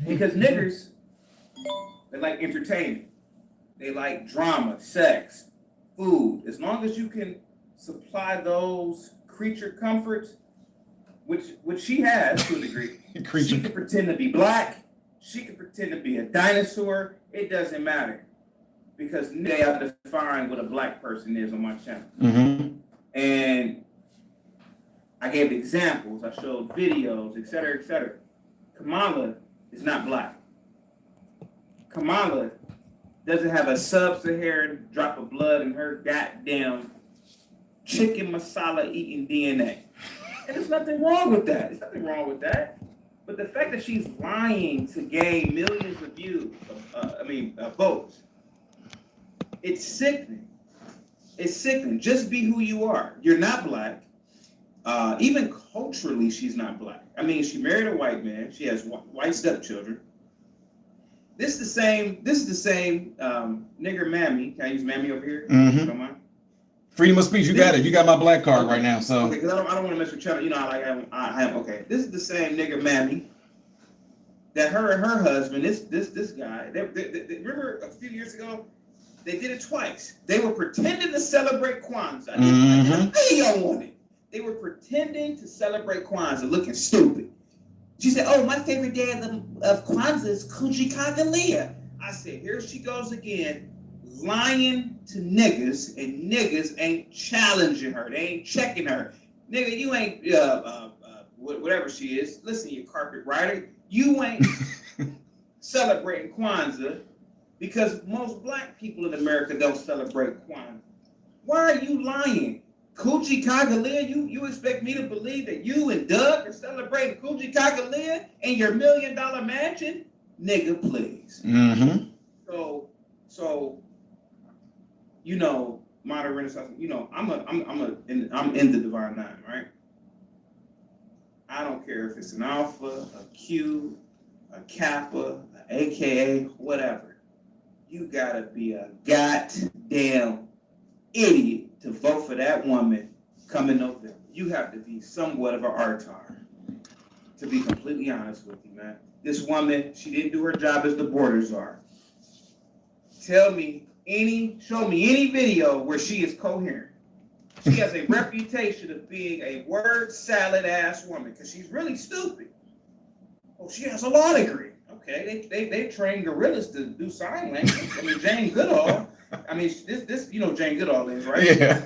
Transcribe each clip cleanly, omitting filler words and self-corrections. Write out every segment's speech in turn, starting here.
Because niggers, they like entertainment. They like drama, sex, food. As long as you can supply those creature comforts, which she has to a degree. She can pretend to be black. She can pretend to be a dinosaur. It doesn't matter. Because they have to define what a black person is on my channel. Mm-hmm. And I gave examples. I showed videos, et cetera, et cetera. Kamala is not black. Kamala doesn't have a sub-Saharan drop of blood in her goddamn chicken masala eating DNA. And there's nothing wrong with that. There's nothing wrong with that. But the fact that she's lying to gain millions of views, votes, it's sickening. It's sickening. Just be who you are. You're not black. Even culturally, she's not black. I mean, she married a white man. She has white stepchildren. This is the same nigger mammy. Can I use mammy over here? Mm-hmm. Don't mind? Freedom of speech. You got it. You got my black card right now. So okay, because I don't want to mess with channel. You know, I am okay. This is the same nigger mammy that her and her husband. This guy. They remember a few years ago. They did it twice. They were pretending to celebrate Kwanzaa. Mm-hmm. Y'all want it. They were pretending to celebrate Kwanzaa, looking stupid. She said, "Oh, my favorite day of Kwanzaa is Kujikagalea." I said, "Here she goes again, lying to niggas, and niggas ain't challenging her. They ain't checking her. Nigga, you ain't whatever she is. Listen, you carpet rider, you ain't celebrating Kwanzaa." Because most black people in America don't celebrate Kwanzaa. Why are you lying? Coochie Kagalea, you expect me to believe that you and Doug are celebrating Coochie Kagalea in your $1 million mansion? Nigga, please. Mm-hmm. So, you know, modern Renaissance. You know, I'm in the Divine Nine, right? I don't care if it's an Alpha, a Q, a Kappa, an AKA, whatever. You gotta be a goddamn idiot to vote for that woman coming November. You have to be somewhat of an artard, to be completely honest with you, man. This woman, she didn't do her job as the borders are. Show me any video where she is coherent. She has a reputation of being a word salad ass woman because she's really stupid. Oh, she has a law degree. Okay, they train gorillas to do sign language. I mean, Jane Goodall. I mean, this you know Jane Goodall is, right? Yeah.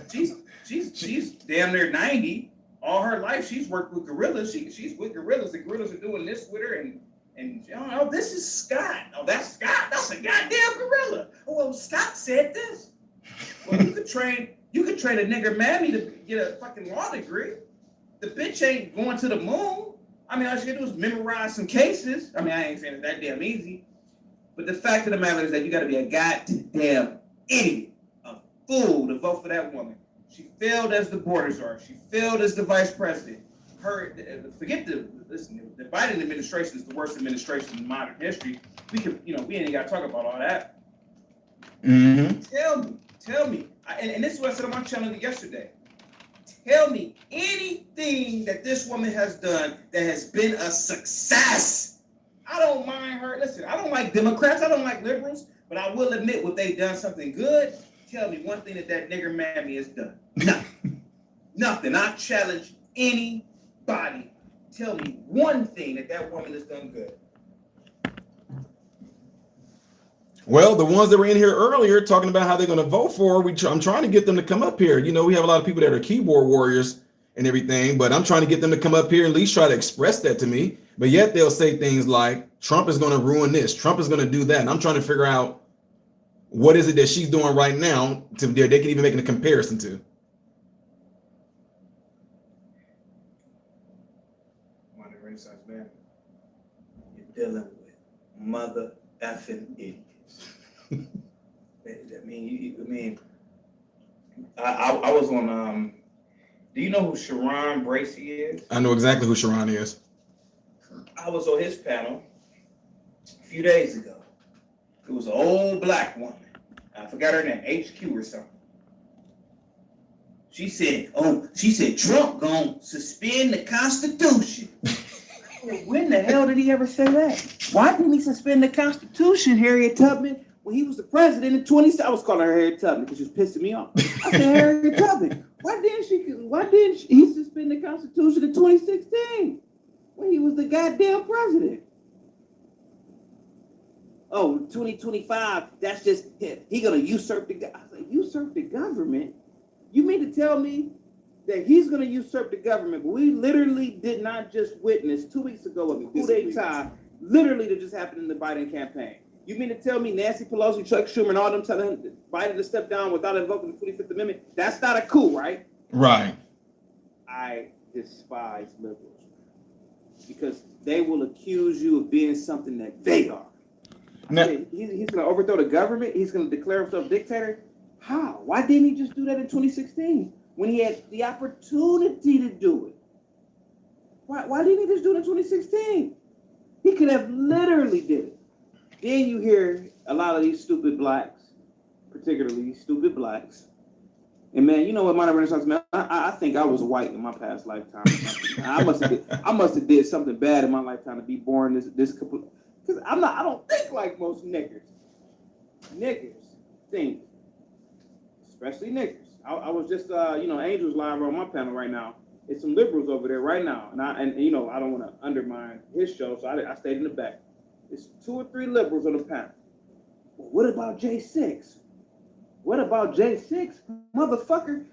She's damn near 90. All her life she's worked with gorillas. She's with gorillas. The gorillas are doing this with her and you know, this is Scott. Oh, that's Scott. That's a goddamn gorilla. Oh, well, Scott said this. Well, you could train a nigger mammy to get a fucking law degree. The bitch ain't going to the moon. I mean, all she gotta do is memorize some cases. I mean, I ain't saying it's that damn easy. But the fact of the matter is that you gotta be a goddamn idiot, a fool to vote for that woman. She failed as the borders are. She failed as the vice president. Forget the Biden administration is the worst administration in modern history. We ain't gotta talk about all that. Mm-hmm. Tell me, and this is what I said on my channel yesterday. Tell me anything that this woman has done that has been a success. I don't mind her. Listen, I don't like Democrats. I don't like liberals, but I will admit when they've done something good. Tell me one thing that nigger mammy has done. Nothing. Nothing. I challenge anybody. Tell me one thing that woman has done good. Well, the ones that were in here earlier talking about how they're going to vote for, I'm trying to get them to come up here. You know, we have a lot of people that are keyboard warriors and everything, but I'm trying to get them to come up here and at least try to express that to me. But yet they'll say things like, Trump is going to ruin this. Trump is going to do that. And I'm trying to figure out what is it that she's doing right now to they can even make a comparison to. Modern Renaissance man, you're dealing with mother effing idiots. I was on, do you know who Sharon Bracey is? I know exactly who Sharon is. I was on his panel a few days ago. It was an old black woman. I forgot her name, HQ or something. She said Trump gonna suspend the Constitution. When the hell did he ever say that? Why didn't he suspend the Constitution, Harriet Tubman, when he was the president in 20? I was calling her Harriet Tubman because she was pissing me off. I said Harriet Tubman. Why didn't he suspend the Constitution in 2016 when he was the goddamn president? Oh, 2025, that's just he gonna usurp the government. I was like, usurp the government? You mean to tell me that he's gonna usurp the government? But we literally did not just witness 2 weeks ago a coup d'etat literally that just happened in the Biden campaign. You mean to tell me Nancy Pelosi, Chuck Schumer, and all them telling Biden to step down without invoking the 25th Amendment? That's not a coup, right? Right. I despise liberals because they will accuse you of being something that they are. Now, he's going to overthrow the government. He's going to declare himself dictator. How? Why didn't he just do that in 2016 when he had the opportunity to do it? Why didn't he just do it in 2016? He could have literally did it. Then you hear a lot of these stupid blacks, particularly these stupid blacks. And man, you know what, modern Renaissance man? I think I was white in my past lifetime. I must have did something bad in my lifetime to be born this complete. Because I don't think like most niggers. Niggers think, especially niggers. I was just Angel's live on my panel right now. It's some liberals over there right now, and I don't want to undermine his show, so I stayed in the back. It's 2 or 3 liberals on the panel. Well, what about J6? What about J6? Motherfucker,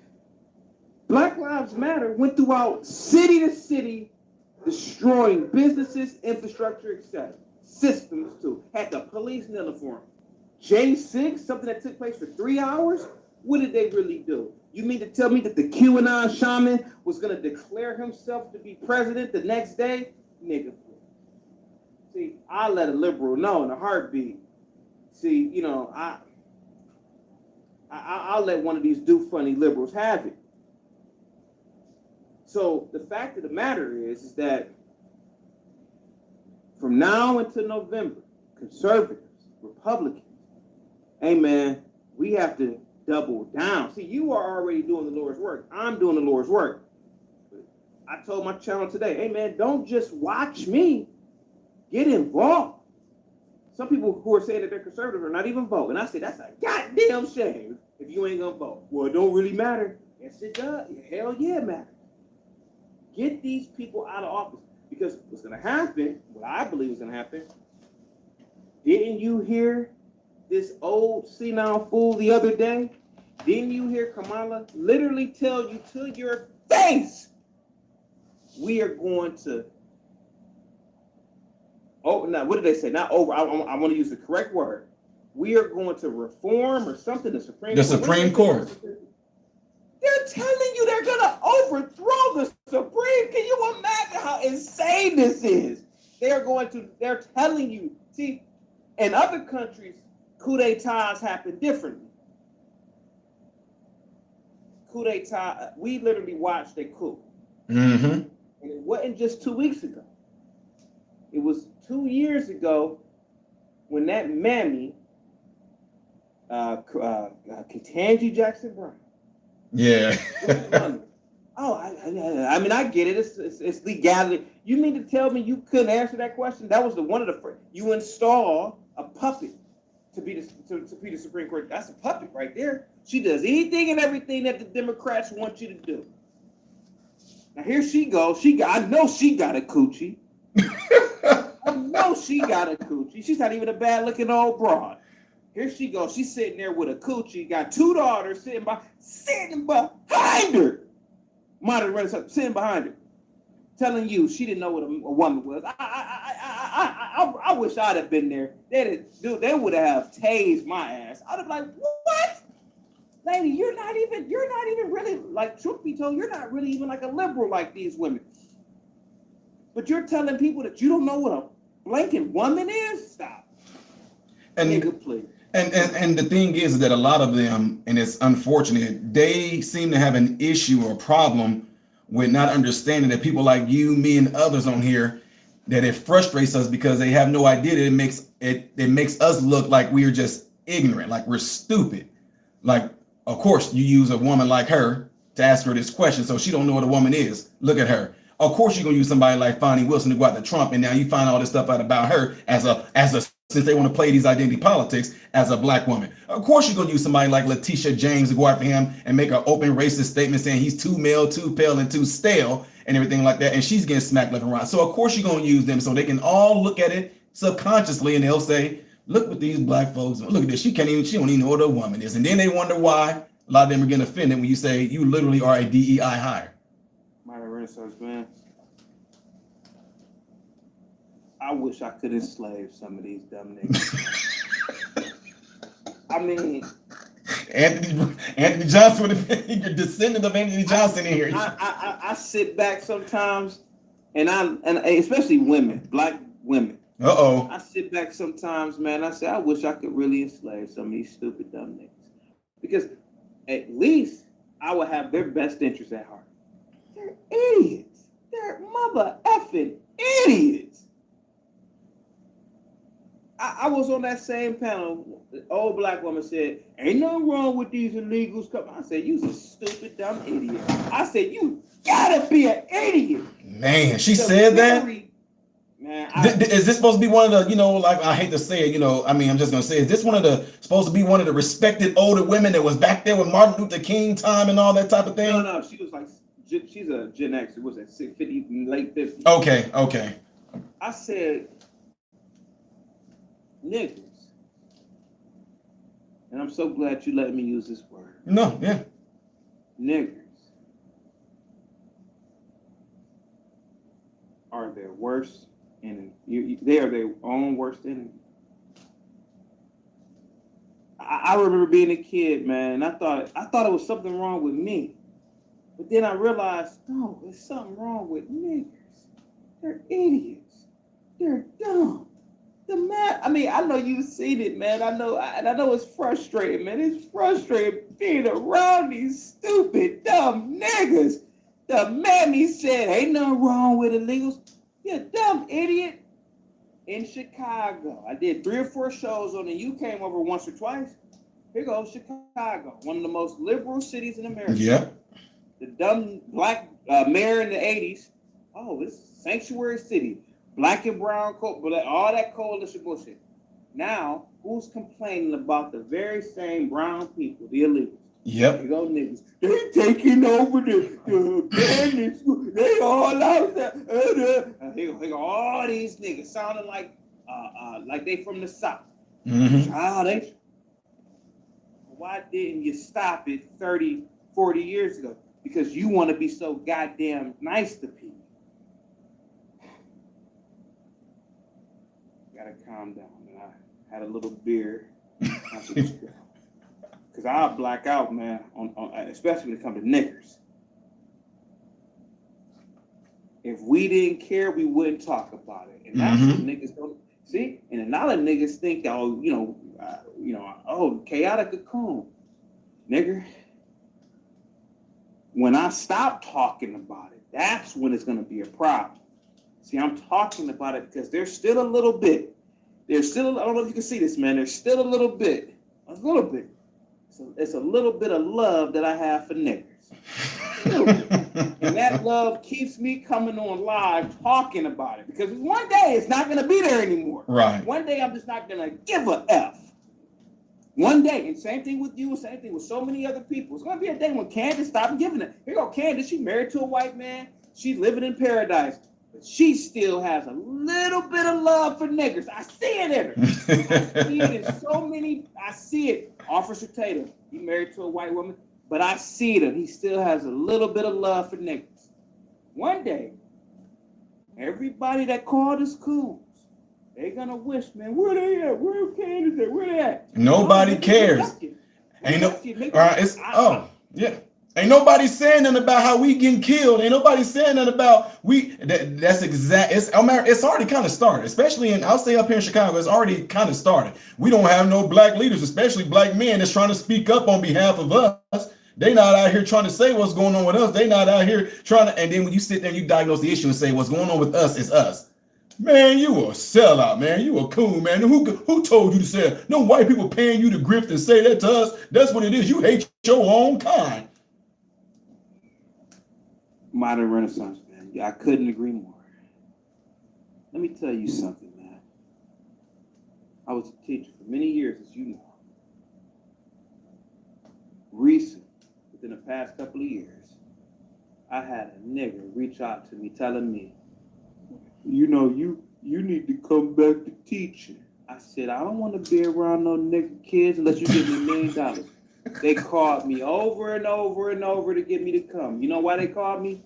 Black Lives Matter went throughout city to city, destroying businesses, infrastructure, etc. Systems too. Had the police kneeling for him. J6, something that took place for 3 hours? What did they really do? You mean to tell me that the QAnon shaman was going to declare himself to be president the next day? Nigga. See, I let a liberal know in a heartbeat. See, I'll let one of these do-funny liberals have it. So the fact of the matter is that from now until November, conservatives, Republicans, hey man, we have to double down. See, you are already doing the Lord's work. I'm doing the Lord's work. I told my channel today, hey man, don't just watch me. Get involved. Some people who are saying that they're conservative are not even voting. I say that's a goddamn shame if you ain't gonna vote. Well, it don't really matter. Yes, it does. Hell yeah, it matters. Get these people out of office. Because what's gonna happen, what I believe is gonna happen, didn't you hear this old senile fool the other day? Didn't you hear Kamala literally tell you to your face, we are going to, now what did they say? Not over, I want to use the correct word. We are going to reform or something, the Supreme Court. They're telling you they're going to overthrow the Supreme. Can you imagine how insane this is? They're telling you. See, in other countries, coup d'etats happen differently. Coup d'etat, we literally watched a coup. Mm-hmm. And it wasn't just 2 weeks ago. It was 2 years ago when that mammy, Ketanji Jackson Brown. Yeah. I mean, I get it. It's legality. You mean to tell me you couldn't answer that question? That was one of the first. You install a puppet to be the Supreme Court. That's a puppet right there. She does anything and everything that the Democrats want you to do. Now here she goes. I know she got a coochie. I know she got a coochie. She's not even a bad looking old broad. Here she goes. She's sitting there with a coochie. Got 2 daughters sitting behind her. Modern Renaissance sitting behind her, telling you she didn't know what a woman was. I wish I'd have been there. They would have tased my ass. I'd have been like, what? Lady, you're not even really, like, truth be told, you're not really even like a liberal like these women. But you're telling people that you don't know what a blanket woman is? Stop. And nigga, please. And the thing is that a lot of them, and it's unfortunate, they seem to have an issue or problem with not understanding that people like you, me, and others on here, that it frustrates us because they have no idea that it makes us look like we're just ignorant, like we're stupid. Like, of course, you use a woman like her to ask her this question, so she don't know what a woman is. Look at her. Of course, you're gonna use somebody like Fonnie Wilson to go after Trump, and now you find all this stuff out about her as a since they want to play these identity politics as a black woman. Of course, you're gonna use somebody like Letitia James to go after him and make an open racist statement saying he's too male, too pale, and too stale, and everything like that. And she's getting smacked left and right. So of course, you're gonna use them so they can all look at it subconsciously, and they'll say, "Look what these black folks. Look at this. She don't even know what a woman is." And then they wonder why a lot of them are getting offended when you say you literally are a DEI hire. Modern Renaissance man. I wish I could enslave some of these dumb niggas. I mean, Anthony Johnson would have been your descendant of Anthony Johnson in here. I sit back sometimes, and especially women, black women. I sit back sometimes, man. I say I wish I could really enslave some of these stupid dumb niggas, because at least I would have their best interests at heart. They're idiots. They're mother effing idiots. I was on that same panel. The old black woman said, "Ain't nothing wrong with these illegals coming." I said, "You's a stupid, dumb idiot." I said, "You gotta be an idiot." Man, she said that? Man, is this supposed to be one of the, like, I hate to say it, I'm just gonna say, is this supposed to be one of the respected older women that was back there with Martin Luther King time and all that type of thing? No, she was like, she's a Gen X. It was at 50, late 50s. Okay. I said, niggas, and I'm so glad you let me use this word. No, yeah. Niggers are their worst enemy. They are their own worst enemy. I remember being a kid, man, and I thought it was something wrong with me. But then I realized, no, there's something wrong with niggers. They're idiots. They're dumb. I know you've seen it, man. I know it's frustrating, man. It's frustrating being around these stupid, dumb niggas. The mammy said, "Ain't nothing wrong with illegals." You dumb idiot. In Chicago, I did 3 or 4 shows on it. You came over once or twice. Here goes Chicago, one of the most liberal cities in America. Yeah. The dumb black mayor in the 80s. Oh, it's a sanctuary city. Black and brown, all that coalition bullshit. Now, who's complaining about the very same brown people, the illegals? Yep. Here go niggas. They taking over the bandits. They all out there. Here go all these niggas sounding like they from the South. Mm-hmm. Why didn't you stop it 30, 40 years ago? Because you want to be so goddamn nice to people. Gotta calm down. And I had a little beer. Because I'll black out, man, on especially when it comes to niggers. If we didn't care, we wouldn't talk about it. And that's what niggas don't see. And a lot of niggas think, chaotic cocoon. Nigger, when I stop talking about it, that's when it's going to be a problem. See, I'm talking about it because there's still a little bit. I don't know if you can see this, man. There's still a little bit. So it's a little bit of love that I have for niggers. And that love keeps me coming on live talking about it. Because one day it's not going to be there anymore. Right. One day I'm just not going to give a F. One day, and same thing with you, same thing with so many other people. It's going to be a day when Candace stopped giving it. Here go Candace. She married to a white man. She's living in paradise. But she still has a little bit of love for niggers. I see it in her. I see it in so many. I see it. Officer Tatum, he married to a white woman, but I see that he still has a little bit of love for niggers. One day, everybody that called us cool, they're gonna wish, man, where they at? Where Candace at? Where they at? Nobody cares. Ain't no. All right. Yeah. Ain't nobody saying nothing about how we getting killed. Ain't nobody saying nothing about that's exact. It's already kind of started, especially I'll say up here in Chicago, it's already kind of started. We don't have no black leaders, especially black men that's trying to speak up on behalf of us. They not out here trying to say what's going on with us. They not out here trying to, and then when you sit there and you diagnose the issue and say what's going on with us is us. Man, you a sellout, man. You a coon, man. Who told you to say it? No white people paying you to grift and say that to us. That's what it is. You hate your own kind. Modern Renaissance, man. Yeah, I couldn't agree more. Let me tell you something, man. I was a teacher for many years, as you know. Recent, within the past couple of years, I had a nigga reach out to me telling me, you know, you need to come back to teaching. I said, I don't want to be around no nigga kids unless you give me $1 million. They called me over and over and over to get me to come. You know why they called me?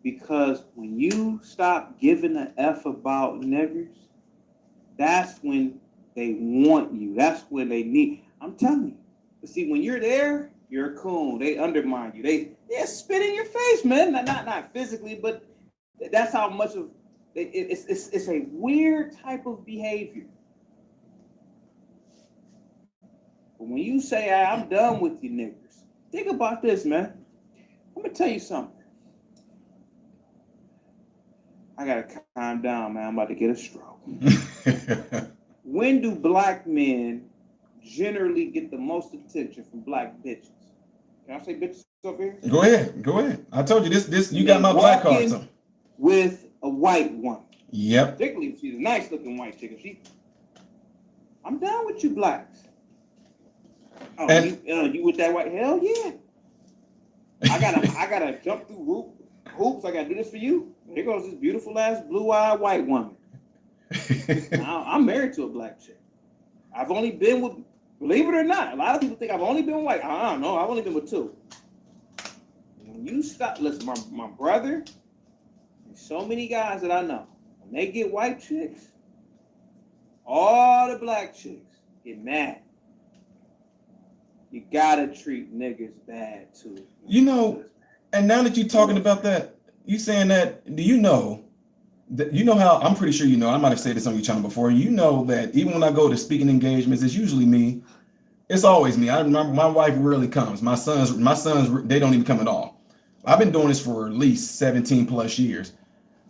Because when you stop giving a F about niggers, that's when they want you. That's when they need. I'm telling you. But see, when you're there, you're a coon. They undermine you. They spit in your face, man. Not physically, but that's how much of it's a weird type of behavior. But when you say, I'm done with you niggers, think about this, man. I'm gonna tell you something. I gotta calm down, man. I'm about to get a stroke. When do black men generally get the most attention from black bitches? Can I say bitches over here? Go ahead. I told you this. You got my black card. So. With a white woman. Yep. Particularly if she's a nice looking white chick. I'm down with you blacks. Oh, you with that white? Hell yeah. I gotta jump through hoops. I gotta do this for you. Here goes this beautiful ass blue-eyed white woman. I'm married to a black chick. I've only been with, believe it or not, a lot of people think I've only been white. I don't know. I've only been with 2. When you stop, listen, my brother and so many guys that I know, when they get white chicks, all the black chicks get mad. You gotta treat niggas bad too. You know, and now that you're talking about that, you saying that, do you know that, you know how, I'm pretty sure you know, I might have said this on your channel before, you know that even when I go to speaking engagements, it's usually me. It's always me. I remember my wife rarely comes. My sons, they don't even come at all. I've been doing this for at least 17 plus years.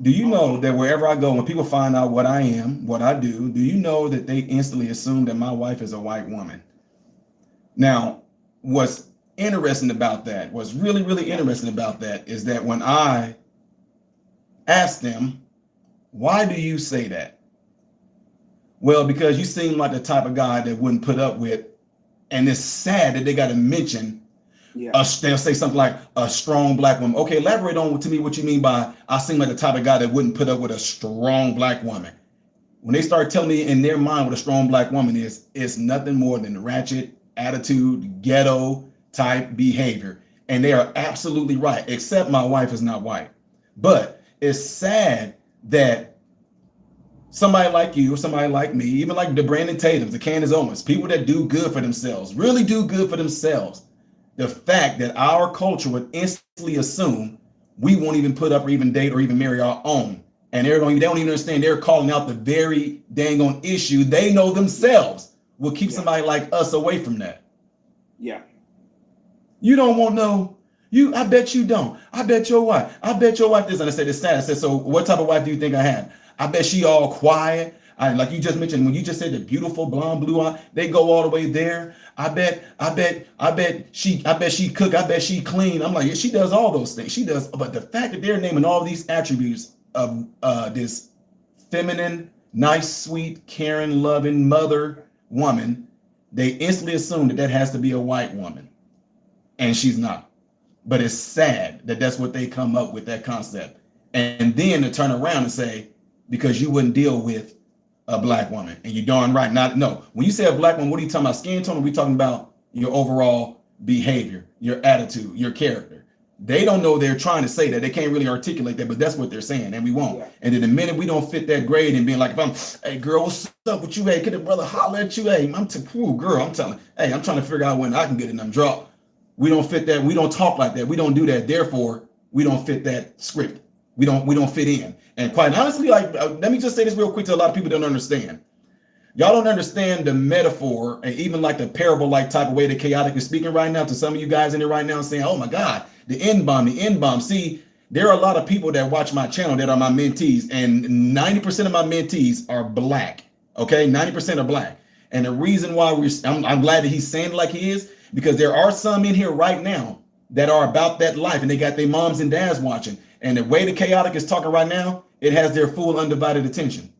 Do you know that wherever I go, when people find out what I am, what I do you know that they instantly assume that my wife is a white woman? Now, what's interesting about that, what's really, really interesting about that is that when I ask them, why do you say that? Well, because you seem like the type of guy that wouldn't put up with, and it's sad that they got to mention, they'll say something like a strong black woman. Okay, elaborate on to me what you mean by I seem like the type of guy that wouldn't put up with a strong black woman. When they start telling me in their mind what a strong black woman is, it's nothing more than ratchet attitude, ghetto type behavior. And they are absolutely right, except my wife is not white. But it's sad that somebody like you, somebody like me, even like the Brandon Tatums, the Candace Owens, people that do good for themselves, really do good for themselves. The fact that our culture would instantly assume we won't even put up or even date or even marry our own. And they don't even understand, they're calling out the very dang on issue they know themselves will keep somebody like us away from that. Yeah. You don't want no, I bet you don't. I bet your wife this. And I said, it's sad. I said, so what type of wife do you think I had? I bet she all quiet. Like you just mentioned, when you just said the beautiful blonde blue eye, they go all the way there. I bet she cook. I bet she clean. I'm like, yeah, she does all those things. She does. But the fact that they're naming all these attributes of this feminine, nice, sweet, caring, loving mother woman, they instantly assume that has to be a white woman, and she's not. But it's sad that that's what they come up with, that concept, and then to turn around and say, because you wouldn't deal with a black woman, and you darn right not. No, when you say a black woman, what are you talking about? Skin tone? Or are we talking about your overall behavior, your attitude, your character? They don't know they're trying to say that. They can't really articulate that, but that's what they're saying, and we won't. Yeah. And then the minute we don't fit that grade and being like, if I'm, hey girl, what's up with you? Hey, could the brother holler at you? Hey, girl, I'm telling. Hey, I'm trying to figure out when I can get in them draw. We don't fit that. We don't talk like that. We don't do that. Therefore, we don't fit that script. We don't fit in. And quite honestly, like, let me just say this real quick to a lot of people that don't understand. Y'all don't understand the metaphor and even like the parable-like type of way that Chaotic is speaking right now to some of you guys in there right now saying, oh my God, the N-bomb. See, there are a lot of people that watch my channel that are my mentees, and 90% of my mentees are black. Okay, 90% are black. And the reason why I'm glad that he's saying it like he is, because there are some in here right now that are about that life, and they got their moms and dads watching. And the way the chaotic is talking right now, it has their full undivided attention.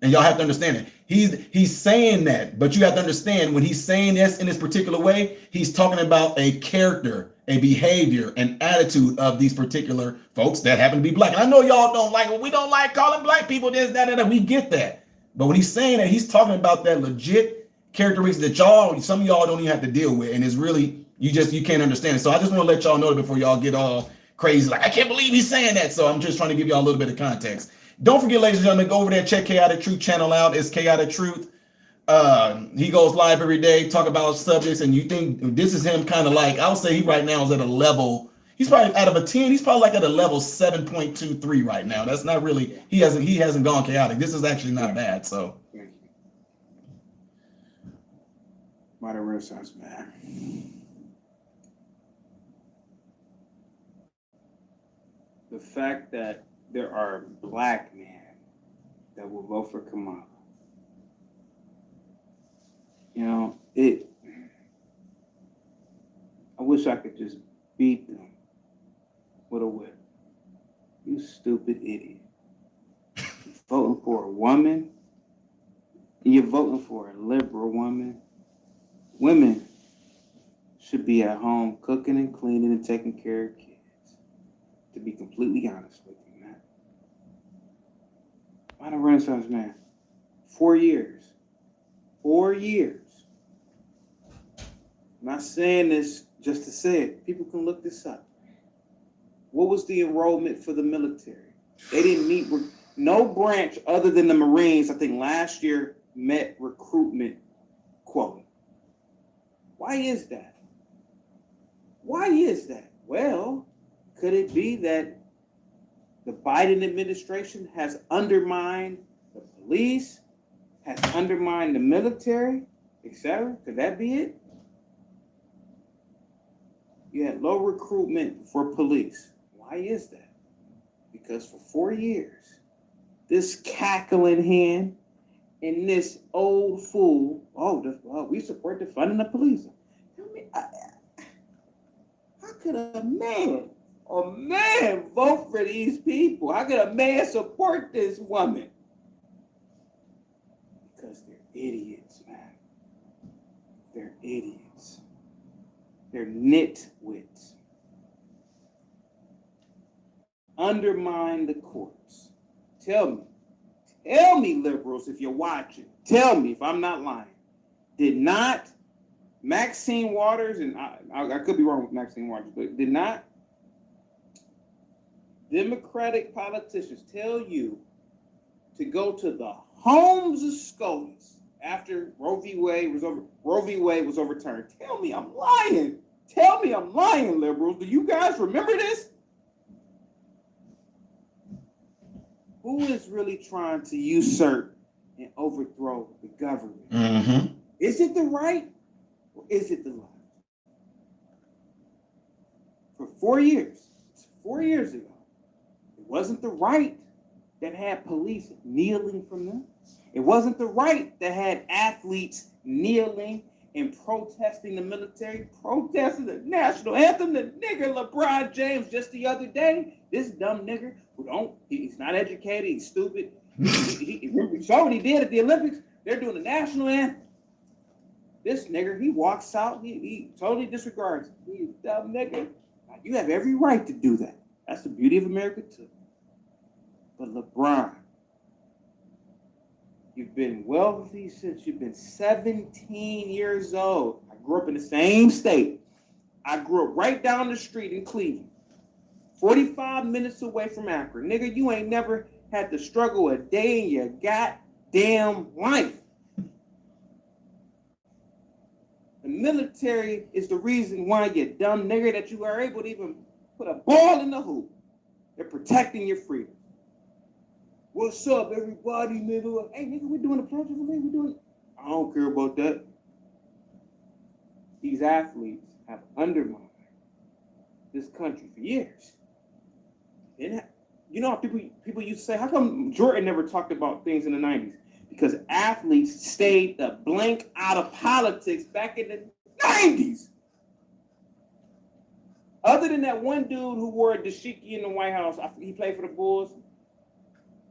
And y'all have to understand it. He's saying that, but you have to understand when he's saying this in this particular way, he's talking about a character, a behavior, an attitude of these particular folks that happen to be black. And I know y'all don't like, well, we don't like calling black people this, that. We get that. But when he's saying that, he's talking about that legit characteristics that some of y'all don't even have to deal with. And it's really, you can't understand it. So I just want to let y'all know that before y'all get all crazy, like, I can't believe he's saying that. So I'm just trying to give y'all a little bit of context. Don't forget, ladies and gentlemen, go over there, check Chaotic Truth channel out. It's Chaotic Truth. He goes live every day, talk about subjects, and you think this is him kind of like, I would say he right now is at a level, he's probably out of a 10, he's probably like at a level 7.23 right now. That's not really, he hasn't gone chaotic. This is actually not bad. So modern Renaissance man. The fact that there are black men that will vote for Kamala. You know, I wish I could just beat them with a whip. You stupid idiot. You're voting for a woman, and you're voting for a liberal woman. Women should be at home cooking and cleaning and taking care of kids. To be completely honest with you, man. I'm a Renaissance man. 4 years. 4 years. I'm not saying this just to say it. People can look this up. What was the enrollment for the military? They didn't meet, no branch other than the Marines, I think last year, met recruitment quota. Why is that? Why is that? Well, could it be that the Biden administration has undermined the police, has undermined the military, etc.? Could that be it? You had low recruitment for police. Why is that? Because for 4 years, this cackling hen and this old fool, we support the funding of police. Tell me, how could a man vote for these people? How could a man support this woman? Because they're idiots, man. They're idiots. They're nitwits. Undermine the courts. Tell me, liberals, if you're watching, tell me if I'm not lying. Did not Maxine Waters, and I could be wrong with Maxine Waters, but did not Democratic politicians tell you to go to the homes of scholars after Roe v. Wade was overturned? Tell me I'm lying. Tell me I'm lying, liberals. Do you guys remember this? Who is really trying to usurp and overthrow the government? Mm-hmm. Is it the right or is it the left? For 4 years, 4 years ago, it wasn't the right that had police kneeling from them. It wasn't the right that had athletes kneeling and protesting the military, protesting the national anthem. The nigger LeBron James just the other day, this dumb nigger he's not educated, he's stupid. He saw what he did at the Olympics. They're doing the national anthem. This nigger, he walks out, he totally disregards. He's a dumb nigger. You have every right to do that. That's the beauty of America too. But LeBron, you've been wealthy since you've been 17 years old. I grew up in the same state. I grew up right down the street in Cleveland, 45 minutes away from Akron. Nigga, you ain't never had to struggle a day in your goddamn life. The military is the reason why, you dumb nigger, that you are able to even put a ball in the hoop. They're protecting your freedom. What's up, everybody, nigga? Hey, nigga, we're doing a pledge of allegiance. We're doing. I don't care about that. These athletes have undermined this country for years. You know how people used to say, how come Jordan never talked about things in the 90s? Because athletes stayed the blank out of politics back in the 90s. Other than that one dude who wore a dashiki in the White House, he played for the Bulls.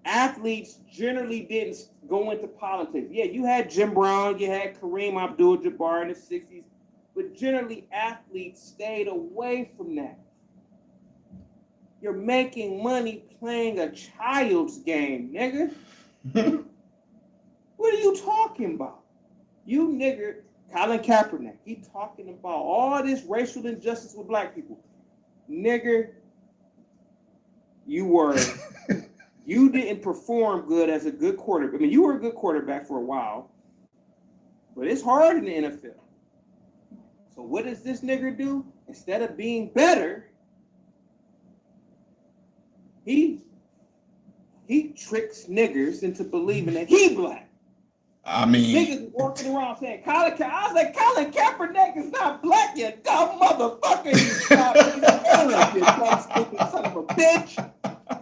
Athletes generally didn't go into politics. Yeah, you had Jim Brown, you had Kareem Abdul-Jabbar in the 60s, but generally athletes stayed away from that. You're making money playing a child's game, nigga. What are you talking about? You nigga, Colin Kaepernick, he talking about all this racial injustice with black people. Nigga, you didn't perform good as a good quarterback. I mean, you were a good quarterback for a while, but it's hard in the NFL. So what does this nigga do? Instead of being better, he tricks niggers into believing that he black. I mean, niggas walking around saying Colin Kaepernick. I was like, Colin Kaepernick is not black, you dumb motherfucker. You dumb stupid son of a bitch.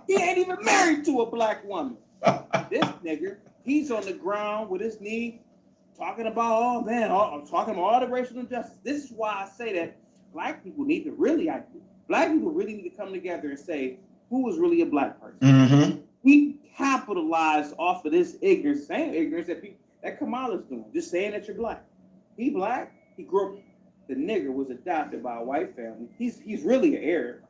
He ain't even married to a black woman. This nigga, he's on the ground with his knee talking about, oh man, I'm talking about all the racial injustice. This is why I say that black people need to really need to come together and say, who is really a black person? Mm-hmm. We capitalize off of this ignorance, same ignorance that Kamala's doing, just saying that you're black. He black. He grew up. The nigger was adopted by a white family. He's really an Arab.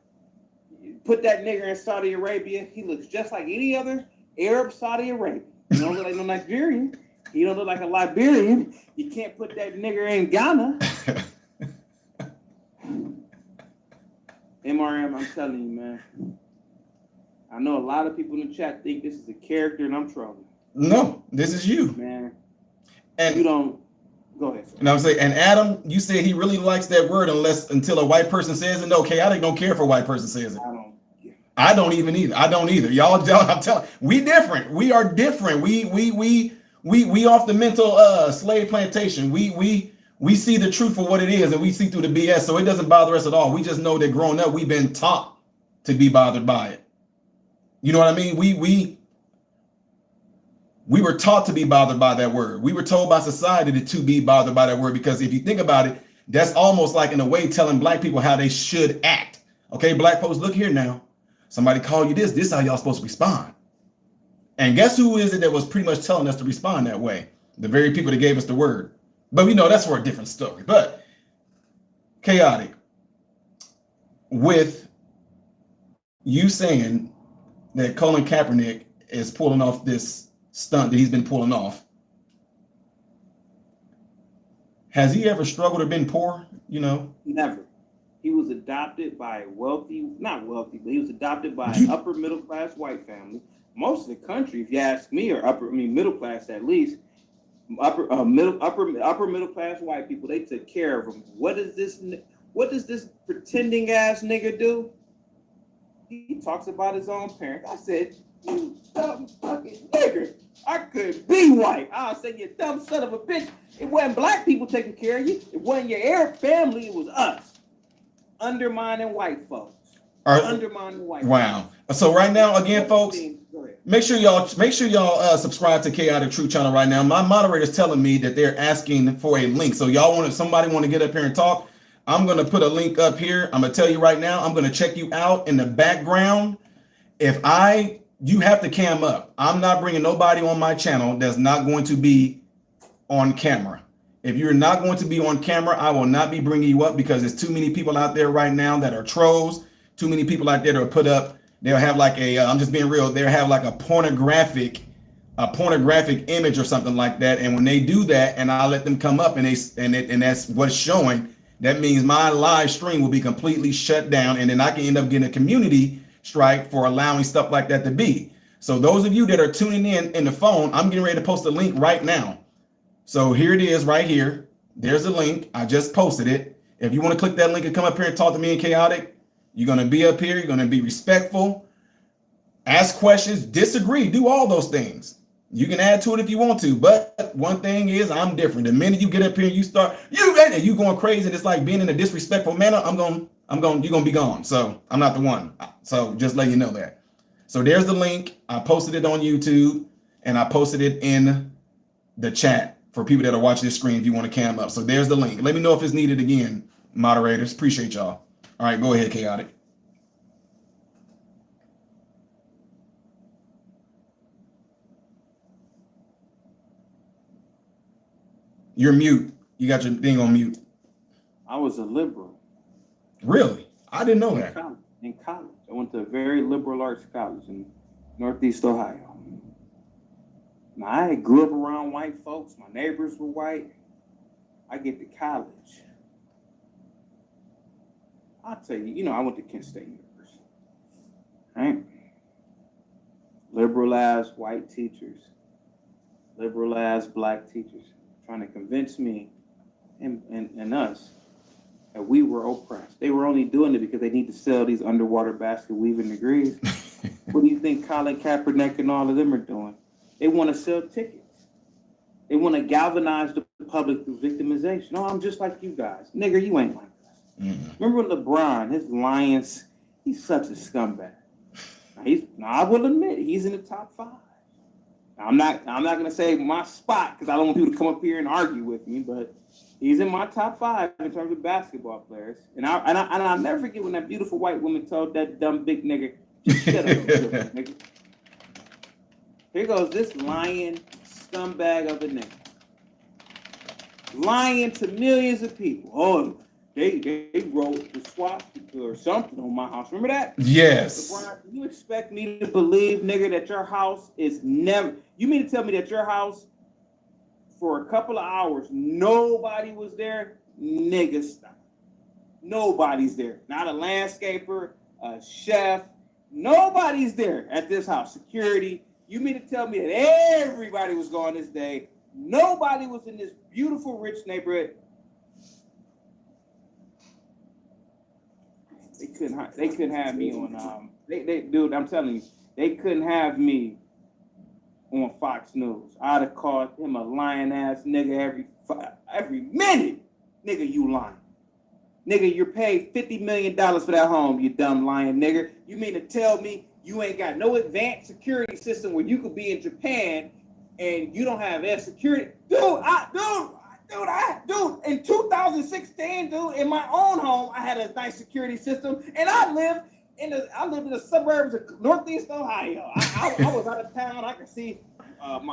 Put that nigger in Saudi Arabia, he looks just like any other Arab Saudi Arabian. He don't look like no Nigerian. He don't look like a Liberian. You can't put that nigger in Ghana. MRM, I'm telling you, man. I know a lot of people in the chat think this is a character and I'm trolling. No, this is you. Man. And you don't go ahead. Sir. And I'm saying, and Adam, you said he really likes that word until a white person says it. No, chaotic don't care if a white person says it. I don't even either. I don't either. Y'all, I'm telling, we different. We are different. We off the mental slave plantation. We see the truth for what it is, and we see through the BS. So it doesn't bother us at all. We just know that growing up, we've been taught to be bothered by it. You know what I mean? We were taught to be bothered by that word. We were told by society to be bothered by that word, because if you think about it, that's almost like in a way telling black people how they should act. Okay, black folks, look here now. Somebody call you this is how y'all supposed to respond. And guess who is it that was pretty much telling us to respond that way? The very people that gave us the word. But we know that's for a different story. But chaotic, with you saying that Colin Kaepernick is pulling off this stunt that he's been pulling off, has he ever struggled or been poor? You know, never. He was adopted by a not wealthy, but he was adopted by an upper middle class white family. Most of the country, if you ask me, are middle class at least. Upper middle class white people. They took care of him. What does this pretending ass nigga do? He talks about his own parents. I said, you dumb fucking nigger. I could be white. I said, you dumb son of a bitch. It wasn't black people taking care of you. It wasn't your Arab family. It was us. Undermining white folks. Undermining white wow. Folks. So right now, again, folks, make sure y'all subscribe to Chaotic Truth channel right now. My moderator's telling me that they're asking for a link. So somebody want to get up here and talk. I'm going to put a link up here. I'm going to tell you right now, I'm going to check you out in the background. You have to cam up. I'm not bringing nobody on my channel that's not going to be on camera. If you're not going to be on camera, I will not be bringing you up, because there's too many people out there right now that are trolls. Too many people out there that will put up, they'll have like I'm just being real, they'll have like a pornographic image or something like that. And when they do that and I let them come up and that's what's showing, that means my live stream will be completely shut down. And then I can end up getting a community strike for allowing stuff like that to be. So those of you that are tuning in the phone, I'm getting ready to post a link right now. So here it is right here. There's a link. I just posted it. If you want to click that link and come up here and talk to me in Chaotic, you're going to be up here. You're going to be respectful. Ask questions. Disagree. Do all those things. You can add to it if you want to. But one thing is, I'm different. The minute you get up here and you start, you going crazy, and it's like being in a disrespectful manner, you're going to be gone. So I'm not the one. So just let you know that. So there's the link. I posted it on YouTube, and I posted it in the chat for people that are watching this screen if you want to cam up. So there's the link. Let me know if it's needed again, moderators. Appreciate y'all. All right, go ahead, Chaotic. You're mute. You got your thing on mute. I was a liberal. Really? I didn't know that. In college. I went to a very liberal arts college in Northeast Ohio. Now, I grew up around white folks. My neighbors were white. I get to college. I'll tell you, I went to Kent State University. Right? Liberal ass white teachers, liberal ass black teachers trying to convince me and us that we were oppressed. They were only doing it because they need to sell these underwater basket weaving degrees. What do you think Colin Kaepernick and all of them are doing? They want to sell tickets. They want to galvanize the public through victimization. No, I'm just like you guys. Nigger, you ain't like us. Mm-hmm. Remember LeBron, his Lions, he's such a scumbag. Now, I will admit, he's in the top 5. Now, I'm not going to say my spot because I don't want people to come up here and argue with me, but he's in my top 5 in terms of basketball players. And I'll never forget when that beautiful white woman told that dumb big nigga, just shut up, nigga. Here goes this lying scumbag of a nigga. Lying to millions of people. Oh, they wrote the swastika or something on my house. Remember that? Yes. LeBron, you expect me to believe, nigga, that your house is never... You mean to tell me that your house, for a couple of hours, nobody was there? Nigga, stop. Nobody's there. Not a landscaper, a chef. Nobody's there at this house. Security. You mean to tell me that everybody was gone this day? Nobody was in this beautiful, rich neighborhood. They couldn't have me on dude, I'm telling you, they couldn't have me on Fox News. I'd have called him a lying ass nigga every minute. Nigga, you lying. Nigga, you're paid $50 million for that home, you dumb lying nigga. You mean to tell me you ain't got no advanced security system where you could be in Japan and you don't have air security? Dude, in 2016, dude, in my own home, I had a nice security system, and I lived in the suburbs of Northeast Ohio. I was out of town. I could see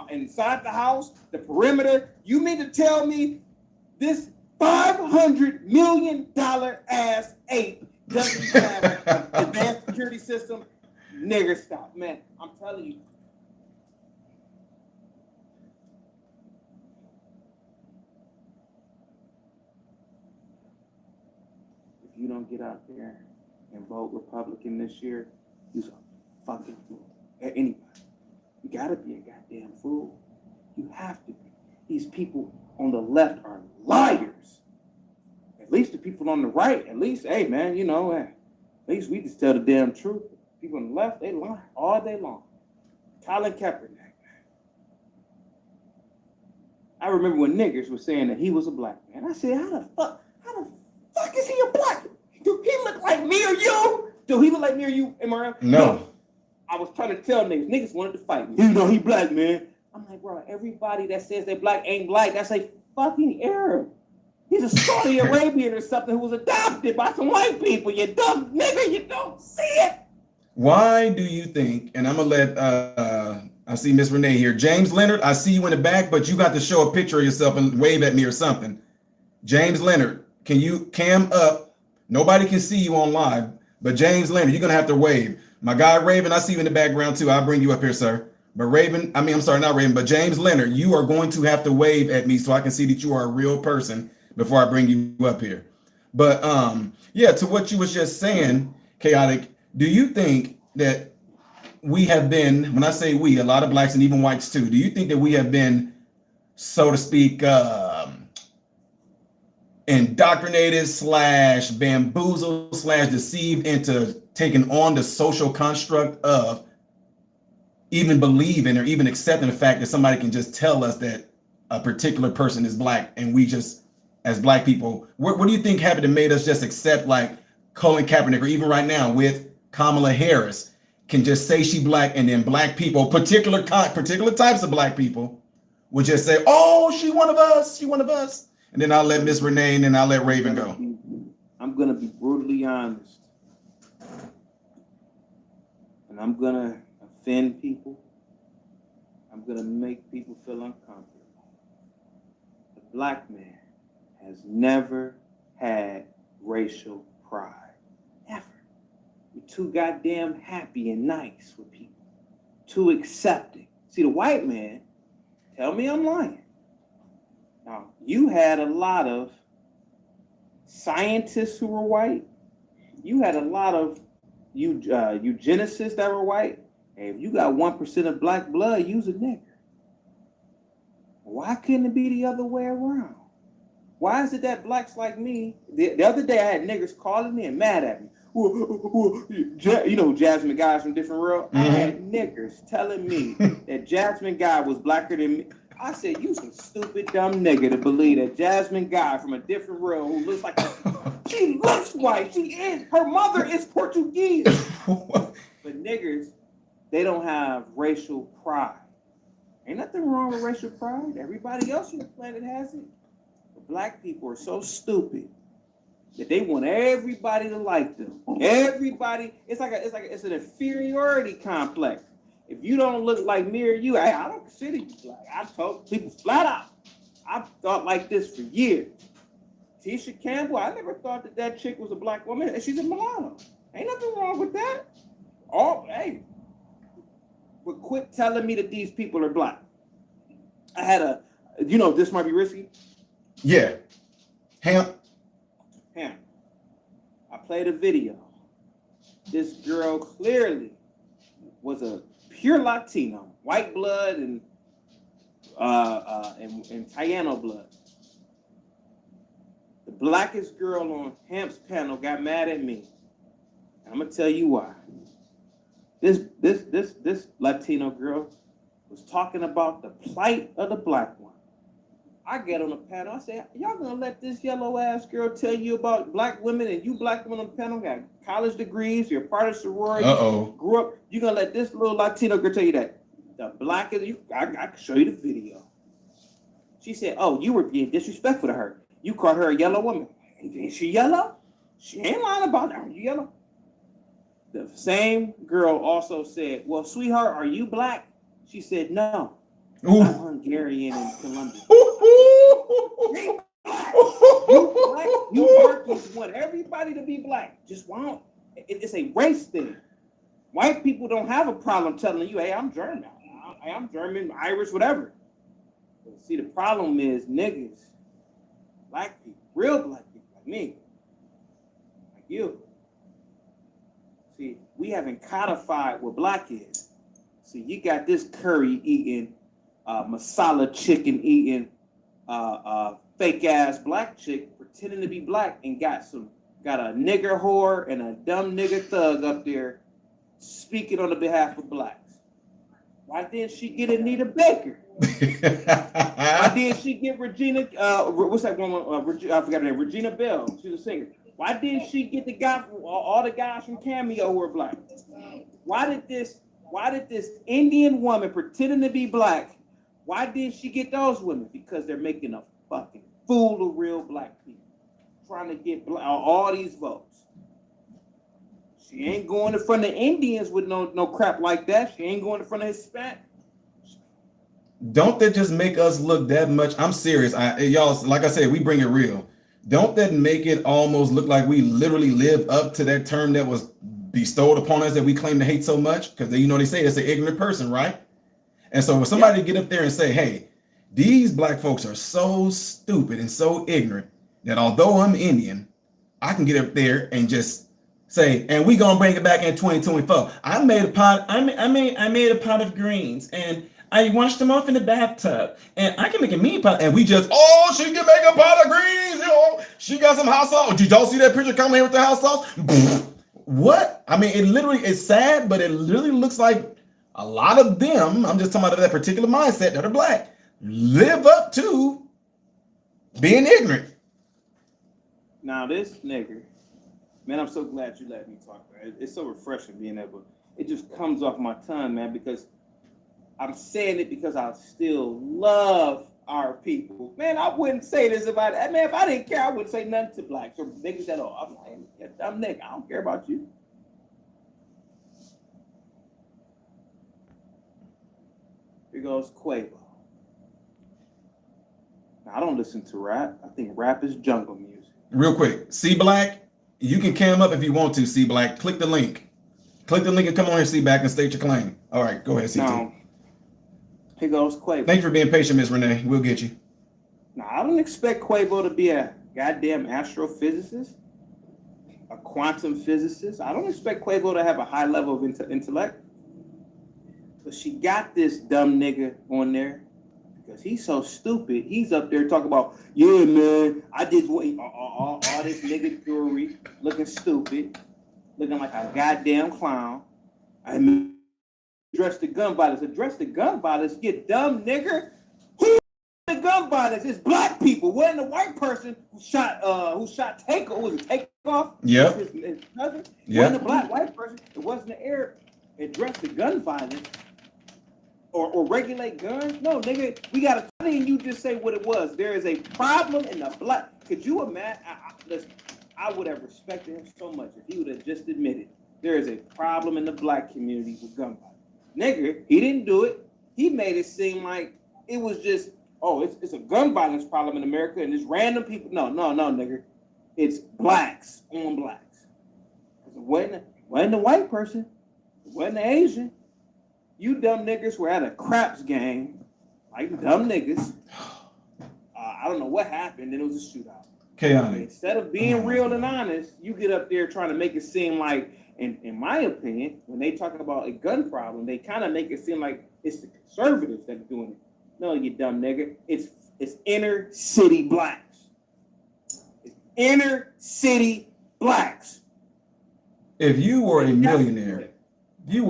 inside the house, the perimeter. You mean to tell me this $500 million ass ape doesn't have an advanced security system? Nigger, stop, man. I'm telling you. You don't get out there and vote Republican this year, you're a fucking fool. Anybody. You gotta be a goddamn fool. You have to be. These people on the left are liars. At least the people on the right, at least, hey man, at least we just tell the damn truth. People on the left, they lie all day long. Colin Kaepernick. I remember when niggers were saying that he was a black man. I said, how the fuck is he a black? Do he look like me or you? Do he look like me or you, Imran? No. I was trying to tell niggas wanted to fight me. He black, man. I'm like, bro, everybody that says they're black ain't black. That's a fucking Arab. He's a Saudi Arabian or something who was adopted by some white people. You dumb nigga, you don't see it. Why do you think, and I'm going to let, I see Miss Renee here. James Leonard, I see you in the back, but you got to show a picture of yourself and wave at me or something. James Leonard, can you cam up? Nobody can see you on live, but James Leonard, you're going to have to wave. My guy, Raven, I see you in the background too. I'll bring you up here, sir. But but James Leonard, you are going to have to wave at me so I can see that you are a real person before I bring you up here. But yeah, to what you was just saying, Chaotic, do you think that we have been, when I say we, a lot of blacks and even whites too, do you think that we have been, so to speak, indoctrinated / bamboozled / deceived into taking on the social construct of even believing or even accepting the fact that somebody can just tell us that a particular person is black, and we just, as black people, what do you think happened that made us just accept, like Colin Kaepernick, or even right now with Kamala Harris, can just say she black, and then black people, particular types of black people, would just say, oh, she one of us. And then I'll let Miss Renee and then I'll let Raven go. I'm gonna be brutally honest, and I'm gonna offend people. I'm gonna make people feel uncomfortable. The black man has never had racial pride, ever. We're too goddamn happy and nice with people, too accepting. See, the white man, tell me I'm lying. Now, you had a lot of scientists who were white. You had a lot of eugenicists that were white. And if you got 1% of black blood, you's a nigger. Why couldn't it be the other way around? Why is it that blacks like me? The other day I had niggers calling me and mad at me. You know, Jasmine guys from different world. I had niggers telling me that Jasmine guy was blacker than me. I said, you some stupid dumb nigga to believe that Jasmine guy from a different world who looks like she looks white. She is. Her mother is Portuguese. But niggers, they don't have racial pride. Ain't nothing wrong with racial pride. Everybody else on the planet has it. But black people are so stupid that they want everybody to like them. Everybody, it's an inferiority complex. If you don't look like me or you, I don't consider you black. I told people flat out. I've thought like this for years. Tisha Campbell, I never thought that chick was a black woman, and she's a mulatto. Ain't nothing wrong with that. Hey, but quit telling me that these people are black. I had this might be risky. Yeah. Ham. I played a video. This girl clearly was a pure Latino, white blood and Taino blood. The blackest girl on Hamp's panel got mad at me. I'm gonna tell you why. This Latino girl was talking about the plight of the black one. I get on the panel. I say, y'all gonna let this yellow ass girl tell you about black women, and you black women on the panel got college degrees, you're part of sorority, grew up. You gonna let this little Latino girl tell you that the black is you? I can show you the video. She said, "Oh, you were being disrespectful to her. You called her a yellow woman. Is she yellow? She ain't lying about that. Are you yellow?" The same girl also said, "Well, sweetheart, are you black?" She said, "No, I'm Hungarian and Colombian." You black, you Turkish want everybody to be black. Just want it's a race thing. White people don't have a problem telling you, "Hey, I'm German. I'm German, Irish, whatever." But see, the problem is niggas, black people, real black people like me, like you. See, we haven't codified what black is. See, you got this curry eating, masala chicken eating, fake ass black chick pretending to be black and got a nigger whore and a dumb nigger thug up there speaking on the behalf of blacks. Why didn't she get Anita Baker? Why didn't she get Regina? What's that one? I forgot her name. Regina Bell. She's a singer. Why didn't she get the guy from all the guys from Cameo who are black? Why did this Indian woman pretending to be black? Why didn't she get those women? Because they're making a fucking fool of real black people, trying to get all these votes. She ain't going in front of Indians with no crap like that. She ain't going in front of Hispanic. Don't that just make us look that much? I'm serious. Y'all, like I said, we bring it real. Don't that make it almost look like we literally live up to that term that was bestowed upon us that we claim to hate so much? Because they say it's an ignorant person, right? And so when somebody get up there and say, "Hey, these black folks are so stupid and so ignorant that although I'm Indian, I can get up there and just say, and we gonna bring it back in 2024. I made a pot of greens and I washed them off in the bathtub, and I can make a mean pot." And we just, she can make a pot of greens, she got some hot sauce. Did y'all see that picture coming here with the hot sauce? What? I mean, it literally is sad, but it literally looks like a lot of them, I'm just talking about that particular mindset that are black, live up to being ignorant. Now this nigger, man, I'm so glad you let me talk, man. It's so refreshing being able, it just comes off my tongue, man, because I'm saying it because I our people. Man, I wouldn't say this about it. Man, if I didn't care, I wouldn't say nothing to blacks or niggas at all. I'm like, yeah, dumb nigga, I don't care about you. Here goes Quavo. Now, I don't listen to rap. I think rap is jungle music. Real quick, C Black, you can cam up if you want to, C Black. Click the link. Click the link and come on here, C Black, and state your claim. All right, go ahead, CT. Now, here goes Quavo. Thank you for being patient, Miss Renee. We'll get you. Now, I don't expect Quavo to be a goddamn astrophysicist, a quantum physicist. I don't expect Quavo to have a high level of intellect. But she got this dumb nigga on there because he's so stupid. He's up there talking about, yeah, man, I did all this nigga jewelry, looking stupid, looking like a goddamn clown. I mean, address the gun violence. Address the gun violence, you dumb nigger. Who the gun violence? It's black people. Wasn't the white person who shot Takeoff? Was it Takeoff? Yep. His cousin? Yep. Wasn't the black white person. It wasn't the Arab. Address the gun violence. Or regulate guns? No, nigga, we gotta. Why didn't you just say what it was? There is a problem in the black. Could you imagine? Listen, I would have respected him so much if he would have just admitted there is a problem in the black community with gun violence. Nigga, he didn't do it. He made it seem like it was just, oh, it's a gun violence problem in America and it's random people. No, nigga. It's blacks on blacks. It wasn't the white person. It wasn't the Asian. You dumb niggas were at a craps game, like dumb niggas. I don't know what happened, then it was a shootout. Chaotic. Instead of being real and honest, you get up there trying to make it seem like, in my opinion, when they talk about a gun problem, they kind of make it seem like it's the conservatives that are doing it. No, you dumb nigga. It's inner city blacks. It's inner city blacks. If you were a millionaire, you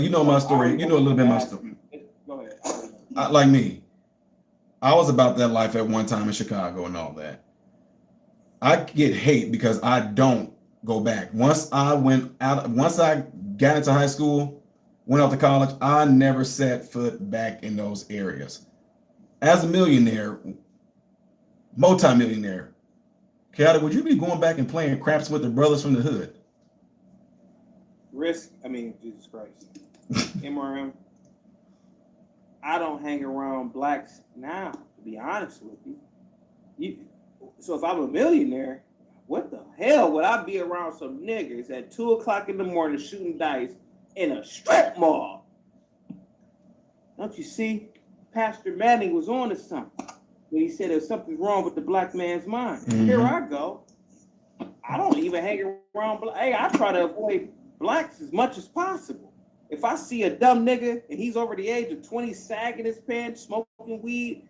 know my story. You know a little bit of my story. Go ahead. Like me, I was about that life at one time in Chicago and all that. I get hate because I don't go back. Once I got into high school, went off to college, I never set foot back in those areas. As a millionaire, multi-millionaire, Chaotic, would you be going back and playing craps with the brothers from the hood? Jesus Christ. MRM. I don't hang around blacks now, to be honest with you. So if I'm a millionaire, what the hell would I be around some niggas at 2:00 in the morning shooting dice in a strip mall? Don't you see? Pastor Manning was on to something when he said there's something wrong with the black man's mind. Mm-hmm. Here I go. I don't even hang around Hey, I try to avoid blacks as much as possible. If I see a dumb nigga and he's over the age of 20, sagging his pants, smoking weed,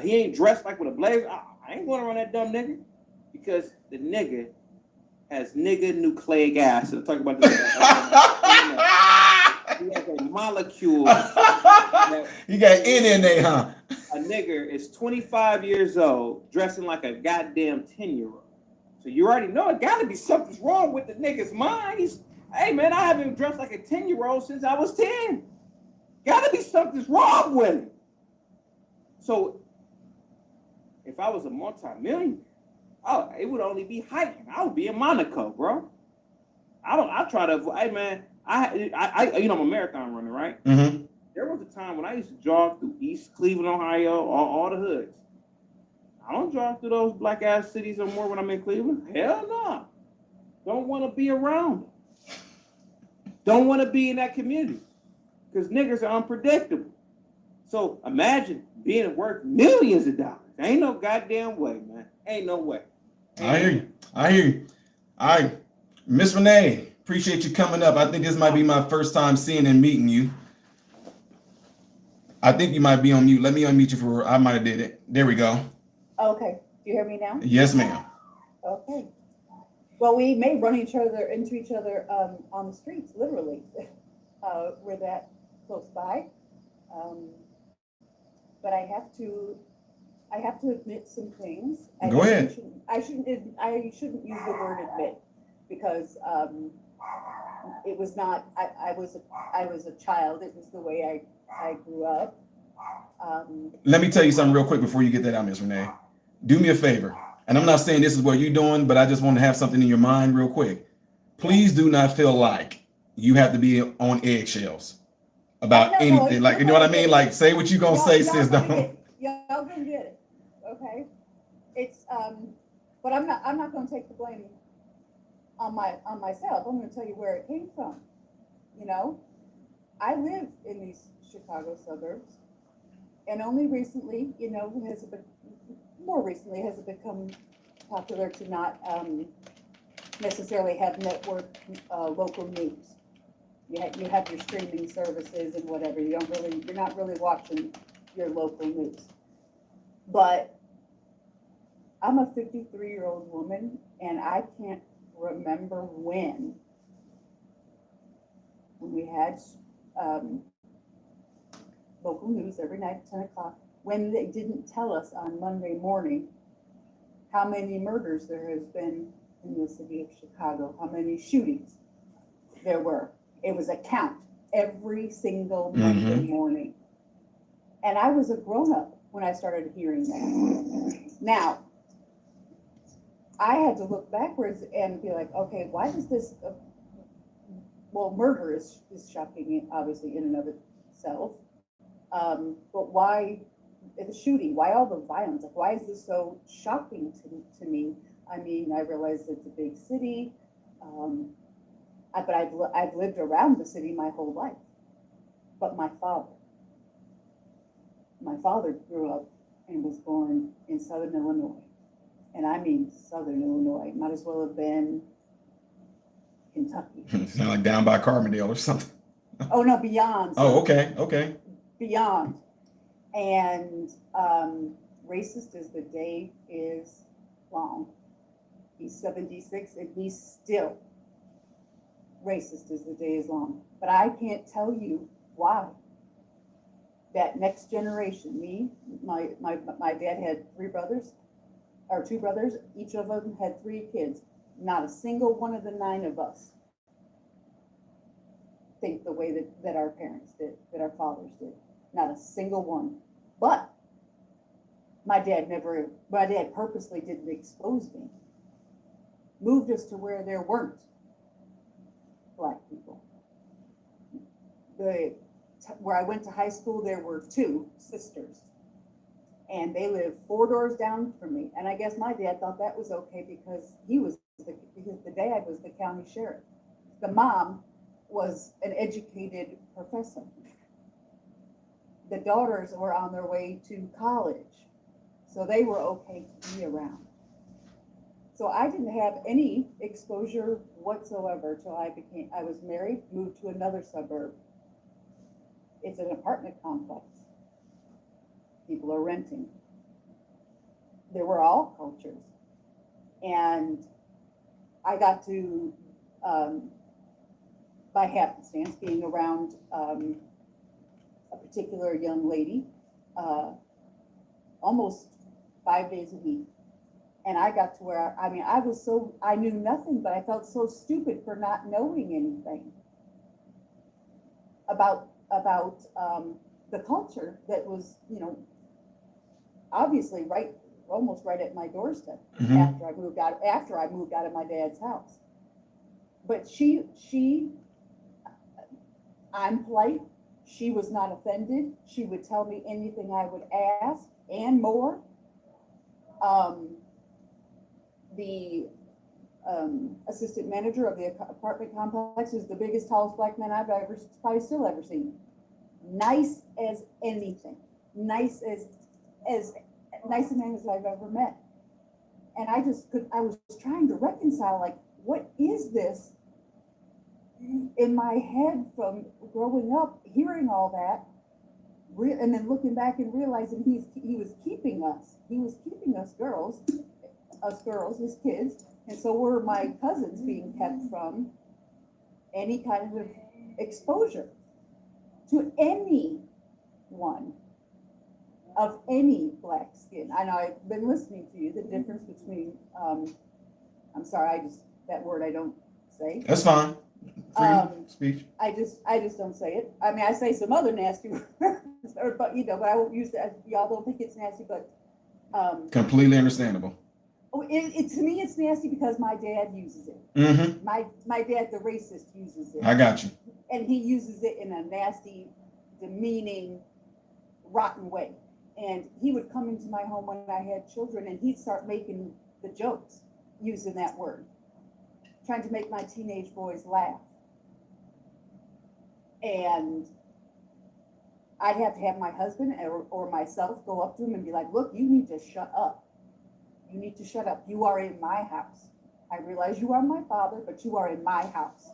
he ain't dressed like with a blazer, I ain't going around that dumb nigga because the nigga has nigga nucleic acid. I'm talking about this. He has a molecule. You got N in there, huh? A nigger is 25 years old, dressing like a goddamn 10-year-old. So you already know it got to be something's wrong with the nigga's mind. Hey, man, I haven't dressed like a 10-year-old since I was 10. Got to be something's wrong with it. So if I was a multi-millionaire, it would only be hiking. I would be in Monaco, bro. I try to, hey, man, I'm a marathon runner, right? Mm-hmm. There was a time when I used to jog through East Cleveland, Ohio, all the hoods. I don't jog through those black ass cities no more when I'm in Cleveland. Hell no. Don't want to be around them. Don't want to be in that community because niggas are unpredictable. So imagine being worth millions of dollars. Ain't no goddamn way, man. Ain't no way. I hear you. All right. Miss Renee, appreciate you coming up. I think this might be my first time seeing and meeting you. I think you might be on mute. Let me unmute you I might have did it. There we go. Okay. Do you hear me now? Yes, ma'am. Okay. Well, we may run into each other on the streets, literally. We're that close by. But I have to admit some things. Go ahead. I shouldn't use the word admit because it was not, I was a child. It was the way I grew up. Let me tell you something real quick before you get that out, Ms. Renee. Do me a favor. And I'm not saying this is what you're doing, but I just want to have something in your mind real quick. Please do not feel like you have to be on eggshells about No, anything. Like, you know what I mean? Like, say what you gonna say, sis. Don't. Y'all gonna get it, okay? It's but I'm not gonna take the blame on myself. I'm gonna tell you where it came from. You know, I live in these Chicago suburbs, and only recently, you know, more recently has it become popular to not necessarily have network local news. You have your streaming services and whatever. You're not really watching your local news. But I'm a 53-year-old woman, and I can't remember when we had local news every night at 10 o'clock, when they didn't tell us on Monday morning how many murders there has been in the city of Chicago, how many shootings there were. It was a count every single Monday morning. And I was a grown-up when I started hearing that. Now, I had to look backwards and be like, okay, why does this, well, murder is shocking, obviously, in and of itself. But why the shooting? Why all the violence? Like, why is this so shocking to me? I mean, I realize it's a big city, but I've lived around the city my whole life. But my father grew up and was born in Southern Illinois, and I mean Southern Illinois. Might as well have been Kentucky. Sound like down by Carbondale or something. Oh no, beyond. Oh, okay. Beyond. And racist as the day is long. He's 76 and he's still racist as the day is long. But I can't tell you why. That next generation, my dad had two brothers, each of them had 3 kids. Not a single one of the 9 of us think the way that our parents did, that our fathers did. Not a single one. But my dad purposely didn't expose me. Moved us to where there weren't Black people. Where I went to high school, there were 2 sisters, and they lived 4 doors down from me. And I guess my dad thought that was okay because the dad was the county sheriff. The mom was an educated professor. The daughters were on their way to college, so they were okay to be around. So I didn't have any exposure whatsoever till I was married, moved to another suburb. It's an apartment complex. People are renting. There were all cultures. And I got to, by happenstance, being around a particular young lady almost 5 days a week. And I got to where, I knew nothing, but I felt so stupid for not knowing anything about the culture that was, obviously almost right at my doorstep after I moved out of my dad's house. But I'm polite. She was not offended. She would tell me anything I would ask and more. The assistant manager of the apartment complex is the biggest, tallest Black man I've probably still ever seen. Nice as anything. Nice a man as I've ever met. And I was trying to reconcile, like, what is this in my head from growing up, hearing all that, and then looking back and realizing he was keeping us girls, his kids, and so were my cousins being kept from any kind of exposure to anyone of any Black skin. I know I've been listening to you, the difference between, I'm sorry, that word I don't say. That's fine. Freedom speech. I just don't say it. I mean, I say some other nasty words, but but I won't use that. Y'all don't think it's nasty, but Completely understandable. to me, it's nasty because my dad uses it. Mm-hmm. My dad, the racist, uses it. I got you. And he uses it in a nasty, demeaning, rotten way. And he would come into my home when I had children, and he'd start making the jokes using that word, trying to make my teenage boys laugh. And I'd have to have my husband or myself go up to him and be like, look, you need to shut up. You need to shut up. You are in my house. I realize you are my father, but you are in my house.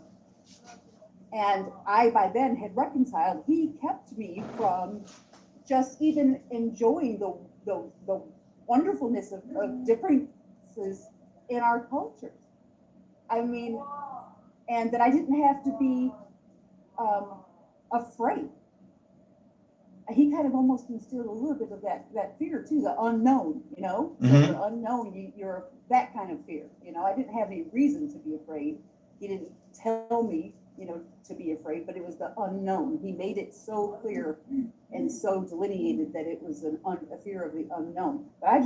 And I, by then, had reconciled. He kept me from just even enjoying the wonderfulness of differences in our cultures. I mean, and that I didn't have to be afraid. He kind of almost instilled a little bit of that fear too, the unknown, you know. So Mhm. the unknown, you're that kind of fear, you know. I didn't have any reason to be afraid. He didn't tell me, you know, to be afraid, but it was the unknown. He made it so clear and so delineated that it was a fear of the unknown. But I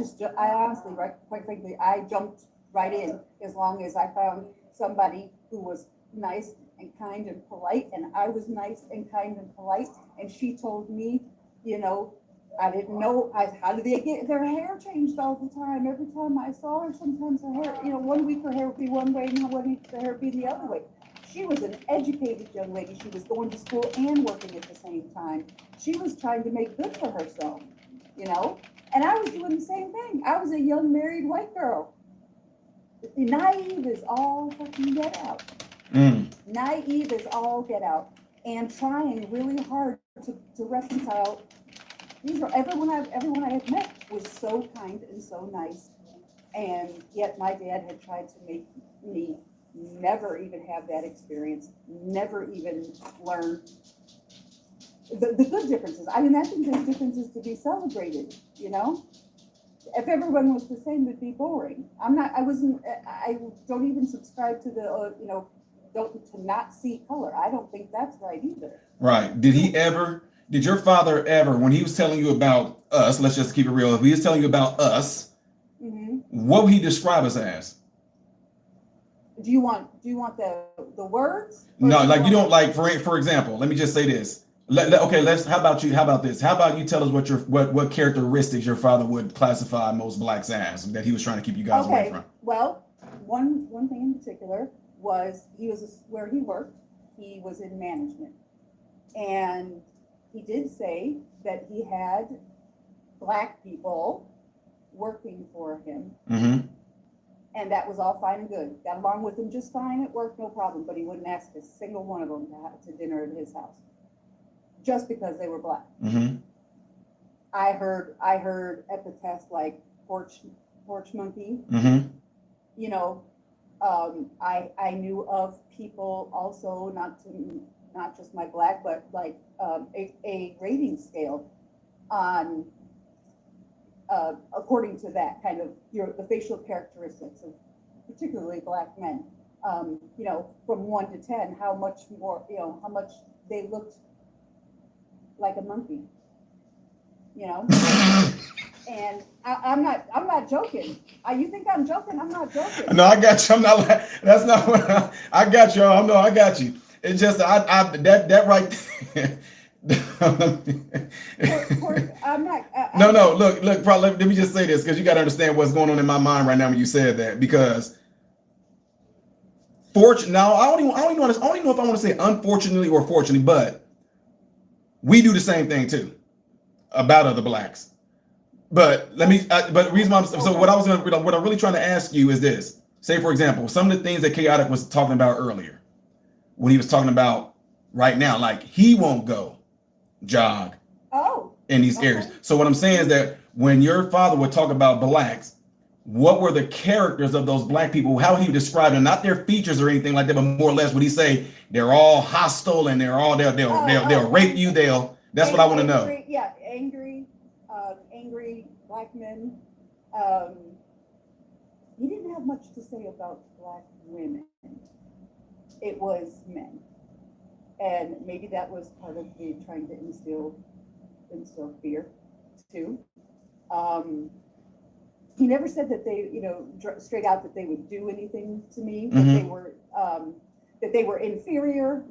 honestly, right, quite frankly, I jumped right in as long as I found somebody who was nice and kind and polite, and I was nice and kind and polite, and she told me, you know, I didn't know, how do they get their hair changed all the time? Every time I saw her, sometimes her hair, you know, 1 week her hair would be one way, and 1 week her hair would be the other way. She was an educated young lady. She was going to school and working at the same time. She was trying to make good for herself, you know, and I was doing the same thing. I was a young married white girl. Naive is all fucking get out. Naive is all get out, and trying really hard to reconcile. Everyone I had met was so kind and so nice, and yet my dad had tried to make me never even have that experience, never even learn the good differences. I mean, I think there's differences to be celebrated, you know. If everyone was the same, it'd be boring. I don't even subscribe to the, you know, to not see color. I don't think that's right either. Right. Did your father ever, when he was telling you about us, let's just keep it real, if he was telling you about us, what would he describe us as? Do you want the words? No, like you don't like, for example, let me just say this. How about this? How about you tell us what characteristics your father would classify most blacks as, that he was trying to keep you guys away from? Well, one thing in particular was where he worked, he was in management. And he did say that he had black people working for him. Mm-hmm. And that was all fine and good. Got along with him just fine at work, no problem. But he wouldn't ask a single one of them to dinner at his house, just because they were black. Mm-hmm. I heard epithets like porch monkey. Mm-hmm. You know, I knew of people also, not just my black, but like a rating scale on according to that kind of the facial characteristics of particularly black men. You know, from 1 to 10, how much they looked like a monkey. You know. And I'm not joking. You think I'm joking? I'm not joking. No, I got you. I'm not. That's not what I got you. No, I got you. It's just that right there. I'm not. No. Look. Probably, let me just say this, because you got to understand what's going on in my mind right now when you said that. Because now I don't even know if I want to say unfortunately or fortunately, but we do the same thing too about other blacks. But let me. But the reason why what I'm really trying to ask you is this. Say, for example, some of the things that Chaotic was talking about earlier, when he was talking about right now, like he won't go jog in these areas. So what I'm saying is that when your father would talk about blacks, what were the characters of those black people? How he would describe them, not their features or anything like that, but more or less would he say they're all hostile and they'll rape you. That's what I want to know. Yeah, angry black men. He didn't have much to say about black women. it was men. And maybe that was part of the trying to instill fear too. Um, he never said that they, straight out that they would do anything to me, that they were inferior,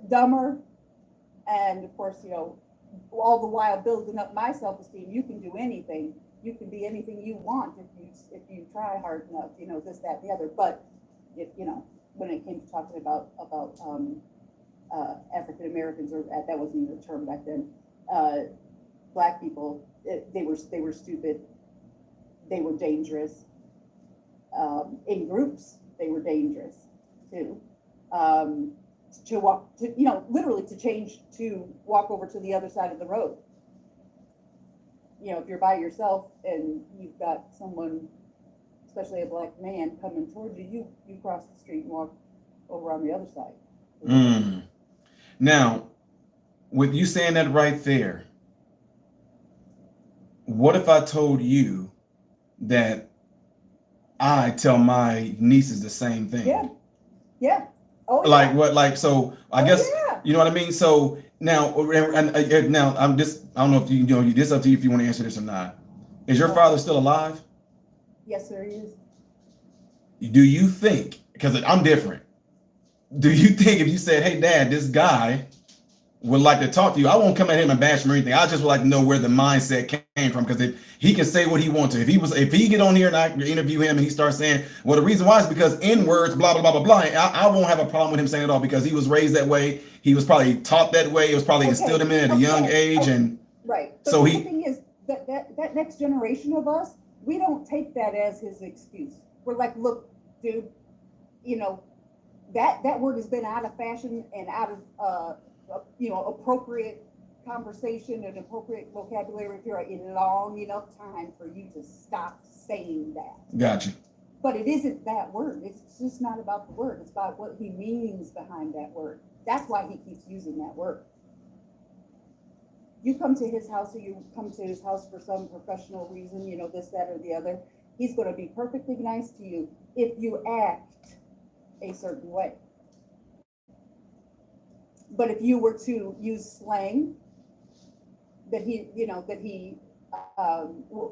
dumber, and of course, all the while building up my self-esteem. You can do anything. You can be anything you want if you try hard enough. This, that, and the other. But when it came to talking about African Americans, or that wasn't even a term back then, Black people, they were stupid. They were dangerous. In groups, they were dangerous too. To walk, literally to walk over to the other side of the road. If you're by yourself and you've got someone, especially a Black man, coming towards you, you cross the street and walk over on the other side. Mm. Now, with you saying that right there, what if I told you that I tell my nieces the same thing? Yeah. Oh, like yeah. what? Like, so I guess, yeah. you know what I mean? So now, now I don't know if this up to you if you want to answer this or not. Is your father still alive? Yes, sir, he is. Do you think, because I'm different, do you think if you said, hey, Dad, this guy would like to talk to you, I won't come at him and bash him or anything. I just would like to know where the mindset came from, because he can say what he wants to. If he get on here and I interview him and he starts saying, well, the reason why is because N words, blah, blah, blah, blah, blah, I won't have a problem with him saying it all, because he was raised that way. He was probably taught that way. It was probably instilled in him at a young age. And right. But so the thing is that next generation of us, we don't take that as his excuse. We're like, look, dude, that word has been out of fashion and out of appropriate conversation and appropriate vocabulary for a long enough time for you to stop saying that. Gotcha. But it isn't that word. It's just not about the word. It's about what he means behind that word. That's why he keeps using that word. You come to his house, or you come to his house for some professional reason, this, that, or the other. He's going to be perfectly nice to you if you act a certain way. But if you were to use slang that he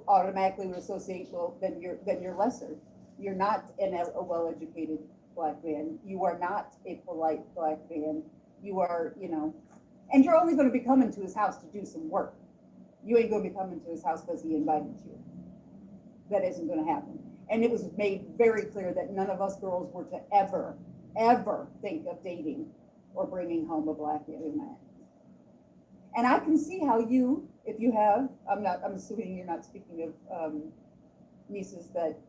automatically would associate, well, then you're lesser. You're not a well-educated Black man. You are not a polite Black man. You are, and you're only going to be coming to his house to do some work. You ain't going to be coming to his house because he invited you. That isn't going to happen. And it was made very clear that none of us girls were to ever think of dating or bringing home a Black young man. And I can see how if you have, I'm assuming you're not speaking of nieces that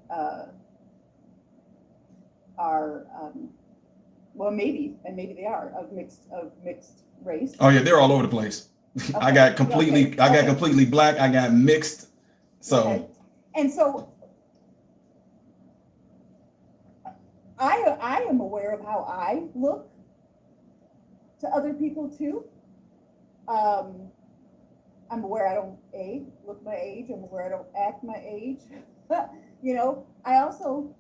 are, well, maybe they are of mixed race. Oh yeah, they're all over the place. Okay. I got completely Black. I got mixed. So. Okay. And so I am aware of how I look to other people too. I'm aware I don't look my age. I'm aware I don't act my age. I also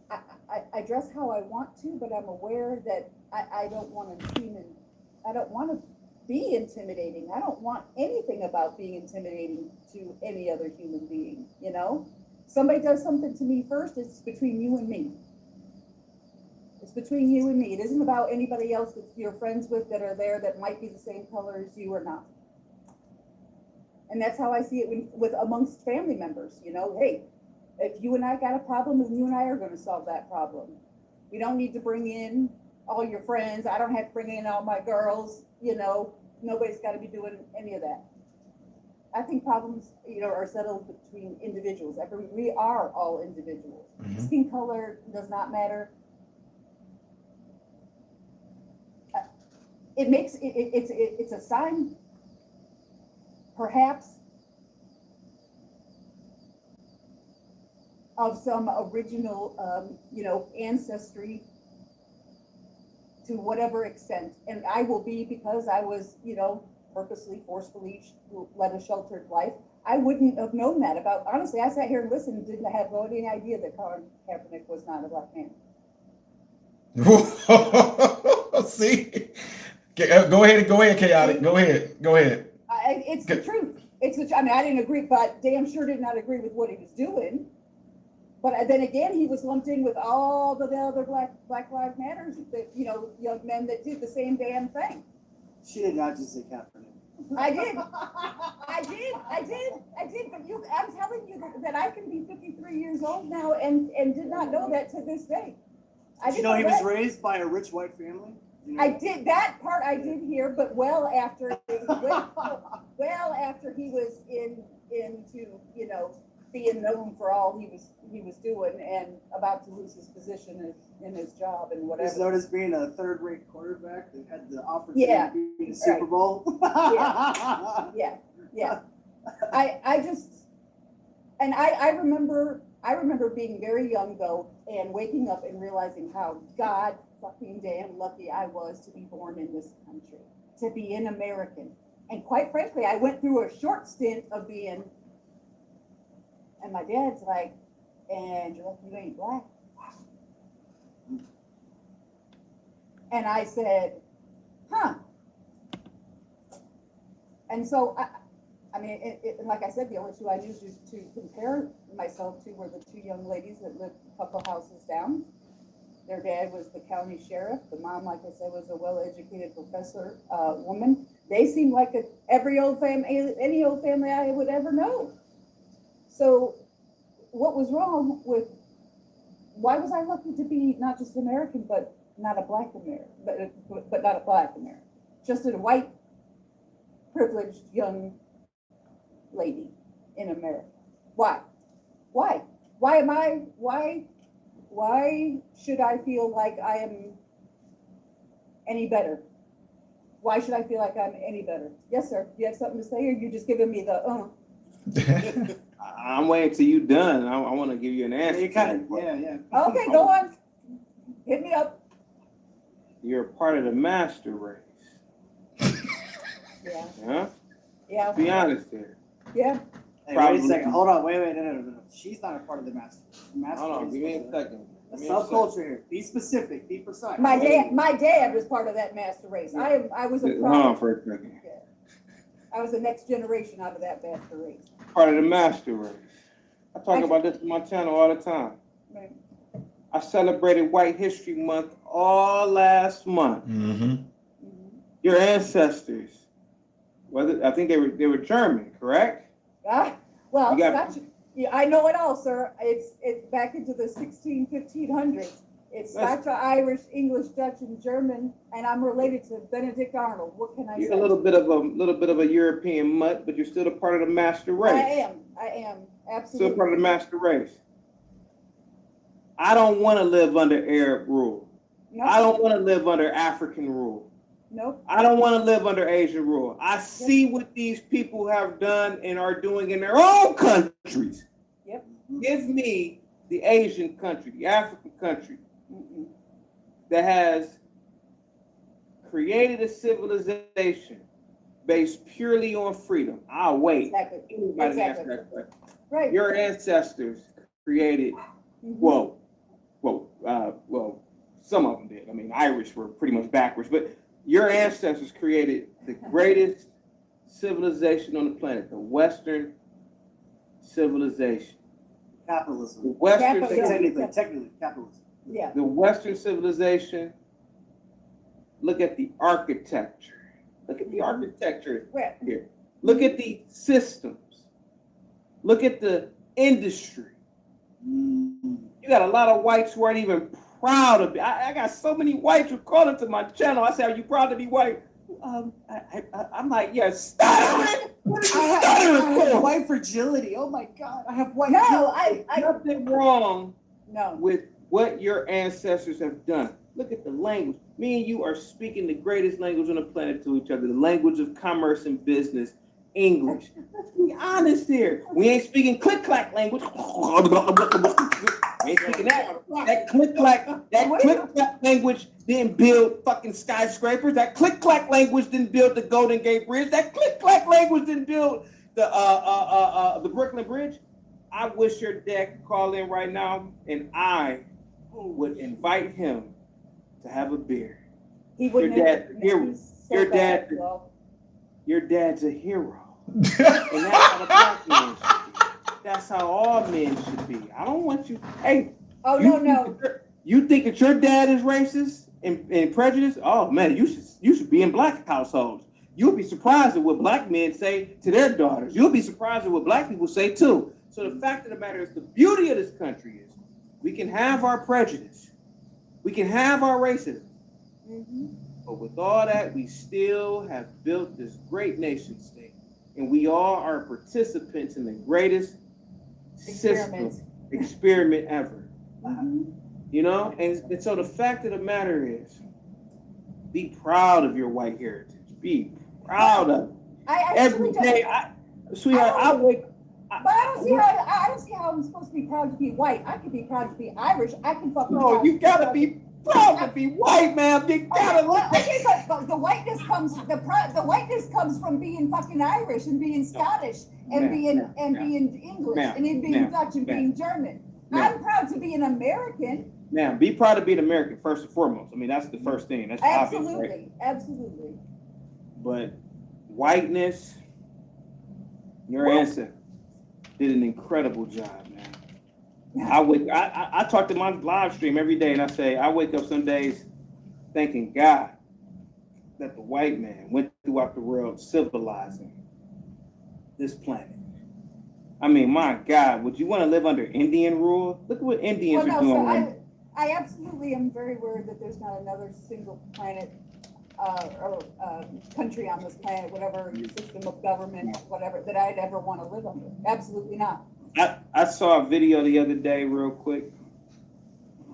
I dress how I want to, but I'm aware that I don't want to I don't want to be intimidating. I don't want anything about being intimidating to any other human being. Somebody does something to me first, it's between you and me. It's between you and me. It isn't about anybody else that you're friends with that are there that might be the same color as you or not. And that's how I see it with amongst family members. Hey, if you and I got a problem, then you and I are going to solve that problem. We don't need to bring in all your friends. I don't have to bring in all my girls. Nobody's got to be doing any of that. I think problems, are settled between individuals. We are all individuals. Mm-hmm. Skin color does not matter. It's a sign, perhaps, of some original, ancestry to whatever extent. And I will be, because I was, purposely, forcefully led a sheltered life. I wouldn't have known that about, honestly, I sat here and listened and didn't have any idea that Colin Kaepernick was not a Black man. See, go ahead, chaotic. Go ahead. It's the truth. I mean, I didn't agree, but damn sure did not agree with what he was doing. But then again, he was lumped in with all the other Black Lives Matters, that, you know, young men that did the same damn thing. She did not just say Kaepernick. I did. But I'm telling you that I can be 53 years old now and did not know that to this day. Did you know he was raised by a rich white family? You know? I did that part. I did hear, but well after he was into, you know, being known for all he was doing and about to lose his position in his job and whatever. He's known as being a third-rate quarterback that had the opportunity to be in the Super Bowl. Yeah. I just, and I remember being very young though, and waking up and realizing how God fucking damn lucky I was to be born in this country, to be an American. And quite frankly, I went through a short stint of being, and my dad's like, and you ain't black. And I said, huh. And so, I mean, like I said, the only two I knew to compare myself to were the two young ladies that lived a couple houses down. Their dad was the county sheriff. The mom, like I said, was a well-educated professor woman. They seemed like any old family I would ever know. So what was wrong with, why was I lucky to be not just American, but not a black American, but not a black American, just a white, privileged young lady in America? Why should I feel like I am any better? Why should I feel like I'm any better? Yes, sir. Do you have something to say, or you just giving me the I'm waiting till you done. I want to give you an answer. Yeah. Okay, go on. Hit me up. You're a part of the master race. Yeah. Huh? Yeah. Be honest here. Yeah. Hey, wait a second. Hold on. Wait. No. She's not a part of the master. Hold on. Give me a second. A subculture here. Be specific. Be precise. My dad was part of that master race. I was a Hold on for a second. I was the next generation out of that master race. Part of the master race. I talk about this on my channel all the time. Right. I celebrated White History Month all last month. Mm-hmm. Your ancestors, I think they were German, correct? Well, I know it all, sir. It's back into the 1500s. It's Scotch, Irish, English, Dutch, and German, and I'm related to Benedict Arnold. What can I say? You're a little bit of a European mutt, but you're still a part of the master race. I am absolutely Still part of the master race. I don't want to live under Arab rule. Nope. I don't want to live under African rule. Nope. I don't want to live under Asian rule. I see what these people have done and are doing in their own countries. Yep. Give me the Asian country, the African country that has created a civilization based purely on freedom. I'll wait. Exactly. Anybody answer that question. Right. Your ancestors created, well, some of them did. I mean, Irish were pretty much backwards, but your ancestors created the greatest civilization on the planet, the Western civilization. Capitalism. The Western, Technically, capitalism. Yeah. the Western civilization. Look at the architecture. Look at the architecture Right. here. Look at the systems. Look at the industry. You got a lot of whites who aren't even proud of it. I got so many whites who call into my channel. I say, "Are you proud to be white?" I'm like, "Yeah, stuttering." What are you stuttering for? White fragility. Oh my God, I have white. No, Nothing wrong no. with what your ancestors have done. Look at the language. Me and you are speaking the greatest language on the planet to each other, the language of commerce and business, English. Let's be honest here. We ain't speaking click-clack language. We ain't speaking that. That click-clack language didn't build fucking skyscrapers. That click-clack language didn't build the Golden Gate Bridge. That click-clack language didn't build the Brooklyn Bridge. I wish your dad could call in right now, and I would invite him to have a beer. He would Your never dad- make your- me so your bad, dad- well, Your dad's a hero. And that's how the black man should be. That's how all men should be. I don't want you. Hey, oh, you no. think that you think that your dad is racist and prejudiced? Oh man, you should be in black households. You'll be surprised at what black men say to their daughters. You'll be surprised at what black people say too. So the fact of the matter is, the beauty of this country is we can have our prejudice, we can have our racism, but with all that, we still have built this great nation state, and we all are participants in the greatest experiment ever. You know, and so the fact of the matter is, be proud of your white heritage. Be proud of it. I Every actually day, don't. sweetheart, I wake. But I don't see how I'm supposed to be proud to be white. I could be proud to be Irish. I can fucking. No, you gotta be proud to be white, man. You gotta look. Okay, but the whiteness comes from being fucking Irish and being Scottish and being English and in being Dutch and being German. I'm proud to be an American. Now, be proud to be an American first and foremost. I mean, that's the first thing. That's obvious, right? Absolutely. But whiteness, your ancestors did an incredible job, man. I talk to my live stream every day, and I say I wake up some days thanking God that the white man went throughout the world civilizing this planet. I mean, my God, would you want to live under Indian rule? Look at what Indians are doing. So I absolutely am very worried that there's not another single planet or country on this planet, whatever system of government, whatever, that I'd ever want to live under. Absolutely not. I saw a video the other day real quick,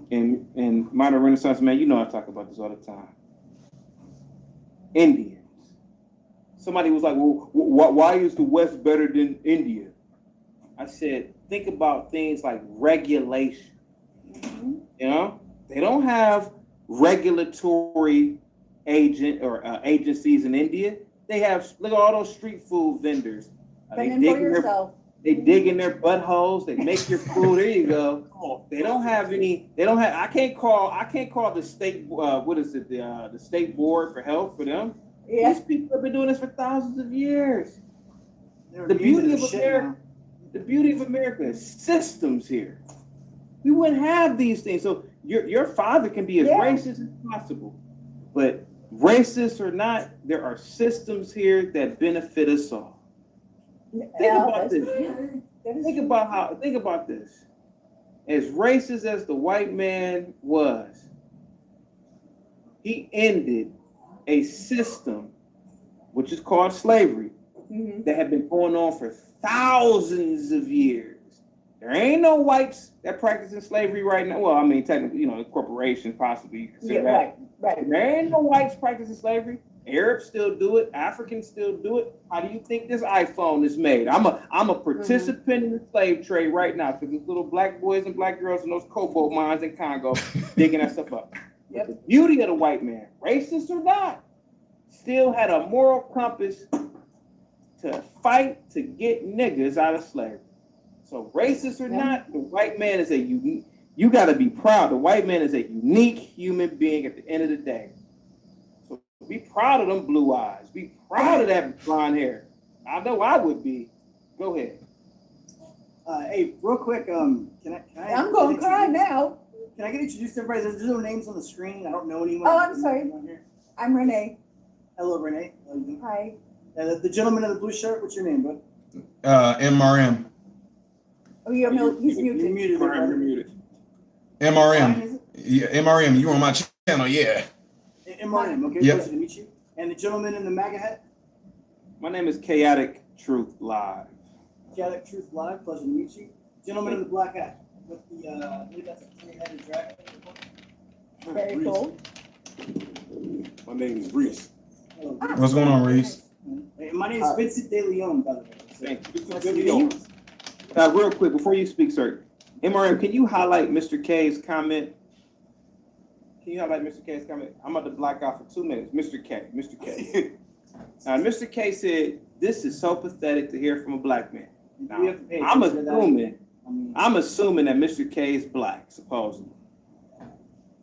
and Modern Renaissance man, you know I talk about this all the time. Indians. Somebody was like, well, why is the West better than India? I said, think about things like regulation. You know, they don't have regulatory agencies in India. They have, look at all those street food vendors. They dig in their buttholes. They make your food. There you go. They don't have any. They don't have. I can't call the state. What is it? The state board for health for them. Yeah. These people have been doing this for thousands of years. The beauty of America. The beauty of America is systems here. We wouldn't have these things. So your father can be as racist as possible, but racist or not, there are systems here that benefit us all. Think about this. Think about this. As racist as the white man was, he ended a system which is called slavery that had been going on for thousands of years. There ain't no whites that practicing slavery right now. Well, I mean, technically, you know, corporations possibly consider that. Right. There ain't no whites practicing slavery. Arabs still do it. Africans still do it. How do you think this iPhone is made? I'm a participant in the slave trade right now because there's little black boys and black girls in those cobalt mines in Congo digging that stuff up. But the beauty of the white man, racist or not, still had a moral compass to fight to get niggas out of slavery. So racist or not, the white man is a unique. You got to be proud. The white man is a unique human being at the end of the day. So be proud of them blue eyes. Be proud of that blonde hair. I know I would be. Go ahead. Hey, real quick, can I? I'm going to cry now. Can I get introduced to everybody? There's no names on the screen. I don't know anyone. Oh, I'm sorry. I'm Renee. Hello, Renee. How you doing? Hi. The gentleman in the blue shirt. What's your name, bud? MRM. Oh, he's muted. You're muted. You're muted. MRM. Yeah, MRM. You on my channel? Yeah. MRM. Okay. Yep. Pleasure to meet you. And the gentleman in the MAGA hat. My name is Chaotic Truth Live. Chaotic Truth Live. Pleasure to meet you. Gentleman in the black hat with the I believe that's a three-headed dragon. Very cool. My name is Reese. Hello. What's going on, Reese? Hey, my name is Vincent De Leon, by the way. Thank you. Nice to meet you. Real quick, before you speak, sir, MRM, can you highlight Mr. K's comment? Can you highlight Mr. K's comment? I'm about to black out for 2 minutes. Mr. K. Mr. K said, this is so pathetic to hear from a black man. Now, I'm assuming that Mr. K is black, supposedly.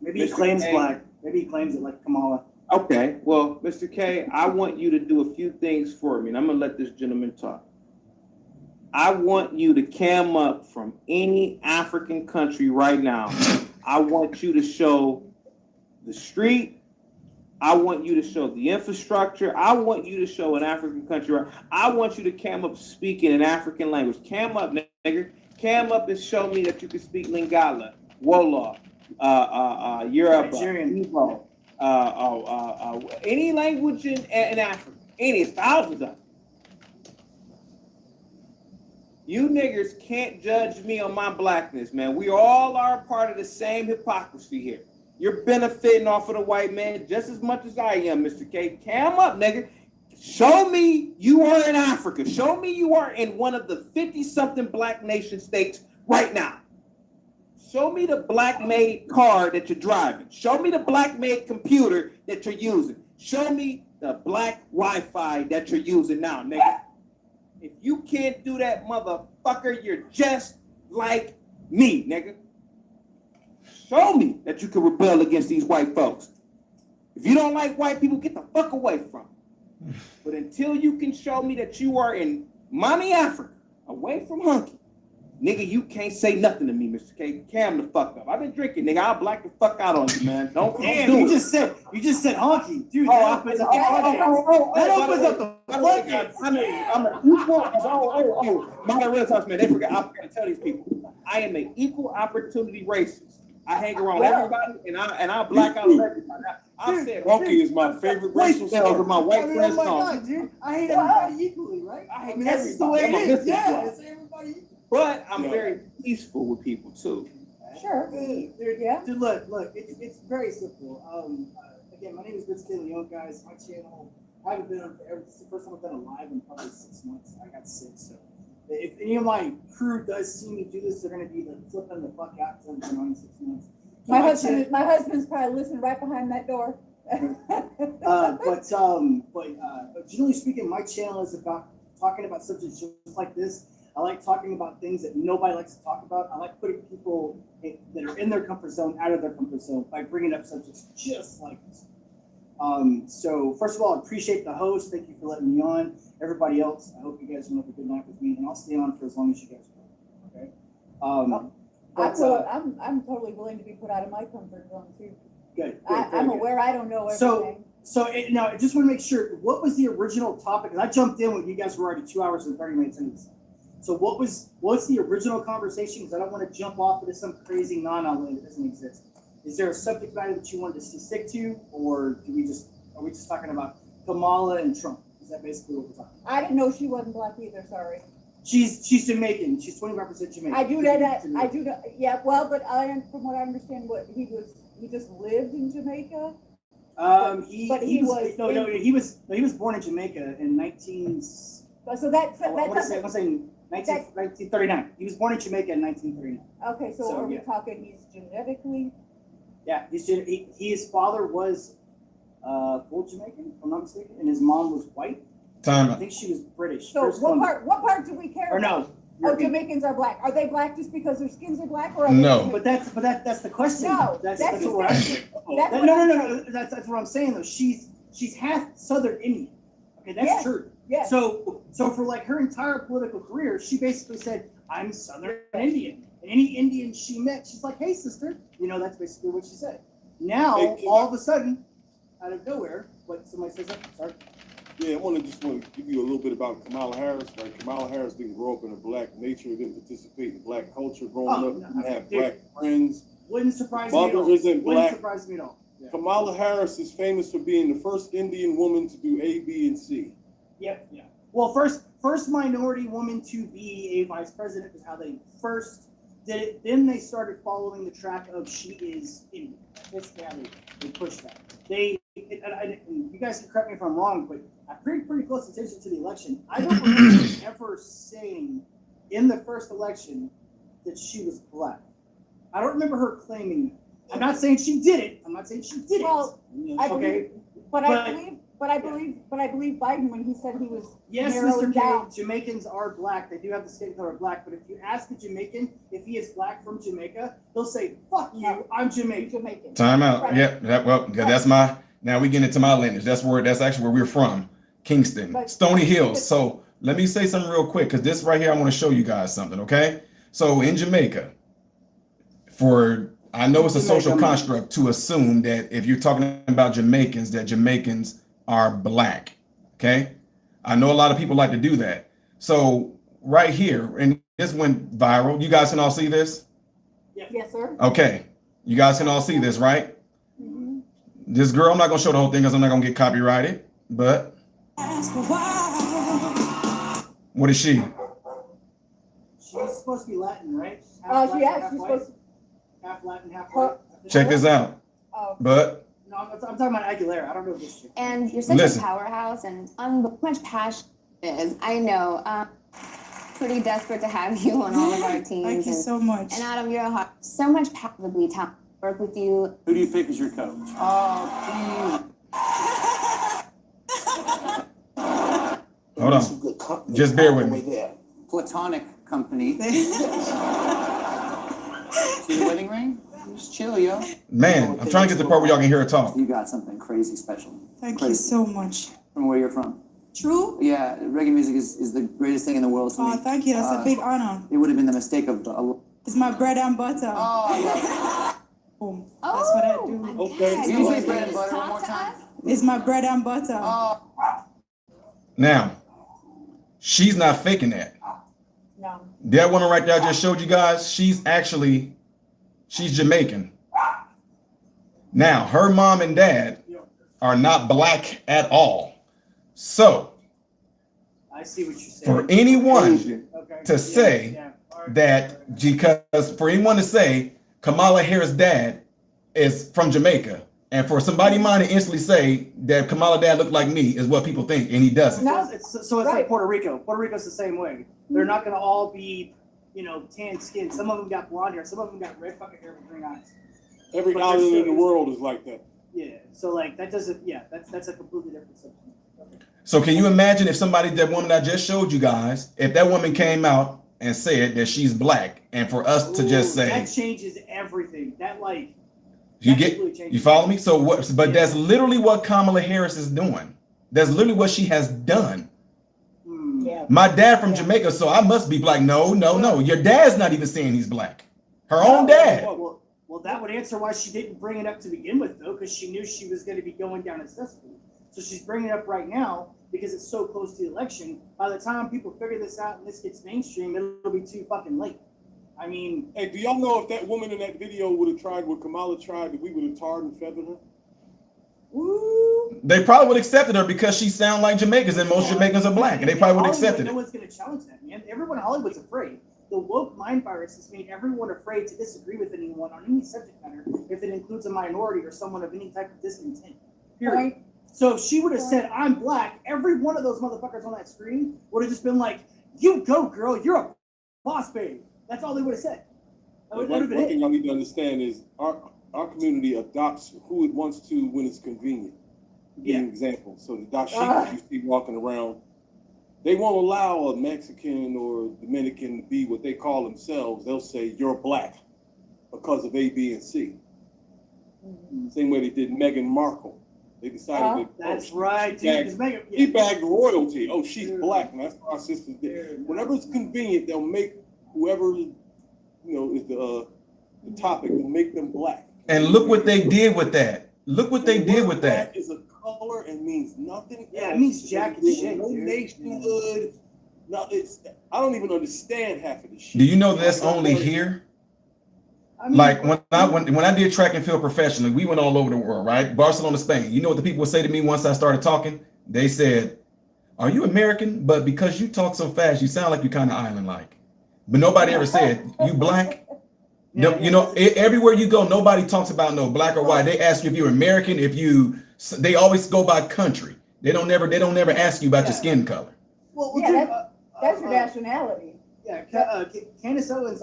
Maybe he Mr. claims K, black. Maybe he claims it like Kamala. Okay, well, Mr. K, I want you to do a few things for me, and I'm gonna let this gentleman talk. I want you to cam up from any African country right now. I want you to show the street. I want you to show the infrastructure. I want you to show an African country. I want you to cam up speaking an African language. Cam up, nigga. Cam up and show me that you can speak Lingala, Wolof, Yoruba, Nigerian. Igbo, any language in Africa. Any, it's thousands of them. You niggers can't judge me on my blackness, man. We all are part of the same hypocrisy here. You're benefiting off of the white man just as much as I am, Mr. K. Cam up, nigga. Show me you are in Africa. Show me you are in one of the 50-something black nation states right now. Show me the black-made car that you're driving. Show me the black-made computer that you're using. Show me the black Wi-Fi that you're using now, nigga. If you can't do that, motherfucker, you're just like me, nigga. Show me that you can rebel against these white folks. If you don't like white people, get the fuck away from them. But until you can show me that you are in mommy Africa, away from hunky, nigga, you can't say nothing to me, Mr. K. Cam the fuck up. I've been drinking, nigga. I'll black the fuck out on you, man. Don't Damn, do you it. just said honky, dude. Oh, That opens up the floodgates. I'm an equal. My real talk, man. They forgot. I forgot to tell these people. I am an equal opportunity racist. I hang around everybody, and I black out everybody. I said, Honky is my favorite racial over slur. my white Oh friends. my God, dude. I hate everybody equally, right? I hate that's just the way it everybody. is. Yeah, it's everybody equal. But I'm Yeah. very peaceful with people too. Sure. Dude, Yeah. dude, look, it's very simple. Again, my name is Vince De Leon, guys. My channel, I haven't been on forever. This is the first time I've been live in probably 6 months. I got sick, so if any of my crew does see me do this, they're gonna be like flipping the fuck out because I've been on 6 months. My husband's probably listening right behind that door. But generally speaking, my channel is about talking about subjects just like this. I like talking about things that nobody likes to talk about. I like putting people that are in their comfort zone out of their comfort zone by bringing up subjects just like this. So first of all, I appreciate the host. Thank you for letting me on. Everybody else, I hope you guys will have a good night with me, and I'll stay on for as long as you guys will. Okay. I'm totally willing to be put out of my comfort zone too. Good. I'm aware I don't know everything. Now I just want to make sure, what was the original topic? Because I jumped in when you guys were already 2 hours and 30 minutes into this. So what's the original conversation? Because I don't want to jump off into some crazy non-outlet that doesn't exist. Is there a subject matter that you wanted us to stick to, or are we just talking about Kamala and Trump? Is that basically what we're talking about? I didn't know she wasn't black either. Sorry. She's Jamaican. She's 25% Jamaican. I do know. Yeah. Well, but from what I understand, he just lived in Jamaica. He was born in Jamaica in 19. So that I want to say 1939. He was born in Jamaica in 1939. Okay, so are we talking he's genetically? Yeah, his father was full Jamaican, if I'm not mistaken, and his mom was white. I think she was British. So what part do we care about? No. Oh, Jamaicans are black. Are they black just because their skins are black, or are No. But that's the question. No, that's that's what I'm No. That's what I'm saying though. She's half Southern Indian. Okay, that's true. Yeah. So for like her entire political career, she basically said, "I'm Southern Indian." And any Indian she met, she's like, "Hey, sister," that's basically what she said. Now, all of a sudden, out of nowhere, somebody says that. Sorry. Yeah, I want to give you a little bit about Kamala Harris. Right, Kamala Harris didn't grow up in a black nature, didn't participate in black culture growing up, didn't have black friends. Wouldn't surprise me at all. Mother isn't black. Wouldn't surprise me at all. Yeah. Kamala Harris is famous for being the first Indian woman to do A, B, and C. Yep. Yeah. Well, first minority woman to be a vice president is how they first did it. Then they started following the track of she is Indian. That's how they pushed that. And you guys can correct me if I'm wrong, but I paid pretty close attention to the election. I don't remember ever saying in the first election that she was black. I don't remember her claiming that. I'm not saying she did it. Well, I believe, but But I believe Biden, when he said he was Yes, narrowing Mr. K, down. Jamaicans are black. They do have the skin color of black. But if you ask a Jamaican if he is black from Jamaica, they'll say, "Fuck you, I'm Jamaican." Jamaican. Time out. Right. Yep. That's my. Now we get into my lineage. That's actually where we're from, Kingston, But- Stony Hills. So let me say something real quick, because this right here, I want to show you guys something. Okay. So in Jamaica, I know it's a social construct to assume that if you're talking about Jamaicans, that Jamaicans are black. Okay. I know a lot of people like to do that. So right here, and this went viral. You guys can all see this? Yes, sir. Okay. You guys can all see this, right? Mhm. This girl, I'm not gonna show the whole thing because I'm not gonna get copyrighted, but what is she? She's supposed to be Latin, right? She's white, supposed to. half Latin, half Her- white. Check this out. Oh, But No, I'm talking about Aguilera. I don't know this chick. And you're such Listen. a powerhouse and much passion is. I know. Pretty desperate to have you on all of our teams. Thank you so much. And out of your heart, so much probably time to work with you. Who do you pick as your coach? hold on. Just bear with me. Platonic company. See the wedding ring? Just chill, yo. Man, I'm trying to get to the part where y'all can hear her talk. You got something crazy special. Thank you Crazy. so much. From where you're from. True? Yeah, reggae music is the greatest thing in the world to me. Oh, thank you. That's a big honor. It would have been the mistake of It's my bread and butter. Oh, I love Boom. That's what I do. Okay. it. Can you say bread and butter one more time? It's my bread and butter. Oh, Now, she's not faking that. no. That woman right there I just showed you guys, she's Jamaican. Now, her mom and dad are not black at all. So, I see what you're saying. for anyone Okay. to say all right. that, because for anyone to say Kamala Harris' dad is from Jamaica, and for somebody mine to instantly say that Kamala dad looked like me is what people think, and he doesn't. No. It's like Right. Puerto Rico. Puerto Rico's the same way. They're not gonna all be, tan skin. Some of them got blonde hair. Some of them got red fucking hair with green eyes. Every But island they're in the still- world is like that. Yeah. So like that doesn't. Yeah. That's a completely different subject. So can you imagine if that woman I just showed you guys, if that woman came out and said that she's black, and for us to just say, that changes everything. That you that get, completely changes you follow me? So what? But Yeah. that's literally what Kamala Harris is doing. That's literally what she has done. Yeah. My dad from Jamaica, so I must be black. No. Your dad's not even saying he's black. Her own dad. Well, that would answer why she didn't bring it up to begin with, though, because she knew she was going to be going down a cesspool. So she's bringing it up right now because it's so close to the election. By the time people figure this out and this gets mainstream, it'll be too fucking late. I mean, Hey, do y'all know if that woman in that video would have tried what Kamala tried, that we would have tarred and feathered her? woo! They probably would have accepted her because she sounds like Jamaicans, and most Jamaicans are black, and they probably would have Hollywood, accepted no it. one's going to challenge that, man. Everyone in Hollywood's afraid. The woke mind virus has made everyone afraid to disagree with anyone on any subject matter if it includes a minority or someone of any type of discontent. Period. Point. So if she would have said, "I'm black," every one of those motherfuckers on that screen would have just been like, "You go, girl. You're a boss babe." That's all they would have said. That would One have been thing it. y'all need to understand is our community adopts who it wants to when it's convenient. Give you an example. So the dashikis you see walking around, they won't allow a Mexican or Dominican to be what they call themselves. They'll say, "You're black," because of A, B, and C. Same way they did Meghan Markle. They decided that That's right, dude. bagged- 'Cause Megan- he bagged royalty. Oh, she's Dude. black, and that's what our sisters did. Whenever it's convenient, they'll make whoever is the topic, they'll make them black. And look what they did with that. Look what they The did word with that. black is a color and means nothing. Yeah, it else. means jack and There's shit, no dude. nationhood. No, I don't even understand half of this shit. Do you know that's only here? I mean, Like when I did track and field professionally, we went all over the world, right? Barcelona, Spain. You know what the people would say to me once I started talking? They said, "Are you American? But because you talk so fast, you sound like you're kind of island-like." But nobody ever said, "You black?" No, Yeah, you know, everywhere you go, nobody talks about no black or white. They ask you if you're American. They always go by country. They don't never ask you about your skin color. well, Yeah, dude, That's your nationality. Yeah, Candace Owens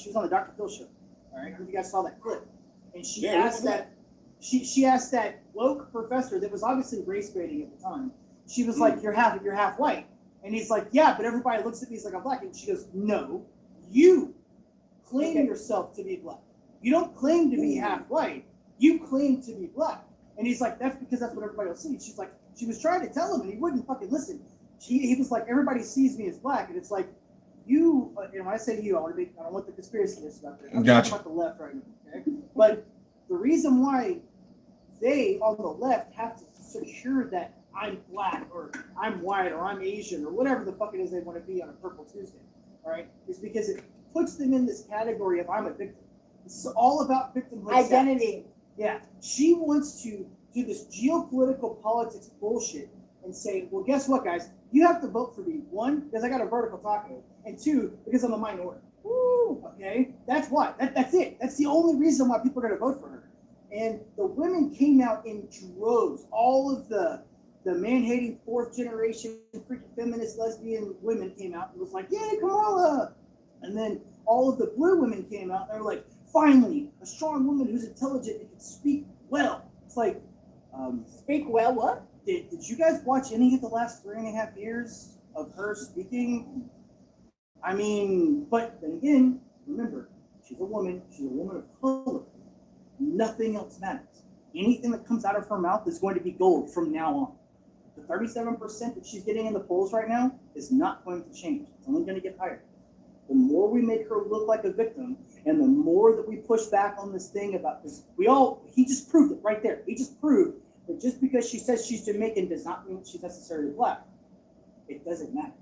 she was on the Dr. Phil show. All right, I don't know if you guys saw that clip, and she Yeah, asked who's that. she asked that woke professor that was obviously race baiting at the time. She was like, you're half white. And he's like, yeah, but everybody looks at me like I'm black. And she goes, no, you claim yourself to be black. You don't claim to be half white. You claim to be black. And he's like, that's because that's what everybody will see. She's like, she was trying to tell him and he wouldn't fucking listen. He was like, everybody sees me as black. And it's like, you know, when I say you, I don't want the conspiracy theories about that. I'm Gotcha. talking about the left right now, okay? But the reason why they on the left have to secure that I'm black or I'm white or I'm Asian or whatever the fuck it is they want to be on a Purple Tuesday, all right, is because it puts them in this category of I'm a victim. It's all about victimhood. Identity. Status. Yeah. She wants to do this geopolitical politics bullshit and say, well, guess what, guys? You have to vote for me. One, because I got a vertical taco, and two, because I'm a minority. Woo! Okay? That's why. That's it. That's the only reason why people are going to vote for her. And the women came out in droves. All of the man-hating fourth generation freaking feminist lesbian women came out and was like, yay, Kamala! And then all of the blue women came out and they were like, finally, a strong woman who's intelligent and can speak well. It's like, Speak well, what? did you guys watch any of the last 3.5 years of her speaking? I mean, but then again, remember, she's a woman of color. Nothing else matters. Anything that comes out of her mouth is going to be gold from now on. The 37% that she's getting in the polls right now is not going to change. It's only going to get higher. The more we make her look like a victim, and the more that we push back on this thing about this, he just proved it right there. He just proved that just because she says she's Jamaican does not mean she's necessarily black. It doesn't matter.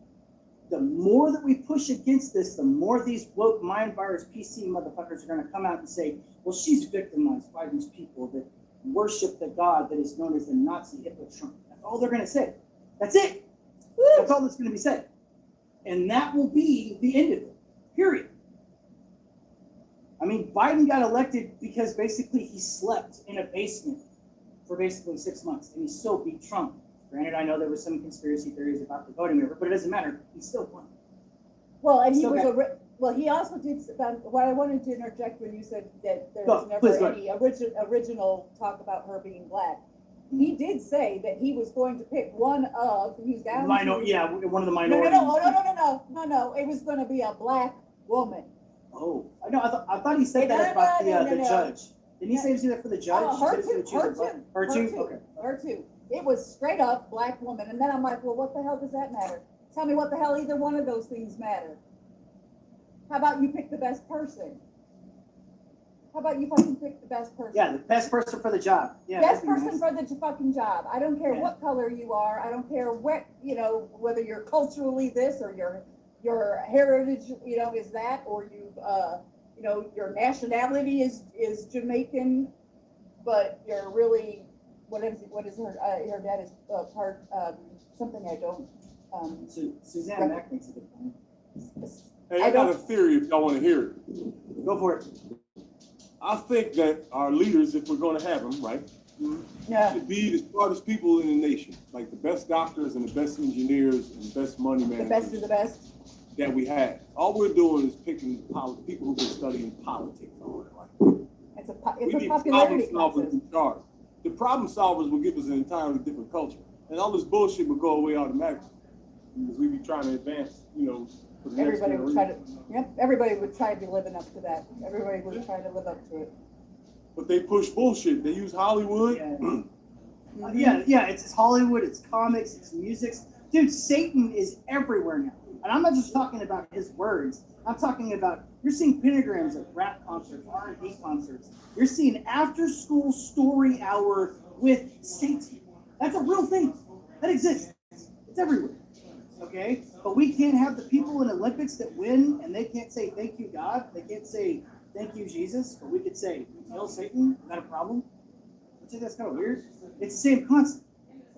The more that we push against this, the more these woke mind virus PC motherfuckers are going to come out and say, well, she's victimized by these people that worship the God that is known as the Nazi Hitler Trump. That's all they're going to say. That's it. That's all that's going to be said. And that will be the end of it. Period. I mean, Biden got elected because basically he slept in a basement for basically 6 months and he still beat Trump. Granted, I know there were some conspiracy theories about the voting river, but it doesn't matter. He still won. Well, and he So was well, he also did, what I wanted to interject when you said that there was please, never any original talk about her being black. He did say that he was going to pick one of, he's down Yeah, one of the no, minorities. no, it was going to be a black woman. Oh, I know. I thought he said that about the judge. Didn't he say he was that for the judge? Her He said he was gonna choose her Her too? Okay. Her too. It was straight up black woman. And then I'm like, well, what the hell does that matter? Tell me what the hell either one of those things matter. How about you pick the best person? How about you fucking pick the best person? Yeah, the best person for the job. Yeah, Best that'd be person nice. for the fucking job. I don't care Yeah. what color you are. I don't care what, whether you're culturally this or your heritage, is that, or your nationality is Jamaican, but you're really, what is her dad is part, something I don't, Suzanne Mack makes a good point. Hey, I got a theory if y'all want to hear it. Go for it. I think that our leaders, if we're going to have them, right, yeah. should be the smartest people in the nation, like the best doctors and the best engineers and the best money managers. The best of the best. That we have. All we're doing is picking people who've been studying politics all their life. It's We a need popularity problem solvers contest. in charge. The problem solvers will give us an entirely different culture, and all this bullshit will go away automatically because we be trying to advance, for the next Everybody would try generation. to, everybody would try to be living up to that. Everybody would try to live up to it. But they push bullshit. They use Hollywood. Yeah. Yeah, it's Hollywood, it's comics, it's music. Dude, Satan is everywhere now. And I'm not just talking about his words. I'm talking about, you're seeing pentagrams at rap concerts, R&B concerts. You're seeing after-school story hour with Satan. That's a real thing. That exists. It's everywhere. Okay? But we can't have the people in Olympics that win, and they can't say, thank you, God. They can't say, thank you, Jesus. But we could say, hail Satan. Is that a problem? I think that's kind of weird. It's the same concept.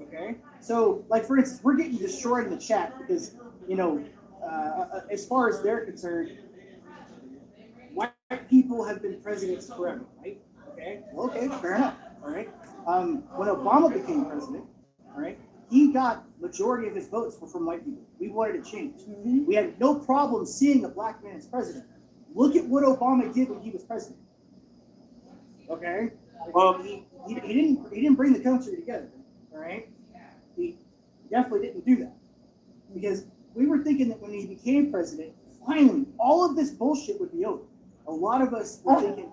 Okay? So, like, for instance, we're getting destroyed in the chat because, as far as they're concerned, white people have been presidents forever, right? Okay, well, okay, fair enough. All right. When Obama became president, all right, he got majority of his votes were from white people. We wanted to change. Mm-hmm. We had no problem seeing a black man as president. Look at what Obama did when he was president. Okay, He didn't bring the country together, all right? He definitely didn't do that because we were thinking that when he became president, finally all of this bullshit would be over. A lot of us were thinking,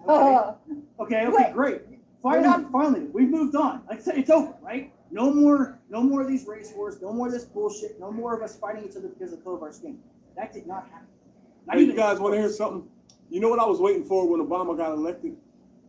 okay, great. Finally, we've moved on. Like I said, it's over, right? No more of these race wars. No more of this bullshit. No more of us fighting each other because of the color of our skin. That did not happen. Hey, you guys want to hear something? You know what I was waiting for when Obama got elected?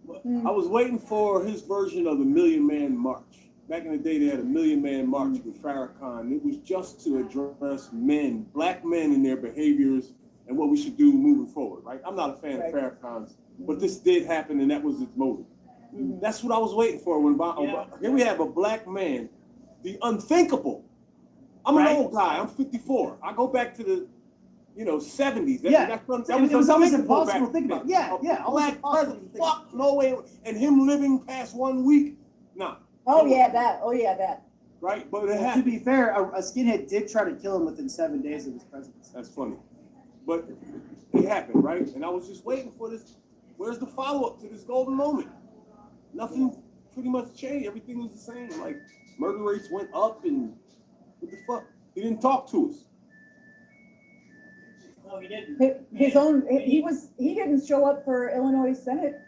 I was waiting for his version of the Million Man March. Back in the day, they had a Million Man March with Farrakhan. It was just to address men, black men, and their behaviors and what we should do moving forward, right? I'm not a fan of Farrakhan's, but this did happen, and that was its motive. That's what I was waiting for when Obama. Here we have a black man, the unthinkable. I'm an old guy. I'm 54. I go back to the 70s. It was always impossible to think about. A black president. Fuck, no way. And him living past 1 week. Nah. Oh yeah, that. Right, but to be fair, a skinhead did try to kill him within 7 days of his presidency. That's funny, but it happened, right? And I was just waiting for this. Where's the follow-up to this golden moment? Nothing pretty much changed. Everything was the same. Like murder rates went up, and what the fuck? He didn't talk to us. No, he didn't. He didn't show up for Illinois Senate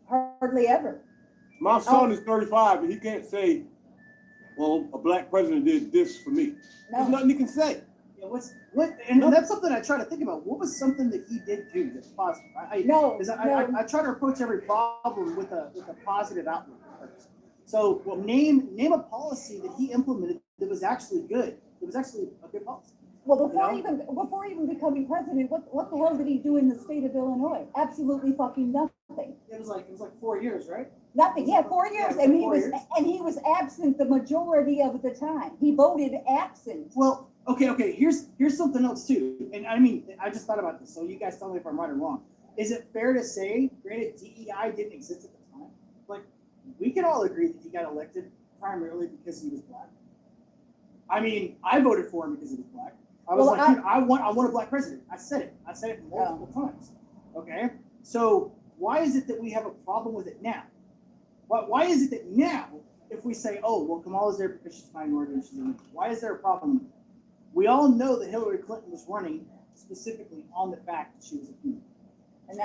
hardly ever. My son is 35, and he can't say, well, a black president did this for me. There's nothing he can say. Yeah, and that's something I try to think about. What was something that he did do that's positive? I try to approach every problem with a positive outlook first. So name a policy that he implemented that was actually good. It was actually a good policy. Well, before even becoming president, what the world did he do in the state of Illinois? Absolutely fucking nothing. It was like 4 years, right? Nothing. Yeah, 4 years, Yeah, and he was absent the majority of the time. He voted absent. Well, okay. Here's something else too, and I mean, I just thought about this. So you guys tell me if I'm right or wrong. Is it fair to say, granted, DEI didn't exist at the time, but we can all agree that he got elected primarily because he was black. I mean, I voted for him because he was black. I was dude, I want a black president. I said it multiple times. Okay, so why is it that we have a problem with it now? Why is it that now, if we say, oh, well, Kamala's there because she's minority and she's Indian, why is there a problem? We all know that Hillary Clinton was running specifically on the fact that she was a female. And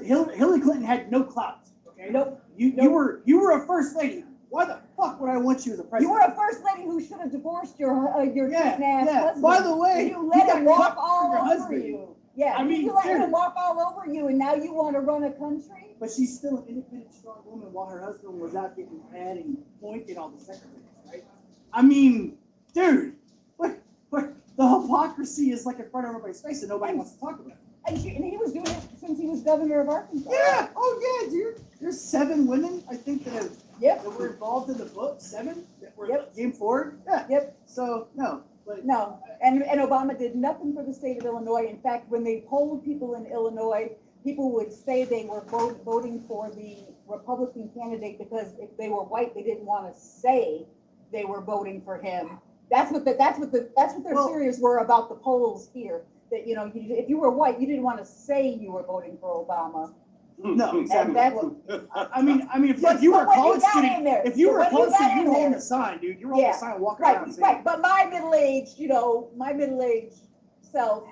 Hillary Clinton had no clout. Okay, nope. You were a first lady. Why the fuck would I want you as a president? You were a first lady who should have divorced your ass husband. By the way, you let him walk all over you. Yeah, I mean, you let him walk all over you, and now you want to run a country? But she's still an independent, strong woman while her husband was out getting mad and pointing all the secretaries, right? I mean, dude, what the hypocrisy is like in front of everybody's face and nobody wants to talk about it. And he was doing it since he was governor of Arkansas. Yeah, oh yeah, dude. There's 7 women, I think, that were involved in the book. 7 that were came forward. Yeah. Yep. So no. And Obama did nothing for the state of Illinois. In fact, when they polled people in Illinois, people would say they were voting for the Republican candidate because if they were white, they didn't want to say they were voting for him. That's what their theories were about the polls here. That if you were white, you didn't want to say you were voting for Obama. No, exactly. I mean, if you were a college student, you hold the sign, dude. You're holding the sign, walking around. Right. But my middle-aged self,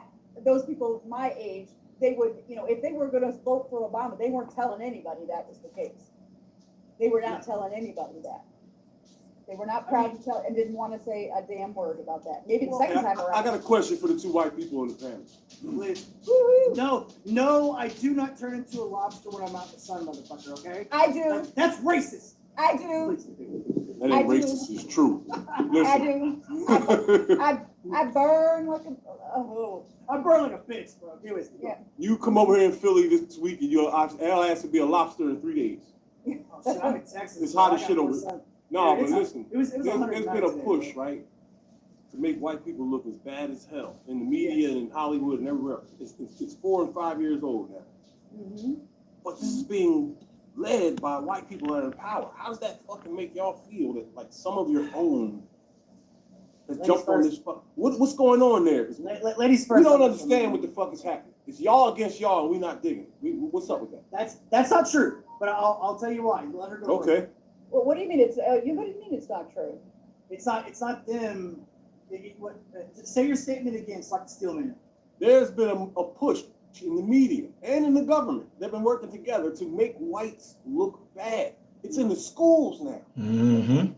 those people my age, they would, if they were going to vote for Obama, they weren't telling anybody that was the case. They were not telling anybody that. They were not proud to tell and didn't want to say a damn word about that. Maybe the second time around. I got a question for the 2 white people in the panel. No, I do not turn into a lobster when I'm out in the sun, motherfucker, okay? I do. That's racist. I do. That ain't racist, it's true. Listen. I do. I burn like I burn like a bitch, bro. Anyways, You come over here in Philly this week and your ass to be a lobster in 3 days. Oh, shit, I'm in Texas. It's hot as shit over here. No, but listen, there's been a push, right, to make white people look as bad as hell in the media and in Hollywood and everywhere else. It's 4 and 5 years old now. Mm-hmm. But this is being led by white people that are in power. How does that fucking make y'all feel that like some of your own has jumped on this fuck? What's going on there? Ladies first. We don't understand what the fuck is happening. It's y'all against y'all and we not digging. What's up with that? That's not true. But I'll tell you why. Let her go. Okay. Well, what do you mean it's, what do you mean it's not true? It's not them. Say your statement again so I can steal a minute. There's been a push in the media and in the government. They've been working together to make whites look bad. It's in the schools now. Mm-hmm.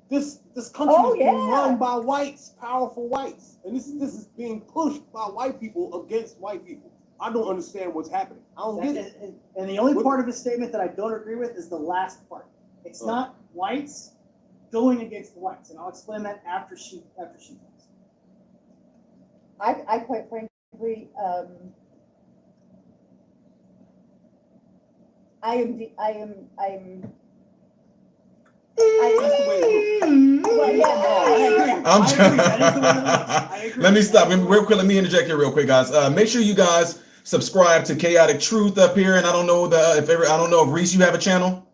This country Oh, is being yeah. run by whites, powerful whites, and this is being pushed by white people against white people. I don't understand what's happening. I don't get it. And the only part of his statement that I don't agree with is the last part. It's not whites going against the whites, and I'll explain that after she talks. I quite frankly, I'm well, yeah, I agree. Let me stop real quick. Let me interject here real quick, guys. Make sure you guys subscribe to Chaotic Truth up here. And I don't know if Reese, you have a channel.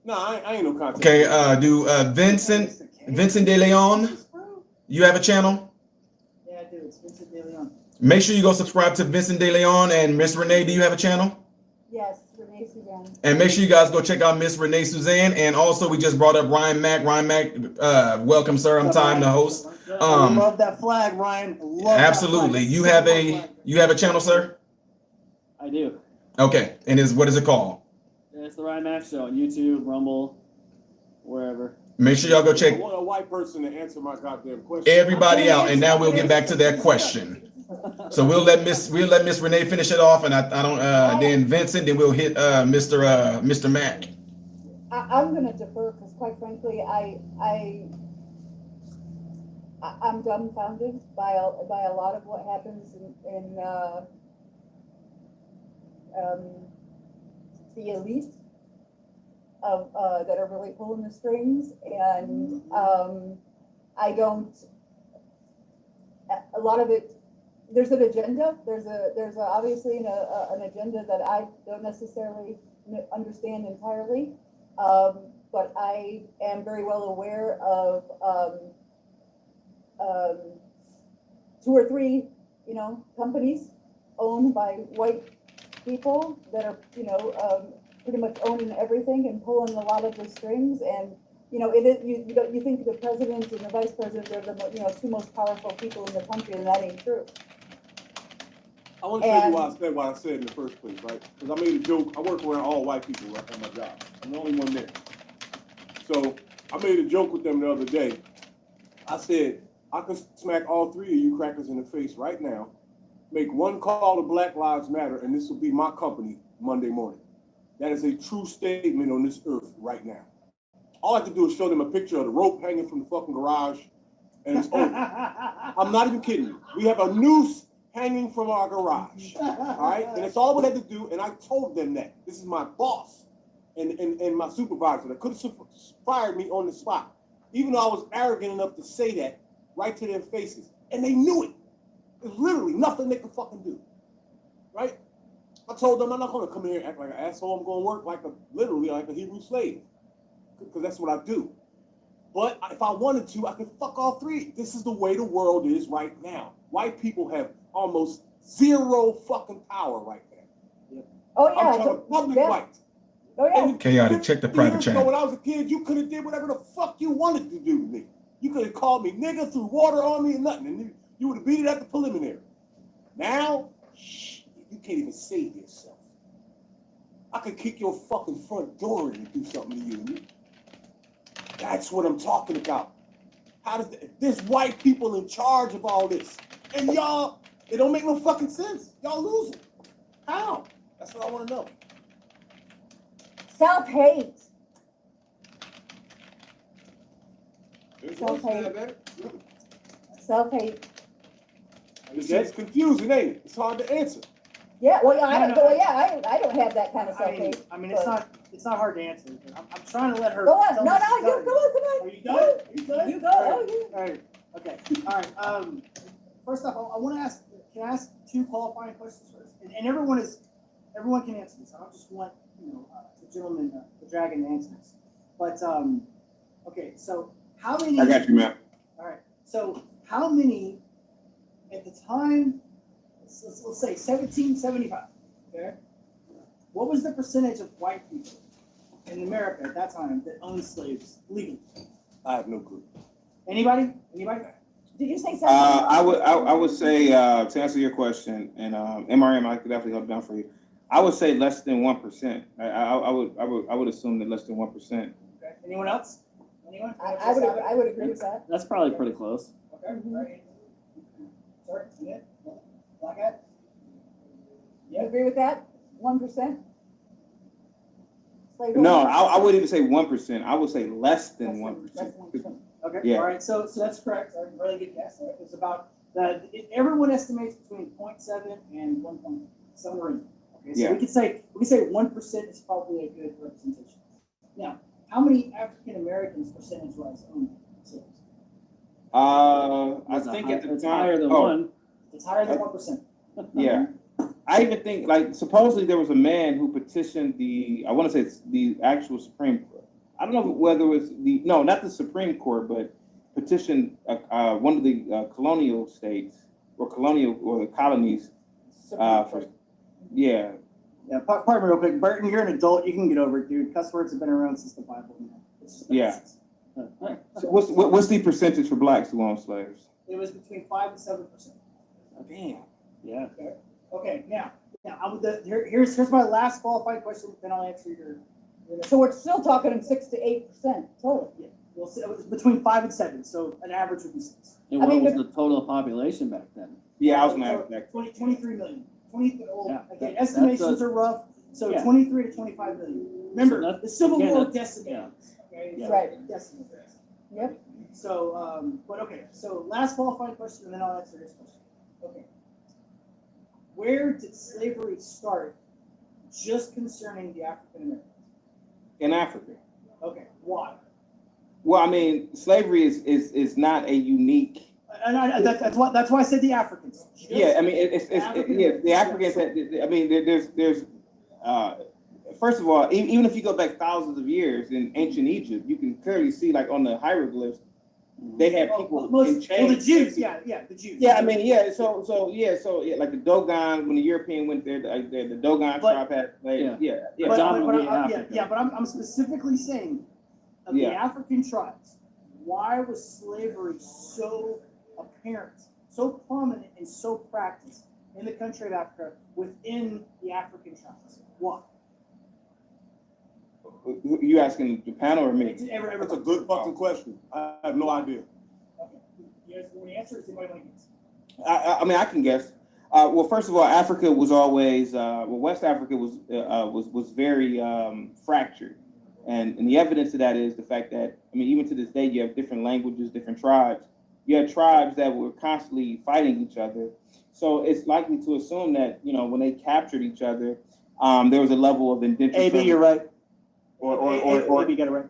No, I ain't no content. Okay. Do Vincent De Leon, you have a channel? Yeah, I do. It's Vincent De Leon. Make sure you go subscribe to Vincent De Leon. And Miss Renee, do you have a channel? yes, Renee Suzanne. And make sure you guys go check out Miss Renee Suzanne. And also, we just brought up Ryan Mack. Ryan Mack, welcome, sir. I'm Time, the host. I love that flag, Ryan. I love Absolutely. That flag. You have a channel, sir? I do. Okay. And what is it called? It's the Ryan Max Show on YouTube, Rumble, wherever. Make sure y'all go I check want a white person to answer my goddamn question. everybody out. And now we'll get back to that question. So we'll let Miss Renee finish it off, and I don't then Vincent, then we'll hit Mr. Mack. I'm gonna defer because quite frankly, I'm dumbfounded by a lot of what happens in the elite of that are really pulling the strings, and I don't. A lot of it. There's an agenda. There's obviously an agenda that I don't necessarily understand entirely, but I am very well aware of 2 or 3, companies owned by white people that are, pretty much owning everything and pulling a lot of the strings. And you think the president and the vice president are the 2 most powerful people in the country, and that ain't true. I want to tell you why I said what I said in the first place, right? Because I made a joke. I work around all white people right on my job. I'm the only one there. So I made a joke with them the other day. I said, I could smack all 3 of you crackers in the face right now, make one call to Black Lives Matter, and this will be my company Monday morning. That is a true statement on this earth right now. All I have to do is show them a picture of the rope hanging from the fucking garage, and it's over. I'm not even kidding you. We have a noose hanging from our garage, all right? And it's all we had to do, and I told them that. This is my boss and my supervisor that could have fired me on the spot, even though I was arrogant enough to say that right to their faces. And they knew it. There's literally nothing they could fucking do, right? I told them I'm not going to come in here and act like an asshole. I'm going to work literally like a Hebrew slave, because that's what I do. But if I wanted to, I could fuck all 3. This is the way the world is right now. White people have almost 0 fucking power right now. Oh yeah, I'm talking public whites. Oh yeah. And Chaotic, check the private so channel. when I was a kid, you could have did whatever the fuck you wanted to do to me. You could have called me nigga, threw water on me and nothing, and you would have beat it at the preliminary. Now, you can't even save yourself. I could kick your fucking front door in and do something to you. That's what I'm talking about. There's white people in charge of all this. And y'all, it don't make no fucking sense. Y'all losing. How? That's what I want to know. Self-hate. Self-hate. Self-hate. It's just confusing, ain't it? It's hard to answer. Yeah, well, I don't have that kind of self-hate. I mean, it's not hard to answer. I'm trying to let her. Go on. tell No, me no, she's you done. go on. Come on. Are you done? Are you done? You go. All right. Oh, yeah. All right. Okay. All right. First off, I want to ask. Can I ask 2 qualifying questions first? And everyone can answer this. I don't just want the gentleman, the dragon, to answer this. But okay. So how many? I got you, man. All right. So how many at the time? Let's say 1775. Okay. what was the percentage of white people in America at that time that owned slaves legally? I have no clue. Anybody? Anybody? Did you say something? I would say to answer your question, and MRM, I could definitely hold down for you. I would say less than 1%. I would assume that less than 1%. Okay. Anyone else? Anyone? I would agree with that. That's probably pretty close. Okay. All right. Sorry, Smith? Black hat? You agree with that? 1%? No, I wouldn't even say 1%. I would say less than 1%. Less than 1%. Okay. Yeah. All right. So that's correct. All right, really good guess. All right. It's about everyone estimates between 0.7 and 1.7 range. Okay. So Yeah. we could say 1% is probably a good representation. Now, how many African Americans percentage-wise own slaves? I think at the It's time, higher than one. It's higher than 1%. Yeah, I even think like supposedly there was a man who petitioned I want to say it's the actual Supreme Court. I don't know whether it was not the Supreme Court, but petitioned one of the colonial states or the colonies. Yeah. Yeah, pardon me real quick. Burton, you're an adult. You can get over it, dude. Cuss words have been around since the Bible. It's just Yeah. So what's the percentage for blacks who own slaves? It was between 5 and 7%. Damn. Yeah. Okay, now here's my last qualifying question. Then I'll answer your. So we're still talking 6 to 8% total. Yeah, well, so it was between 5 and 7. So an average would be 6. And I what mean, was the total population back then? Yeah, I was gonna ask that. 23 million. 20. Yeah, Again, that's estimations are rough. So Yeah. 23 to 25 million. Remember, So the Civil again, War that's- decimated. Okay, Yeah. Right. Decimated. Yep. So, but okay. So last qualifying question, and then I'll answer this question. Okay. Where did slavery start? Just concerning the African Americans. In Africa. Okay. Why? Well, I mean, slavery is not a unique. And that's why I said the Africans. Yeah, I mean, the Africans. I mean, there's first of all, even if you go back thousands of years in ancient Egypt, you can clearly see, like on the hieroglyphs, they had people in chains. Well, the Jews, the Jews. Yeah, I mean, yeah. So like the Dogon, when the European went there, the Dogon tribe had slaves. Yeah. But I'm specifically saying of the Yeah. African tribes, why was slavery so apparent, so prominent, and so practiced in the country of Africa within the African tribes? Why? You asking the panel or me? That's a good fucking question. I have no idea. Okay. You guys want to answer? Does anybody want to guess? I mean, I can guess. Well, first of all, Africa was always West Africa was very fractured, and the evidence of that is the fact that, I mean, even to this day, you have different languages, different tribes. You had tribes that were constantly fighting each other. So it's likely to assume that, when they captured each other, there was a level of indentured AB, you're right. Or AB got it right.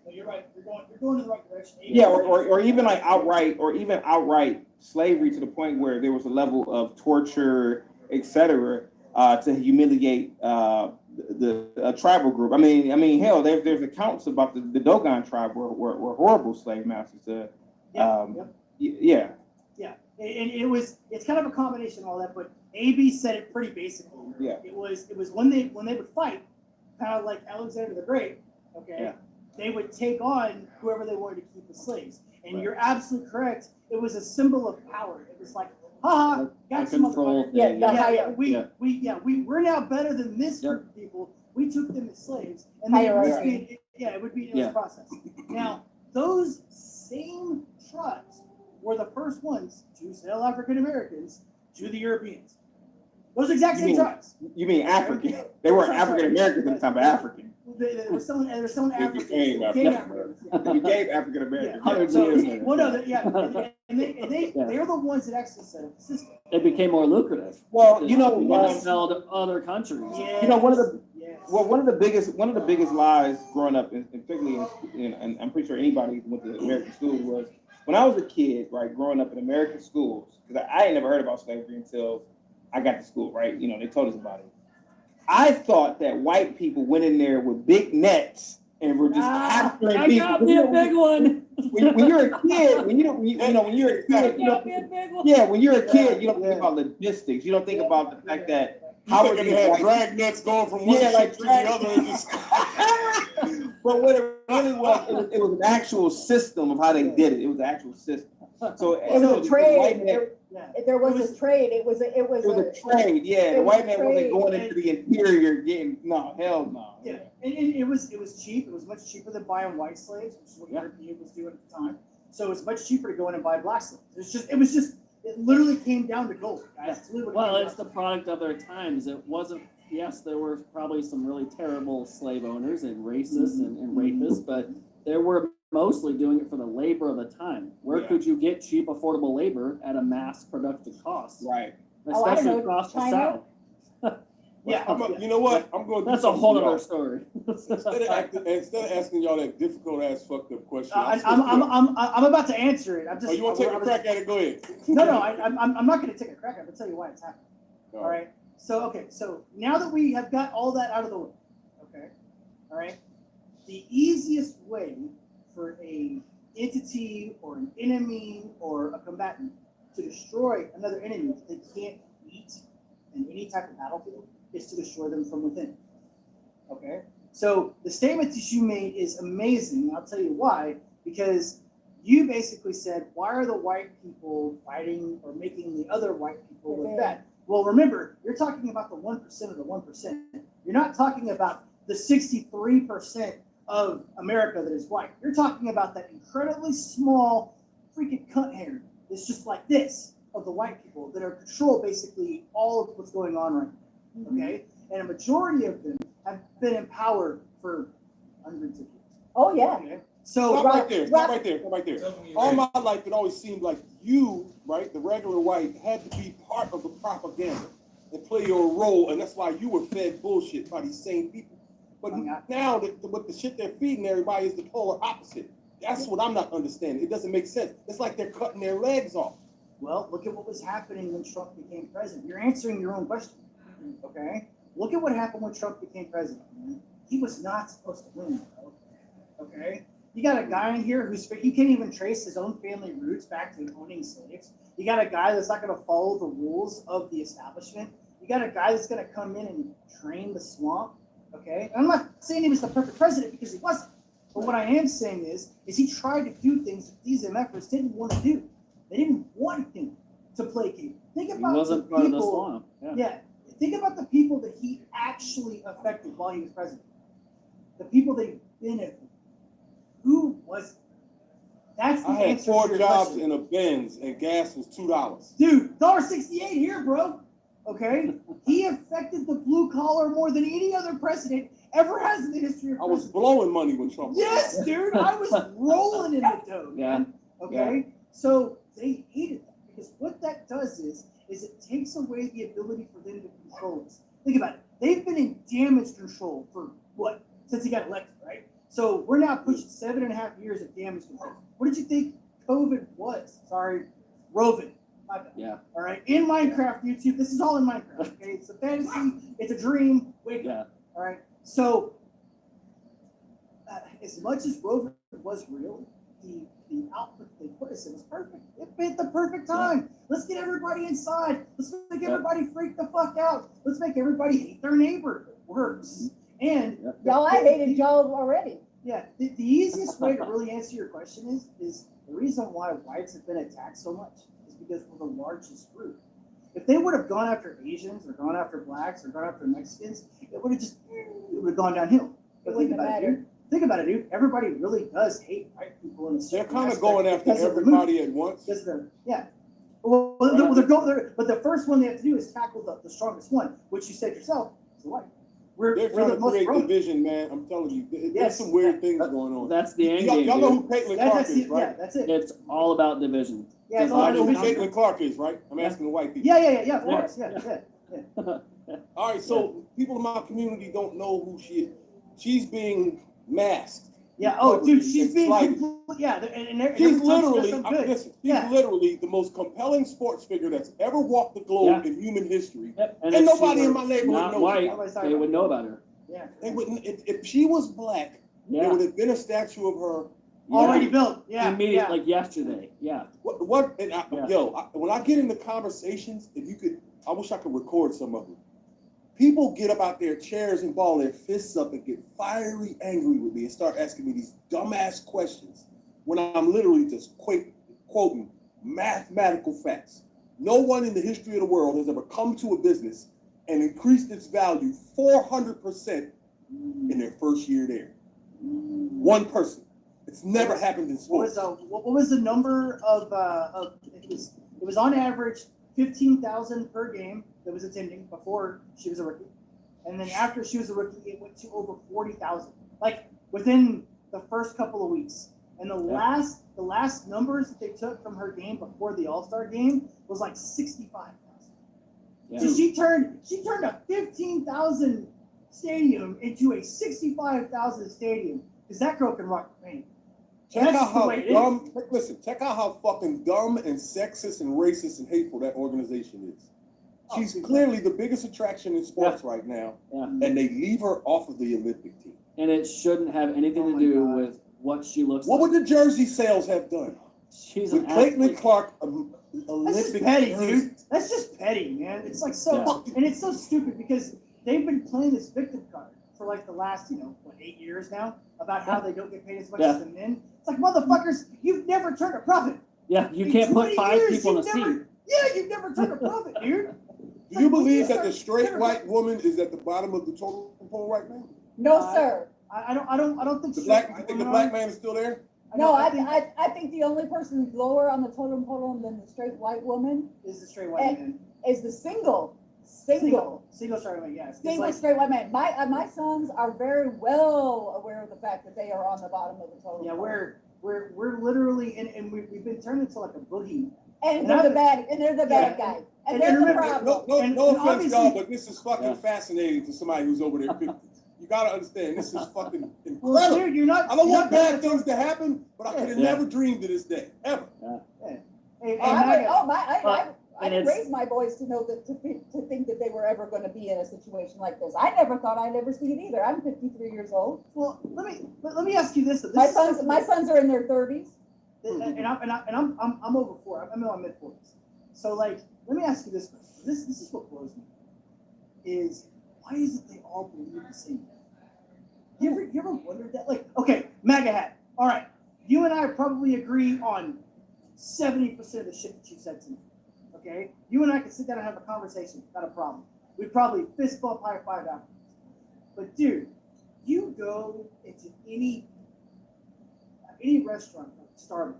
No, you're right. You're going in the right direction. AB, yeah, or even like outright slavery, to the point where there was a level of torture, etc., to humiliate the tribal group. I mean, hell, there's accounts about the Dogon tribe were horrible slave masters. Yeah. It's kind of a combination of all that, but AB said it pretty basically. Yeah. It was when they would fight, kind of like Alexander the Great, okay? Yeah. They would take on whoever they wanted to keep as slaves. And You're absolutely correct. It was a symbol of power. It was like, haha, got some control motherfucker. thing. We're now better than this group of people. We took them as slaves. And Hierarchy. it was a process. Now, those same tribes were the first ones to sell African Americans to the Europeans. Those exact same tribes. You mean African? They weren't African Americans at the time, but African. They were selling Africans. became They became African Americans. Hundreds of years later. Well, no, they're the ones that actually set up the system. It became more lucrative. Well, You want to sell to other countries. Yes. one of the biggest lies growing up, and particularly and I'm pretty sure anybody who went to American school, was when I was a kid, right, growing up in American schools, because I ain't never heard about slavery until I got to school, right? They told us about it. I thought that white people went in there with big nets and were just capturing people. I got me a big one. When you're a kid, when you're a kid, when you're a kid, you don't think about logistics. You don't think about the fact that how You are think these it had white- drag nets going from one Yeah, shit like to drag- the other? And just... But what it really was, it was an actual system of how they did it. It was an actual system. So It was a the trade. white man- There was a trade. It was It was a trade, yeah. it The was white a man wasn't trade. going into the interior getting hell no. Yeah, and it was cheap. It was much cheaper than buying white slaves, which is what European was doing at the time. So it was much cheaper to go in and buy black slaves. It literally came down to gold, guys. It's literally what it Well, came it's the down to. product of their times. It wasn't. Yes, there were probably some really terrible slave owners and racists and rapists, but there were mostly doing it for the labor of the time. Where Yeah. could you get cheap, affordable labor at a mass productive cost? Right. Oh, I Especially know, across the China. South. Yeah, you know what? I'm going to do That's a something whole for y'all. other story. Instead of asking y'all that difficult ass fucked up question, I'll switch I'm it up. I'm about to answer it. I'm just. Oh, you want to take a crack at it? Go ahead. No, I'm not going to take a crack. I'm going to tell you why it's happening. All right. So now that we have got all that out of the way, okay, all right, the easiest way for a entity or an enemy or a combatant to destroy another enemy that they can't beat in any type of battlefield is to destroy them from within. Okay. So the statement that you made is amazing. I'll tell you why. Because you basically said, why are the white people fighting or making the other white people look bad? Well, remember, you're talking about the 1% of the 1%. You're not talking about the 63% of America that is white. You're talking about that incredibly small freaking cunt hair that's just like this of the white people that are control basically all of what's going on right now. Okay? And a majority of them have been in power for hundreds of years. Oh yeah. Okay? So Stop right there. Stop right there. Stop right there. All my life, it always seemed like you, right, the regular white, had to be part of the propaganda and play your role, and that's why you were fed bullshit by these same people. But now, what the shit they're feeding everybody is the polar opposite. That's what I'm not understanding. It doesn't make sense. It's like they're cutting their legs off. Well, look at what was happening when Trump became president. You're answering your own question, okay? Look at what happened when Trump became president. Man. He was not supposed to win, bro. Okay? You got a guy in here he can't even trace his own family roots back to owning slaves. You got a guy that's not going to follow the rules of the establishment. You got a guy that's going to come in and drain the swamp. Okay? I'm not saying he was the perfect president because he wasn't. But what I am saying is he tried to do things that these MFers didn't want to do. They didn't want him to placate. Think about He wasn't the part of the people. swamp. Yeah. Think about the people that he actually affected while he was president. The people that he benefited. Who was it? That's the I had answer 4 to your jobs question. in a Benz, and gas was $2. Dude, $1.68 here, bro. Okay? He affected the blue collar more than any other president ever has in the history of I was presidents. blowing money when Trump was Yes, dude. I was rolling in the dough. Yeah. Man. Okay? So they hated that because what that does is it takes away the ability for them to control us. Think about it. They've been in damage control for what? Since he got elected, right? So we're now pushing 7.5 years of damage control. What did you think COVID was? Sorry, Rovid. My bad. Yeah. All right. In Minecraft, YouTube. This is all in Minecraft. Okay. It's a fantasy. It's a dream. Wake up. All right. So as much as Rovid was real, the output they put us in was perfect. It fit the perfect time. Let's get everybody inside. Let's make everybody freak the fuck out. Let's make everybody hate their neighbor. It works. And Y'all, I hated y'all already. yeah, the easiest way to really answer your question is the reason why whites have been attacked so much is because we're the largest group. If they would have gone after Asians or gone after blacks or gone after Mexicans, it would have gone downhill. But think about it, dude. Think about it, dude. Everybody really does hate white people in a They're certain kind of aspect going after because of the everybody movie. at once. Because Well, but the first one they have to do is tackle the strongest one, which you said yourself is the white. They're trying the to most create strong. division, man. I'm telling you. There's Yes. some weird things going on. That's the end Y'all game. know Dude. who Caitlin That's Clark is, it. right? Yeah, that's it. It's all about division. Yeah, it's Y'all all know who about division. Caitlin Clark is, right? I'm asking the white people. Yeah, of course. Yeah. All right, so people in my community don't know who she is. She's being masked. Yeah. Oh, dude, she's It's being like- She's literally, listen, she's literally the most compelling sports figure that's ever walked the globe in human history. Yep. And if she nobody in were my neighborhood not knows white, about they it. would know about her. Yeah. They wouldn't. If she was black, there Yeah. would have been a statue of her. Already built. Yeah. Immediately, Yeah. like yesterday. Yeah. What? And Yeah. when I get into conversations, if you could, I wish I could record some of them. People get up out their chairs and ball their fists up and get fiery angry with me and start asking me these dumbass questions when I'm literally just quoting mathematical facts. No one in the history of the world has ever come to a business and increased its value 400% in their first year there. One person. It's never happened in sports. What was the number of it was on average 15,000 per game that was attending before she was a rookie. And then after she was a rookie, it went to over 40,000. Like within the first couple of weeks. And the last numbers that they took from her game before the All-Star game was like 65,000. Yeah. So she turned a 15,000 stadium into a 65,000 stadium because that girl can rock the paint. Check out how dumb. Listen, check out how fucking dumb and sexist and racist and hateful that organization is. She's clearly the biggest attraction in sports right now, and they leave her off of the Olympic team. And it shouldn't have anything to do with what she looks What like. would the jersey sales have done? She's with an Clayton athlete. and Clark, That's Olympic just petty, jerseys. dude. That's just petty, man. It's like so, and it's so stupid because they've been playing this victim card for like the last, 8 years now about how they don't get paid as much as the men. It's like, motherfuckers, you've never turned a profit. Yeah, you In can't put 20 5 years, people in a you've seat. never- Yeah, you've never turned a profit, dude. Do you believe that the straight white woman is at the bottom of the total pole right now? No, sir. I don't think The so. black, you think the black man is still there? No, I think the only person who's lower on the totem pole than the straight white woman is the straight white man. Is the single straight white man. Yes. single straight white man. My sons are very well aware of the fact that they are on the bottom of the totem Yeah, pole. we're literally and we've been turned into like a boogie. And they're the bad guy. And they're the problem. No offense, y'all, but this is fucking fascinating to somebody who's over their 50s. You gotta understand, this is fucking incredible. Well, dude, you're not. I don't you're want not bad things to happen, but I could have never dreamed of this day, ever. Hey, I didn't raise my boys to know that to think that they were ever going to be in a situation like this. I never thought I'd ever see it either. I'm 53 years old. Well, let me ask you this. My sons are in their 30s. And I'm over 4. I'm in my mid 40s. So like, let me ask you this question. This is what blows me. Is why is it they all believe the same thing? You ever wondered that? Like, okay, MAGA hat. All right, you and I probably agree on 70% of the shit that you said to me. Okay, you and I could sit down and have a conversation, not a problem. We'd probably fist bump, high five afterwards. But dude, you go into any restaurant, like Starbucks,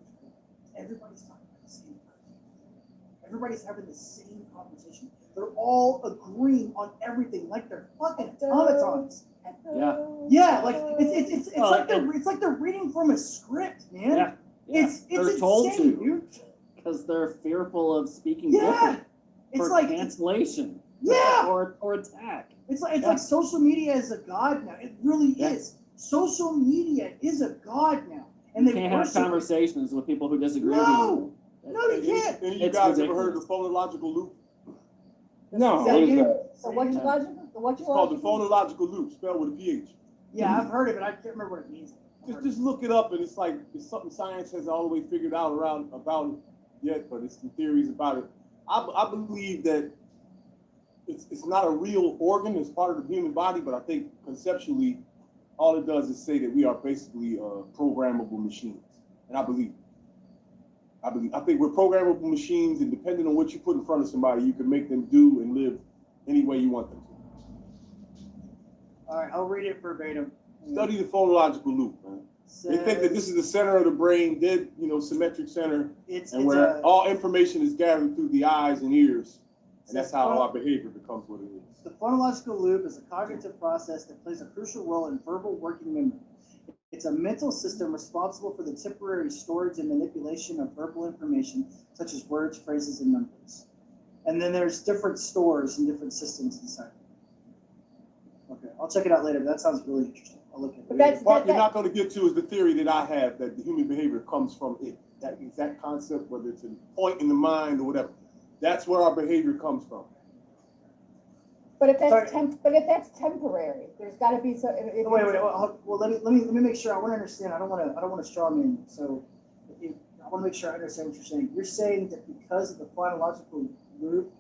everybody's talking about the same thing. Everybody's having the same conversation. They're all agreeing on everything, like they're fucking automatons. Yeah, like it's like they're reading from a script, man. Yeah. It's they're told insane, to, dude. Because they're fearful of speaking Yeah, different it's for like cancellation. Yeah, or attack. It's like social media is a god now. It really is. Social media is a god now, and You they can't have worship it. conversations with people who disagree with No, you. no, you can't. Any of you It's guys ever heard ridiculous. the phonological loop? No. Say What is again? that? So what you logical? What you It's called the logical? phonological loop, spelled with a PH. Yeah, I've heard of it. I can't remember what it means. Just look it up, and it's like it's something science has all the way figured out about it yet, but it's some theories about it. I believe that it's not a real organ; it's part of the human body. But I think conceptually, all it does is say that we are basically programmable machines, and I believe. I think we're programmable machines, and depending on what you put in front of somebody, you can make them do and live any way you want them to. All right, I'll read it verbatim. Study the phonological loop, man. They think that this is the center of the brain, dead, symmetric center, and where all information is gathered through the eyes and ears, and that's how our behavior becomes what it is. The phonological loop is a cognitive process that plays a crucial role in verbal working memory. It's a mental system responsible for the temporary storage and manipulation of verbal information, such as words, phrases, and numbers. And then there's different stores and different systems inside. Okay, I'll check it out later, but that sounds really interesting. I'll look at it. But that's The part you're not going to get to is the theory that I have that the human behavior comes from it. That exact concept, whether it's a point in the mind or whatever, that's where our behavior comes from. But if that's temporary, there's got to be so. Wait. Well, let me make sure. I want to understand. I don't want to straw man you. So, I want to make sure I understand what you're saying. You're saying that because of the phonological loop,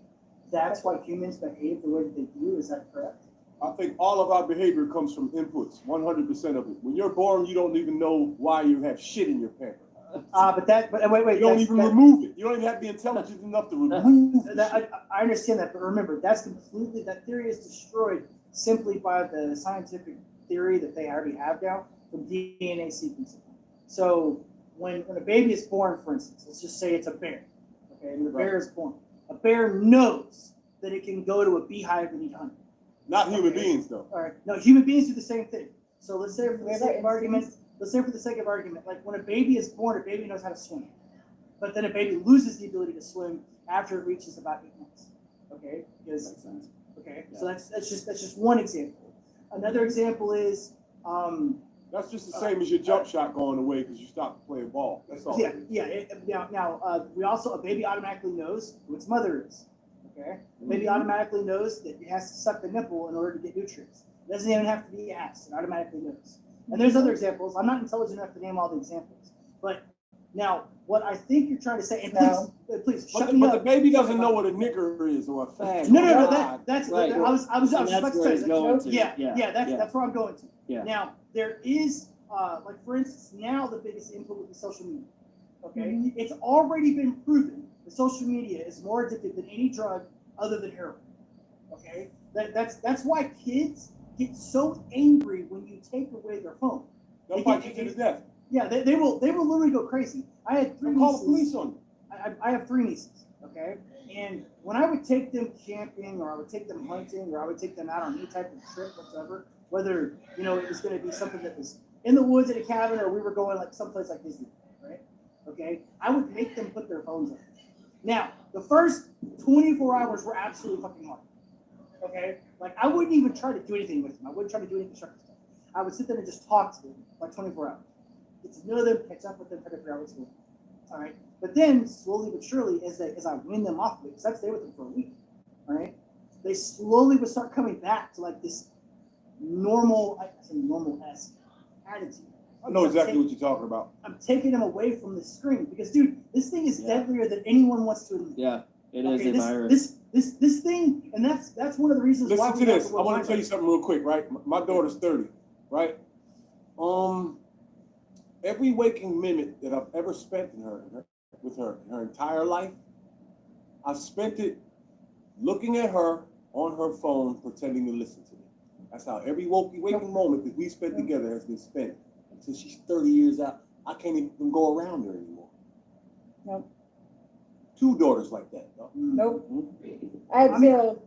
that's why humans behave the way that they do. Is that correct? I think all of our behavior comes from inputs, 100% of it. When you're born, you don't even know why you have shit in your pamper. But wait, You don't even remove it. You don't even have to be intelligent enough to remove it. I understand that, but remember, that theory is destroyed simply by the scientific theory that they already have now from DNA sequencing. So when a baby is born, for instance, let's just say it's a bear, okay, and the bear is born. A bear knows that it can go to a beehive and eat honey. Not human beings, though. All right, no, human beings do the same thing. So let's say for the sake of argument, like when a baby is born, a baby knows how to swim, but then a baby loses the ability to swim after it reaches about 8 months. Okay, because so that's just one example. Another example is that's just the same as your jump shot going away because you stopped playing ball. That's all. We also, a baby automatically knows who its mother is. Okay, a baby automatically knows that it has to suck the nipple in order to get nutrients. It doesn't even have to be asked; it automatically knows. And there's other examples. I'm not intelligent enough to name all the examples, but now what I think you're trying to say, and please shut me up. But the baby doesn't know what a nigger is or a fag. No, that's right. I was about to say that. That's where I'm going to. Yeah. Now there is like for instance, now the biggest input would be social media. Okay, it's already been proven that social media is more addictive than any drug other than heroin. Okay, that's why kids get so angry when you take away their phone. They'll fight you to the death. Yeah, they will literally go crazy. I had 3 nieces. Call the police on you. I have 3 nieces, okay? And when I would take them camping or I would take them hunting or I would take them out on any type of trip whatsoever, whether, it was going to be something that was in the woods at a cabin or we were going like someplace like Disney, right? Okay? I would make them put their phones on. Now, the first 24 hours were absolutely fucking hard, okay? Like, I wouldn't even try to do anything with them. I wouldn't try to do any constructive stuff. I would sit there and just talk to them for like 24 hours. Get to know them, catch up with them, try to figure out what's going on. All right. But then, slowly but surely, as I win them off of it, because I'd stay with them for a week, all right, they slowly would start coming back to like this normal-esque attitude. I know exactly what you're talking about. I'm taking them away from the screen because, dude, this thing is deadlier than anyone wants to admit. Yeah, it is a virus. This thing, and that's one of the reasons why. Listen to this. I want to tell you something real quick, right? My daughter's 30, right? Every waking minute that I've ever spent with her in her entire life, I've spent it looking at her on her phone, pretending to listen to me. That's how every waking moment that we spent together has been spent until she's 30 years out. I can't even go around her anymore. Nope. 2 daughters like that. No? Nope. I had 0.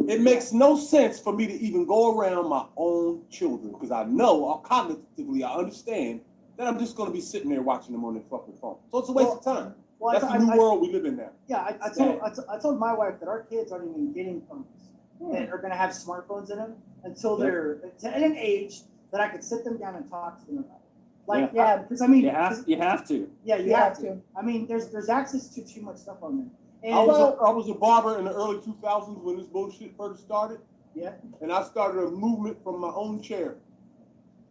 It makes no sense for me to even go around my own children because I know, cognitively, I understand that I'm just going to be sitting there watching them on their fucking phone. So it's a waste of time. Well, that's the new world we live in now. Yeah, I told my wife that our kids aren't even getting phones that are going to have smartphones in them until they're at an age that I could sit them down and talk to them about it. Like, because I mean, you have to. Yeah, you have to. I mean, there's access to too much stuff on there. And I was a barber in the early 2000s when this bullshit first started. Yeah. And I started a movement from my own chair.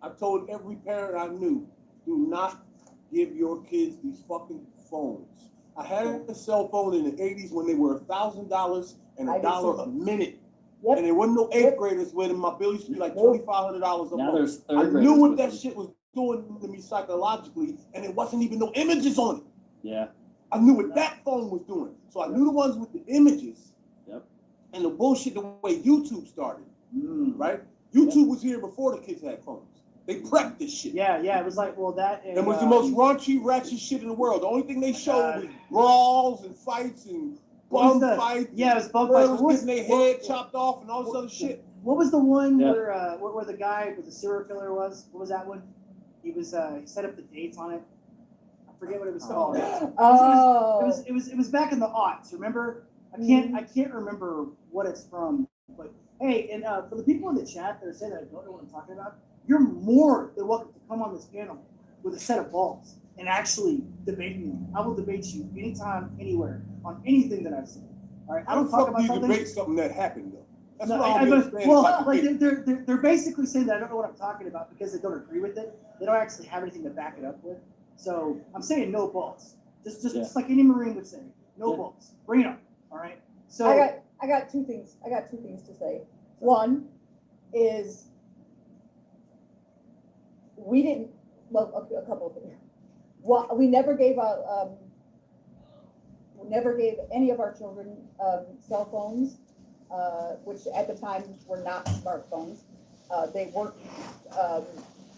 I told every parent I knew, do not give your kids these fucking phones. I had a cell phone in the 80s when they were $1,000 and $1 a minute. Yep. And there wasn't no 8th graders with them. My bill used to be like $2,500 a now month. I knew what that shit was doing to me psychologically, and it wasn't even no images on it. Yeah. I knew what that phone was doing. So I knew the ones with the images. Yep. And the bullshit the way YouTube started. Right? YouTube was here before the kids had phones. They prepped this shit. Yeah, it was like, well, that and it was the most raunchy, ratchet shit in the world. The only thing they showed was brawls and fights and bum fights. Yeah, it was bum fights. Getting their head chopped off and all this other shit. What was the one where the guy with the serial killer was? What was that one? He was he set up the dates on it. I forget what it was called. It was back in the aughts. Remember? I can't remember what it's from. But hey, and for the people in the chat that are saying that I don't know what I'm talking about, you're more than welcome to come on this panel with a set of balls and actually debate me. I will debate you anytime, anywhere, on anything that I've said. All right, I don't talk about something. Debate something that happened though. That's no, what I don't understand. Well, like they're basically saying that I don't know what I'm talking about because they don't agree with it. They don't actually have anything to back it up with. So I'm saying no balls. Just like any Marine would say, no balls. Bring it on. All right. So I got two things to say. One is we didn't, well, a couple of things. Well, we never gave any of our children cell phones, which at the time were not smartphones. They weren't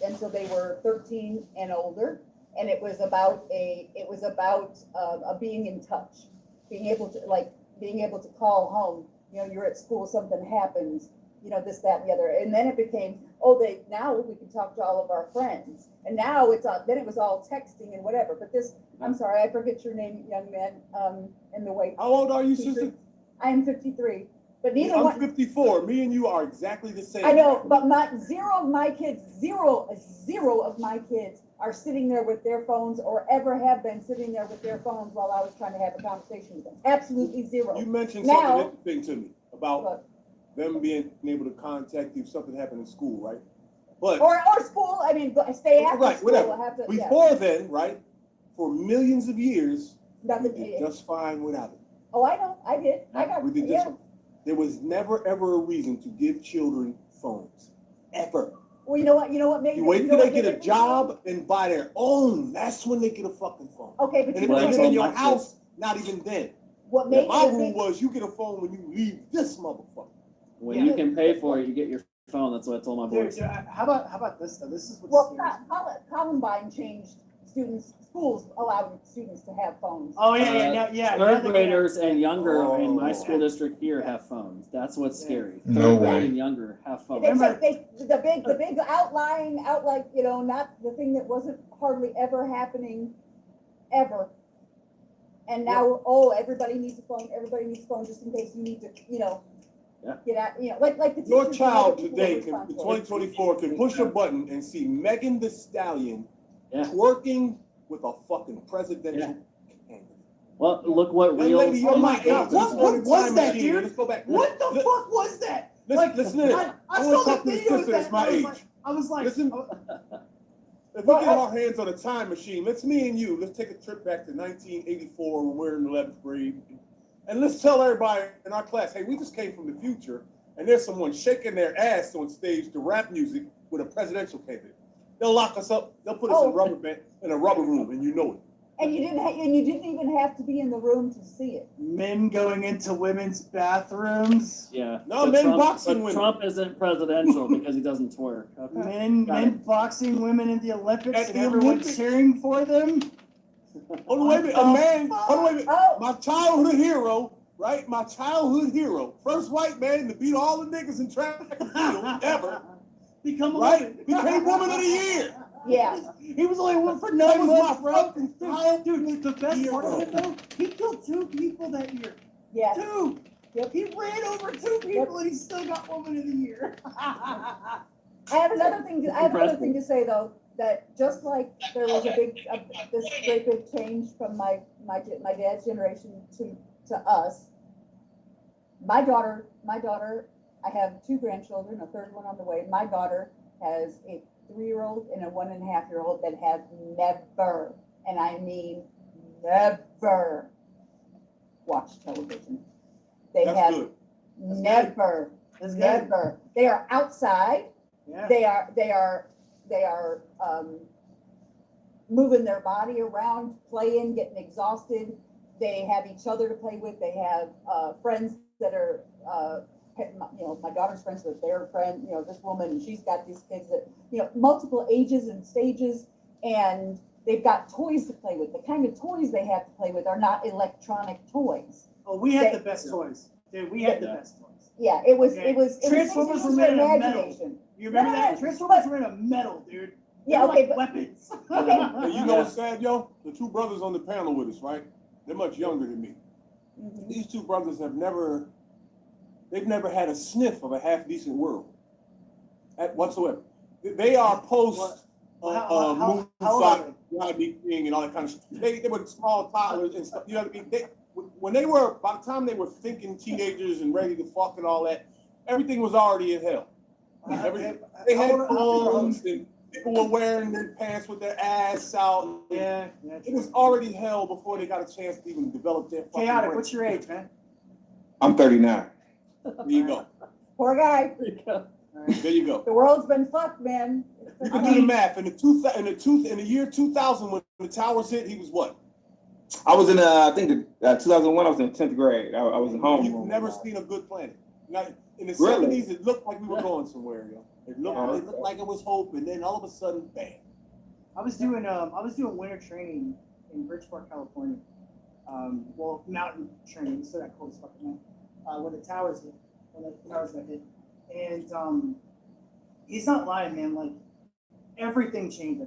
until they were 13 and older, and it was about a being in touch, being able to call home. You know, you're at school, something happens, you know, this, that, and the other. And then it became, now we can talk to all of our friends. And now then it was all texting and whatever. But this, I'm sorry, I forget your name, young man, in the white. How old are you, sister? I am 53. But neither I'm one. 54. Me and you are exactly the same. I know, but zero of my kids are sitting there with their phones or ever have been sitting there with their phones while I was trying to have a conversation with them. Absolutely zero. You mentioned Now, something interesting to me about them being able to contact you if something happened in school, right? But or school. I mean, stay after right, school. whatever. I have to, Before then, right? For millions of years, Nothing, we did just fine without it. Oh, I know. I did. I got. We did just fine. There was never ever a reason to give children phones, ever. Well, you know what? Maybe you wait till they get a job and buy their own. That's when they get a fucking phone. Okay, but and if they live in your house, not even then. What made my rule was you get a phone when you leave this motherfucker. When you can pay for it, you get your phone. That's what I told my boys. Dude, how about this though? This is what's Columbine changed schools allowed students to have phones. Oh yeah. Third graders and younger in my school district here have phones. That's what's scary. No Third way. grade and younger have phones. The big outlying, not the thing that wasn't hardly ever happening, ever. And now, everybody needs a phone. Everybody needs a phone just in case you need to, get out. Like the your child today in 2024 can push a button and see Megan Thee Stallion twerking with a fucking presidential candidate. Well, look what real. Lady, you're my age. What was that, dude? Let's go back. What the fuck was that? Listen to this. I want to saw talk the to his video. sister that's my age. I was like, listen. If we get our hands on a time machine, me and you, let's take a trip back to 1984 when we're in 11th grade. And let's tell everybody in our class, hey, we just came from the future, and there's someone shaking their ass on stage to rap music with a presidential candidate. They'll lock us up. They'll put us in a rubber room, and you know it. And you didn't even have to be in the room to see it. Men going into women's bathrooms. Yeah. No, men boxing women. Trump isn't presidential because he doesn't twerk. Okay. Men boxing women in the Olympics and everyone cheering for them. Hold on, wait a minute. A man. Hold on, wait a minute. My childhood hero, right? My childhood hero. First white man to beat all the niggas in track and field ever. Became woman of the year. Yeah. He was only one for 9 That was months, my bro. fucking child. Dude, the best part of it though, he killed 2 people that year. Yeah. 2. Yep. He ran over 2 people and he still got woman of the year. I have another thing to say though, that just like there was this great big change from my dad's generation to us. My daughter, I have 2 grandchildren, a third one on the way. My daughter has a 3-year-old and a 1.5-year-old that have never, and I mean never, watched television. They That's have good. never. They are outside. Yeah. They are moving their body around, playing, getting exhausted. They have each other to play with. They have friends that are, my daughter's friends with their friend, this woman, and she's got these kids that, multiple ages and stages, and they've got toys to play with. The kind of toys they have to play with are not electronic toys. Oh, we had the best toys. Dude, we had the best toys. Yeah, it was Transformers were made of metal. You remember that? Transformers were made of metal, dude. Yeah, okay, but weapons. okay. And you know what's sad, yo? The 2 brothers on the panel with us, right? They're much younger than me. Mm-hmm. These 2 brothers they've never had a sniff of a half decent world whatsoever. They are post Rodney King and all that kind of shit. They were small toddlers and stuff. You know what I mean? By the time they were thinking teenagers and ready to fuck and all that, everything was already in hell. They had phones and people were wearing their pants with their ass out. Yeah. It was already hell before they got a chance to even develop their fucking Chaotic, brain. what's your age, man? I'm 39. There you go. Poor guy. There you go. The world's been fucked, man. You can do the math. In the year 2000, when the towers hit, he was what? I was in, I think, 2001. I was in 10th grade. I was in home. You've never seen a good planet. Not, in the Really? 70s, it looked like we were going somewhere, yo. It looked like it was hope, and then all of a sudden, bam. I was doing winter training in Bridgeport, California. Well, mountain training. It's still that cold as fuck, man. When the towers got hit, and he's not lying, man. Like everything changed.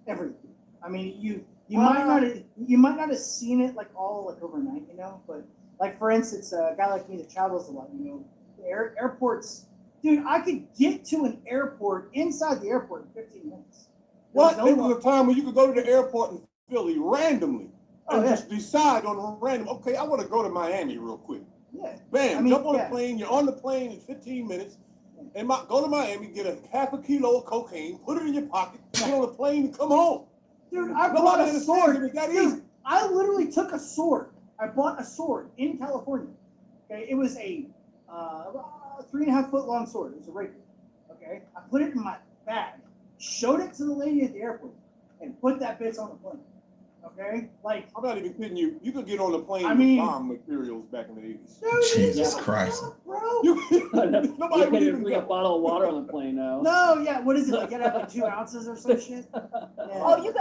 Everything. I mean, you might not have seen it like all like overnight, you know. But like for instance, a guy like me that travels a lot, you know, the airports. Dude, I could get to an airport inside the airport in 15 minutes. What? There was a time when you could go to the airport in Philly randomly and just decide on a random, okay, I want to go to Miami real quick. Yeah. Bam, I mean, jump on a plane, you're on the plane in 15 minutes, and go to Miami, get a half a kilo of cocaine, put it in your pocket, get on the plane and come home. Dude, I bought a sword. Dude, I literally took a sword. I bought a sword in California. Okay, it was a 3.5 foot long sword. It was a rapier. Okay, I put it in my bag, showed it to the lady at the airport, and put that bitch on the plane. Okay, like I'm not even kidding you. You could get on the plane with bomb materials back in the 80s. Dude, Jesus Christ, bro. Nobody would even bring a bottle of water on the plane now. No, yeah. What is it? Like, get up like 2 ounces or some shit. Yeah. Oh, you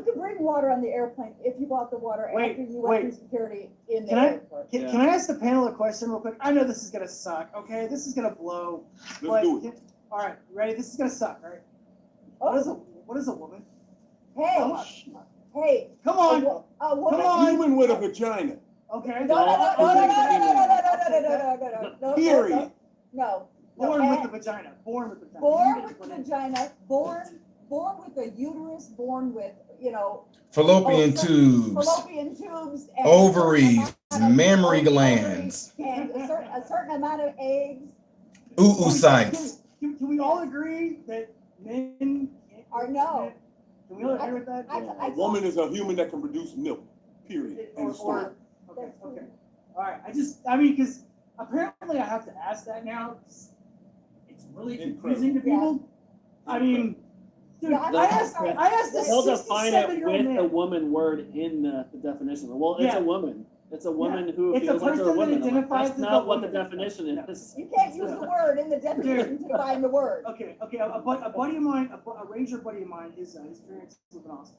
can bring water on the airplane if you bought the water after you went through security in the airport. Can I ask the panel a question real quick? I know this is gonna suck. Okay, this is gonna blow. Let's do it. All right, ready? This is gonna suck, right? What is a woman? Hey, hey, come on, a woman. Come on. Human with a vagina. Okay. No. Period. No. Born with the vagina. Born with the vagina. Born with vagina. Born with a uterus. Born with, you know, fallopian tubes, fallopian tubes, and ovaries, mammary glands, and a certain amount of eggs. oocytes. Can we all agree that men Or no? Can we all agree with that? A woman is a human that can produce milk. Period. Okay. All right. I mean, because apparently I have to ask that now. It's really confusing to people. I mean, dude, I asked this They'll define it 67-year-old with man. the woman word in the definition. Well, it's a woman. It's a woman who It's a feels like they're a person that woman. I'm like, identifies that's as not a what the woman. definition is. You can't use the word in the definition to define the word. Okay. A buddy of mine, a ranger buddy of mine, his parents live in Austin.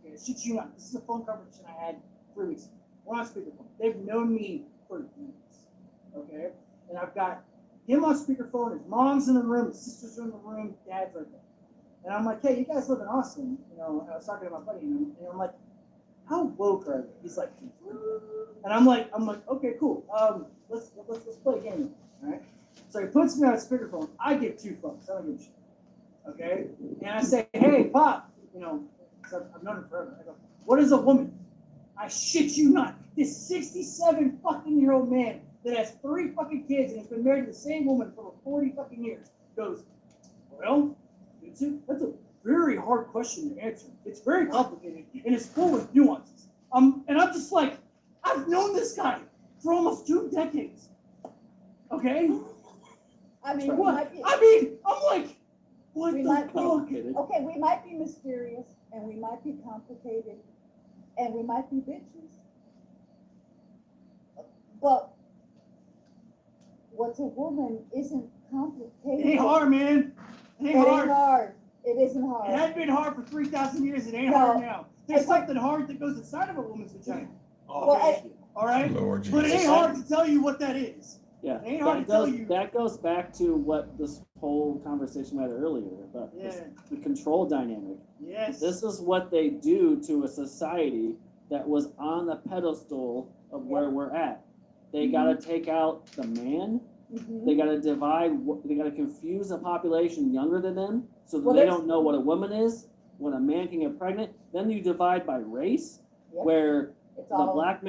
Okay, shit you not. This is a phone conversation I had 3 weeks ago. We're on speakerphone. They've known me for years. Okay, and I've got him on speakerphone. His mom's in the room. His sister's in the room. Dad's right there. And I'm like, hey, you guys live in Austin. You know, I was talking to my buddy, and I'm like, how woke are they? He's like, and I'm like, okay, cool. Let's play a game. All right. So he puts me on speakerphone. I give 2 fucks. I don't give a shit. Okay. And I say, hey, Pop. You know, I've known him forever. I go, what is a woman? I shit you not. This 67 fucking year old man that has 3 fucking kids and has been married to the same woman for 40 fucking years goes, well, that's a very hard question to answer. It's very complicated and it's full of nuances. And I'm just like, I've known this guy for almost 2 decades. Okay? I mean, I'm like, what the fuck? Okay, we might be mysterious and we might be complicated and we might be bitches. But what's a woman isn't complicated. It ain't hard, man. It ain't hard. It isn't hard. It hadn't been hard for 3,000 years. It ain't hard now. There's something hard that goes inside of a woman's vagina. All right? Lord But it Jesus. ain't hard to tell you what that is. Yeah, It ain't hard to tell you. that goes back to what this whole conversation we had earlier about the control dynamic. Yes. This is what they do to a society that was on the pedestal of where we're at. They gotta take out the man. They gotta divide. They gotta confuse the population younger than them, so that they don't know what a woman is, when a man can get pregnant. Then you divide by race, where the black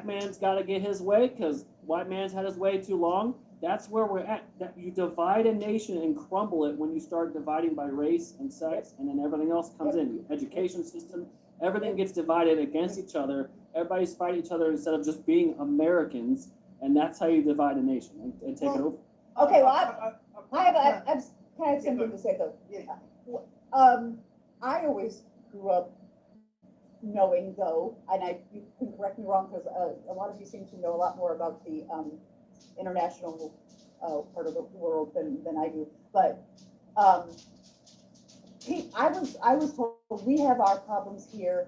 man's gotta get his way because white man's had his way too long. That's where we're at. That you divide a nation and crumble it when you start dividing by race and sex, and then everything else comes in. The education system, everything gets divided against each other. Everybody's fighting each other instead of just being Americans and that's how you divide a nation and take it over. Okay, well, can I have something to say though? Yeah. I always grew up knowing though, and you can correct me wrong because a lot of you seem to know a lot more about the international part of the world than I do. But I was told we have our problems here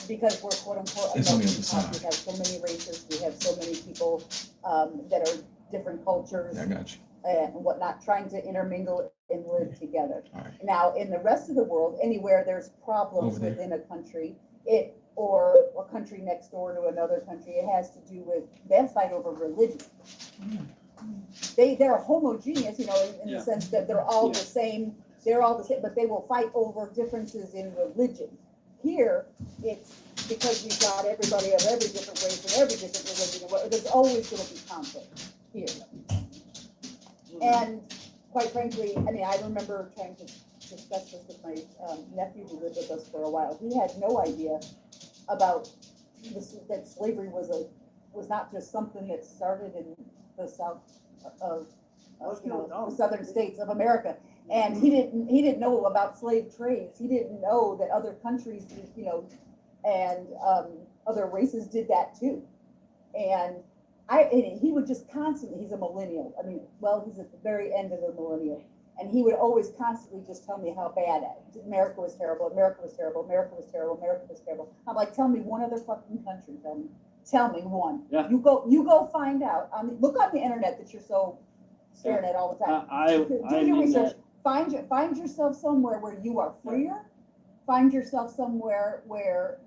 because we're quote unquote It's on the American. other side. We have so many races, we have so many people that are different cultures Yeah, I got you. and whatnot, trying to intermingle and live together. All right. Now, in the rest of the world, anywhere there's problems Over there. within a country, or a country next door to another country, it has to do with they fight over religion. They're homogeneous, you know, in the sense that they're all the same. They're all the same, but they will fight over differences in religion. Here, it's because we've got everybody of every different race and every different religion. There's always going to be conflict here. And quite frankly, I mean, I remember trying to discuss this with my nephew who lived with us for a while. He had no idea about that slavery was not just something that started in the south of the southern states of America. And he didn't know about slave trades. He didn't know that other countries, you know, and other races did that too. And he would just constantly, he's a millennial. I mean, well, he's at the very end of the millennial. And he would always constantly just tell me how bad America was terrible, America was terrible, America was terrible, America was terrible. I'm like, tell me one other fucking country, then. Tell me one. Yeah. You go find out. Look on the internet that you're so staring at all the time. Do your research. Find yourself somewhere where you are freer. Find yourself somewhere where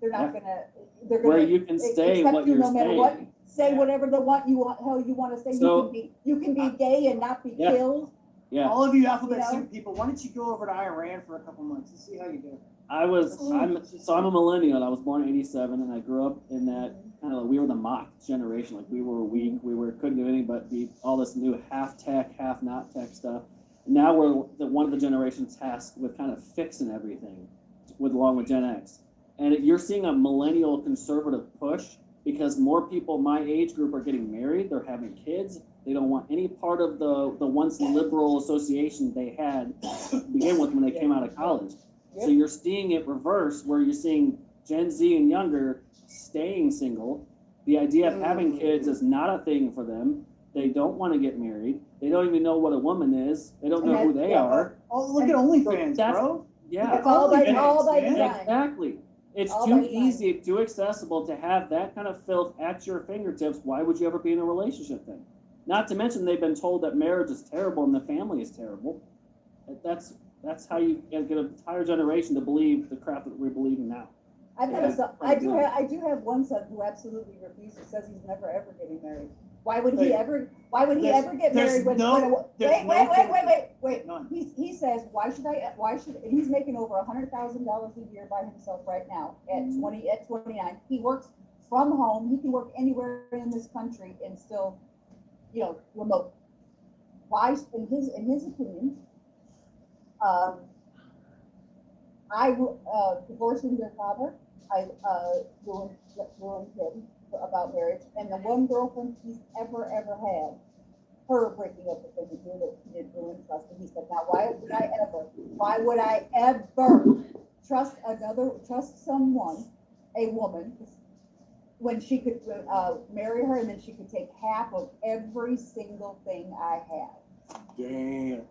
they're gonna Where you can stay accept what you you're no matter saying. what. Say whatever hell you want to say. So- you can be gay and not be killed. Yeah. All of you alphabet You know? soup people, why don't you go over to Iran for a couple months and see how you do? I'm a millennial. I was born in '87, and I grew up in that kind of we were the mock generation. Like we were weak, couldn't do anything but be all this new half tech, half not tech stuff. Now we're one of the generations tasked with kind of fixing everything, along with Gen X, and you're seeing a millennial conservative push because more people my age group are getting married, they're having kids. They don't want any part of the once liberal association they had to begin with when they came out of college. So you're seeing it reverse, where you're seeing Gen Z and younger staying single. The idea of having kids is not a thing for them. They don't want to get married. They don't even know what a woman is. They don't know who they are. Oh, look at OnlyFans, bro. Yeah, It's all by man. design. exactly. It's All too by design. easy, too accessible to have that kind of filth at your fingertips. Why would you ever be in a relationship then? Not to mention they've been told that marriage is terrible and the family is terrible. That's how you get an entire generation to believe the crap that we're believing now. I do have one son who absolutely refuses. Says he's never ever getting married. Why would he ever get married when wait. None. He says why should and he's making over $100,000 a year by himself right now at 29. He works from home. He can work anywhere in this country and still, you know, remote. Why in his opinion, I divorcing their father, I ruined him about marriage, and the one girlfriend he's ever had, her breaking up with him and doing it, he did ruin trust. And he said, now why would I ever trust someone, a woman, when she could marry her and then she could take half of every single thing I have. Damn.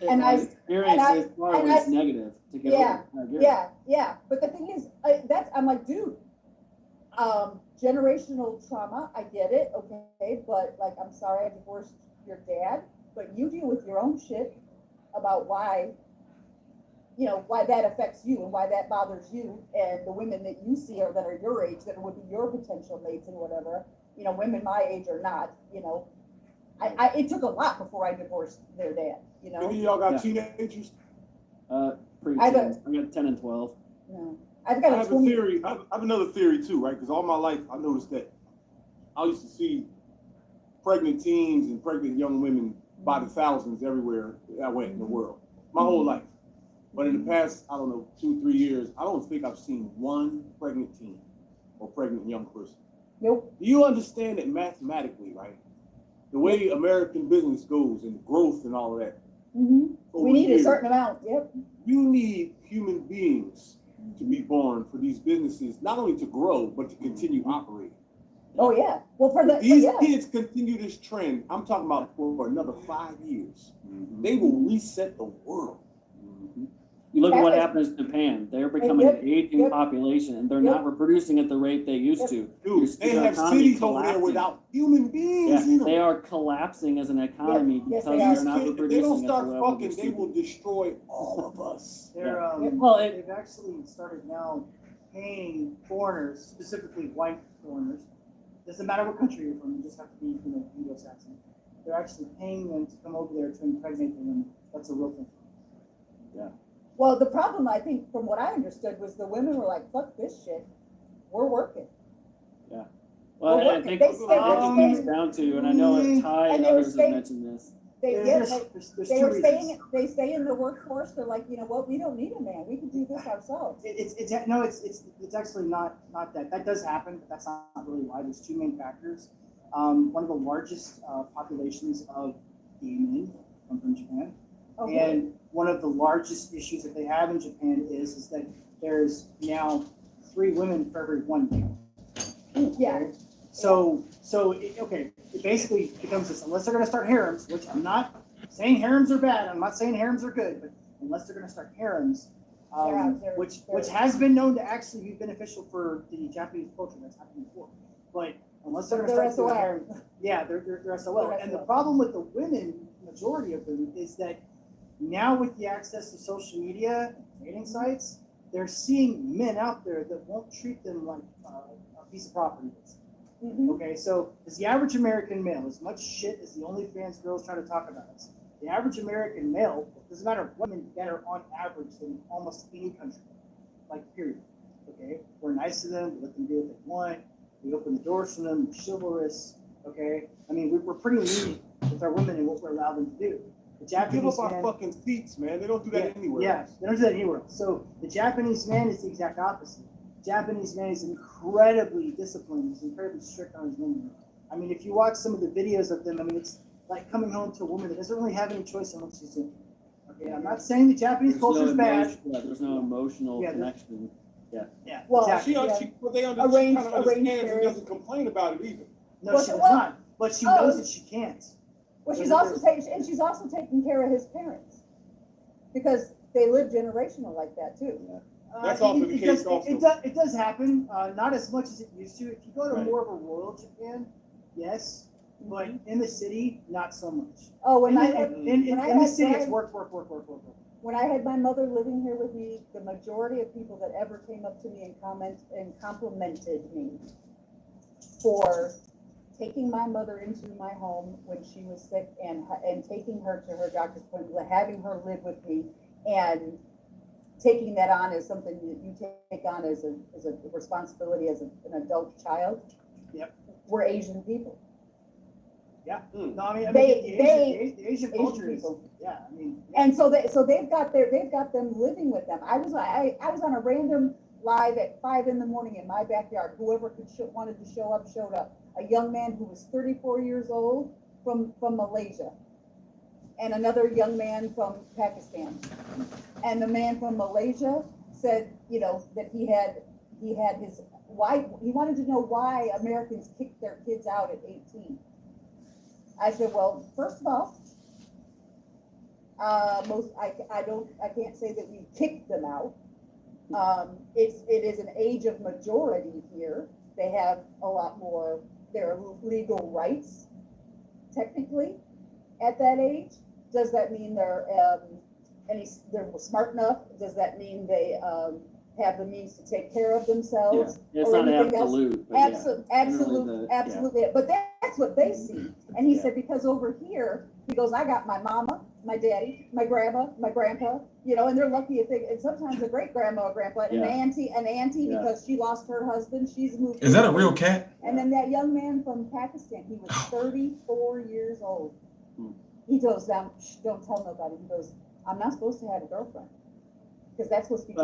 And I- experience is always negative to get over. Yeah. But the thing is, I'm like, dude, generational trauma, I get it, okay, but like, I'm sorry I divorced your dad, but you deal with your own shit about why that affects you and why that bothers you, and the women that you see that are your age that would be your potential mates and whatever, you know, women my age are not, you know. It took a lot before I divorced their dad, you know. Any of y'all got teenagers? Pre-teens. I got 10 and 12. No. I have a theory. I have another theory too, right? Because all my life I noticed that I used to see pregnant teens and pregnant young women by the thousands everywhere I went in the world, my whole life. But in the past, I don't know, 2-3 years, I don't think I've seen one pregnant teen or pregnant young person. Nope. You understand that mathematically, right? The way American business goes and growth and all of that. Mm-hmm. We over need a years, certain amount, yep. You need human beings to be born for these businesses, not only to grow, but to continue operating. Oh, yeah. Well, for the, If these yeah. kids continue this trend, I'm talking about for another 5 years, they will reset the world. You look at what That is- happened in Japan. They're becoming Yep, an aging yep. population, and they're Yep. not reproducing at the rate they used Yep. to. Dude, they Their have economy cities over there collapsing. without human beings Yeah, in them. they are collapsing as an economy Yep, yes, because they are. they're not If they reproducing don't at the start level fucking, they they will destroy all of us. They're, Yeah. Well, they've actually started now paying foreigners, specifically white foreigners. Doesn't matter what country you're from, you just have to be, Anglo-Saxon. They're actually paying them to come over there to impregnate the women. That's a real thing. Well, the problem, I think, from what I understood, was the women were like, fuck this shit. We're working. Well, Well, I what- think they what stay- it comes down to, and I know that Ty And and they were others have staying- mentioned this. They, There's yeah, just- there's they two were reasons. staying, they stay in the workforce. They're like, you know what, we don't need a man. We can do this ourselves. It's actually not that. That does happen, but that's not really why. There's two main factors. One of the largest populations of gay men come from Japan. Okay. And one of the largest issues that they have in Japan is that there's now 3 women for every 1 man. Yeah. Okay? So it basically becomes this, unless they're going to start harems, which I'm not saying harems are bad, I'm not saying harems are good, but unless they're going to start harems, They're- which has been known to actually be beneficial for the Japanese culture. That's happened before. But unless they're going to They're start doing SOL. harems, yeah, they're SOL. They're And the SOL. problem with the women, majority of them, is that now with the access to social media and dating sites, they're seeing men out there that won't treat them like a piece of property. Mhm. Okay, so as the average American male, as much shit as the OnlyFans girls try to talk about us, the average American male, it doesn't matter what, men better on average than almost any country, like period. Okay, we're nice to them, we let them do what they want, we open the doors for them, we're chivalrous. Okay, I mean we're pretty lenient with our women and what we're allowed them to do. The Give Japanese up our man, fucking seats, man. They don't do that anywhere. yeah, they don't do that anywhere else. So the Japanese man is the exact opposite. Japanese man is incredibly disciplined. He's incredibly strict on his women. I mean, if you watch some of the videos of them, I mean, it's like coming home to a woman that doesn't really have any choice in what she's doing. Okay, I'm not saying the Japanese culture is bad. There's no emotional Yeah, there's- connection. Yeah, Well, exactly. But they she Arranged- kind of understands and arranged doesn't complain about it either. No, Well, she does well, not. But she oh. knows that she can't. Well, she's Those are also taking, and she's also taking care of his parents because they live generational like that too. That's often the case also. It does happen, not as much as it used to. If you go to Right. more of a rural Japan, yes, but in the city, not so much. Oh, when I In had, in when I the had- city, when it's I- work. when I had my mother living here with me, the majority of people that ever came up to me and complimented me for taking my mother into my home when she was sick and taking her to her doctor's appointment, having her live with me, and taking that on as something that you take on as a responsibility as an adult child. Yep. We're Asian people. Yeah. Mm. No, I mean, They- the Asian Asian culture is, people. yeah, I mean. And so they've got them living with them. I was on a random live at 5 a.m. in my backyard. Whoever wanted to show up, showed up. A young man who was 34 years old from Malaysia, and another young man from Pakistan. And the man from Malaysia said, that he had his wife. He wanted to know why Americans kicked their kids out at 18. I said, well, first of all, I can't say that we kicked them out. It is an age of majority here. They have a lot more their legal rights, technically, at that age. Does that mean they're smart enough? Does that mean they have the means to take care of themselves? Yeah, it's or not anything else? absolute. But yeah, Absolutely. But that's what they see. And he Yeah. said, because over here, he goes, I got my mama, my daddy, my grandma, my grandpa, and they're lucky if they, and sometimes a great grandma or grandpa, Yeah. an auntie Yeah. because she lost her husband, she's moved. Is that a real cat? And then that young man from Pakistan, he was 34 years old. Hmm. He goes down, don't tell nobody. He goes, I'm not supposed to have a girlfriend. Because that's supposed to be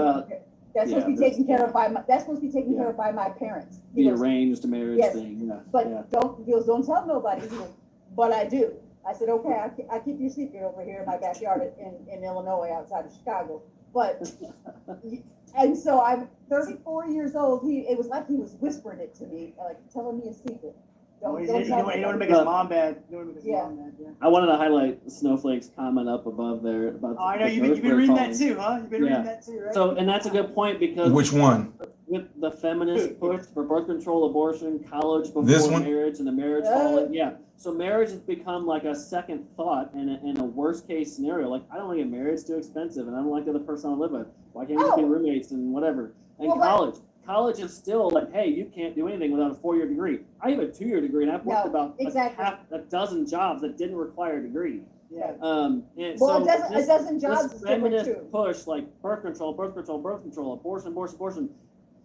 That's supposed to be taken care of by that's supposed to be taken care of by my parents. He The goes, arranged marriage Yes, thing. Yeah. but yeah. don't tell nobody. He goes, but I do. I said, okay, I keep you secret over here in my backyard in Illinois outside of Chicago. But, and so I'm 34 years old. It was like he was whispering it to me, like telling me a secret. Don't You tell don't want to me. make his mom bad. You don't want to make his Yeah. mom mad. Yeah. I wanted to highlight Snowflake's comment up above there about. Oh, I know the you've been birth reading rate that too, huh? You've been Yeah. reading that too, right? So, and that's a good point because Which one? with the feminist push for birth control, abortion, college before This one? marriage, and the marriage falling, yeah. So marriage has become like a second thought in a worst case scenario. Like, I don't want to get married; it's too expensive, and I don't like the other person I live with. Why can't we just be roommates and whatever? And Well, college is still like, hey, you can't do anything without a 4-year degree. I have a 2-year degree, and I've worked No, about exactly. a dozen jobs that didn't require a degree. yeah. And Well, so a dozen jobs this is different feminist too. push, like birth control, abortion,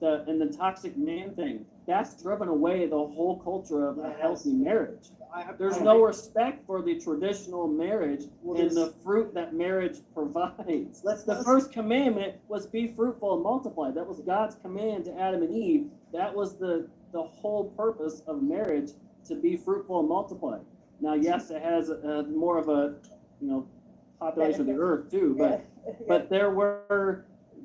the toxic man thing, that's driven away the whole culture of a Yes. healthy marriage. There's I- no respect for the traditional marriage Well, and there's- the fruit that marriage provides. Let's The first commandment was be fruitful and multiply. That was God's command to Adam and Eve. That was the whole purpose of marriage, to be fruitful and multiply. Now, yes, it has more of a, population of the earth too, but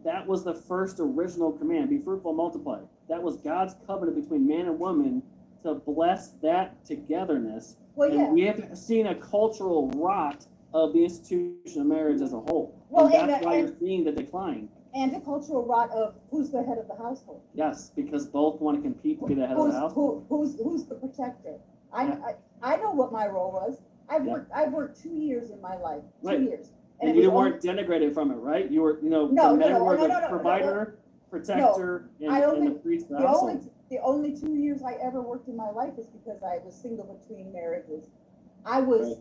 that was the first original command: be fruitful and multiply. That was God's covenant between man and woman to bless that togetherness. Well, And yeah. we have seen a cultural rot of the institution of marriage as a whole. Well, And that's why you're seeing the decline. And the cultural rot of who's the head of the household. Yes, because both want to compete to be the head of the household. Who's the protector? I know what my role was. I've worked 2 years in my life. 2 Right. years. And it you was weren't denigrated from it, right? You were, No, the no, men no, were no, the no, no, provider, protector, I and only- the priest of the The household. only 2 years I ever worked in my life is because I was single between marriages. I was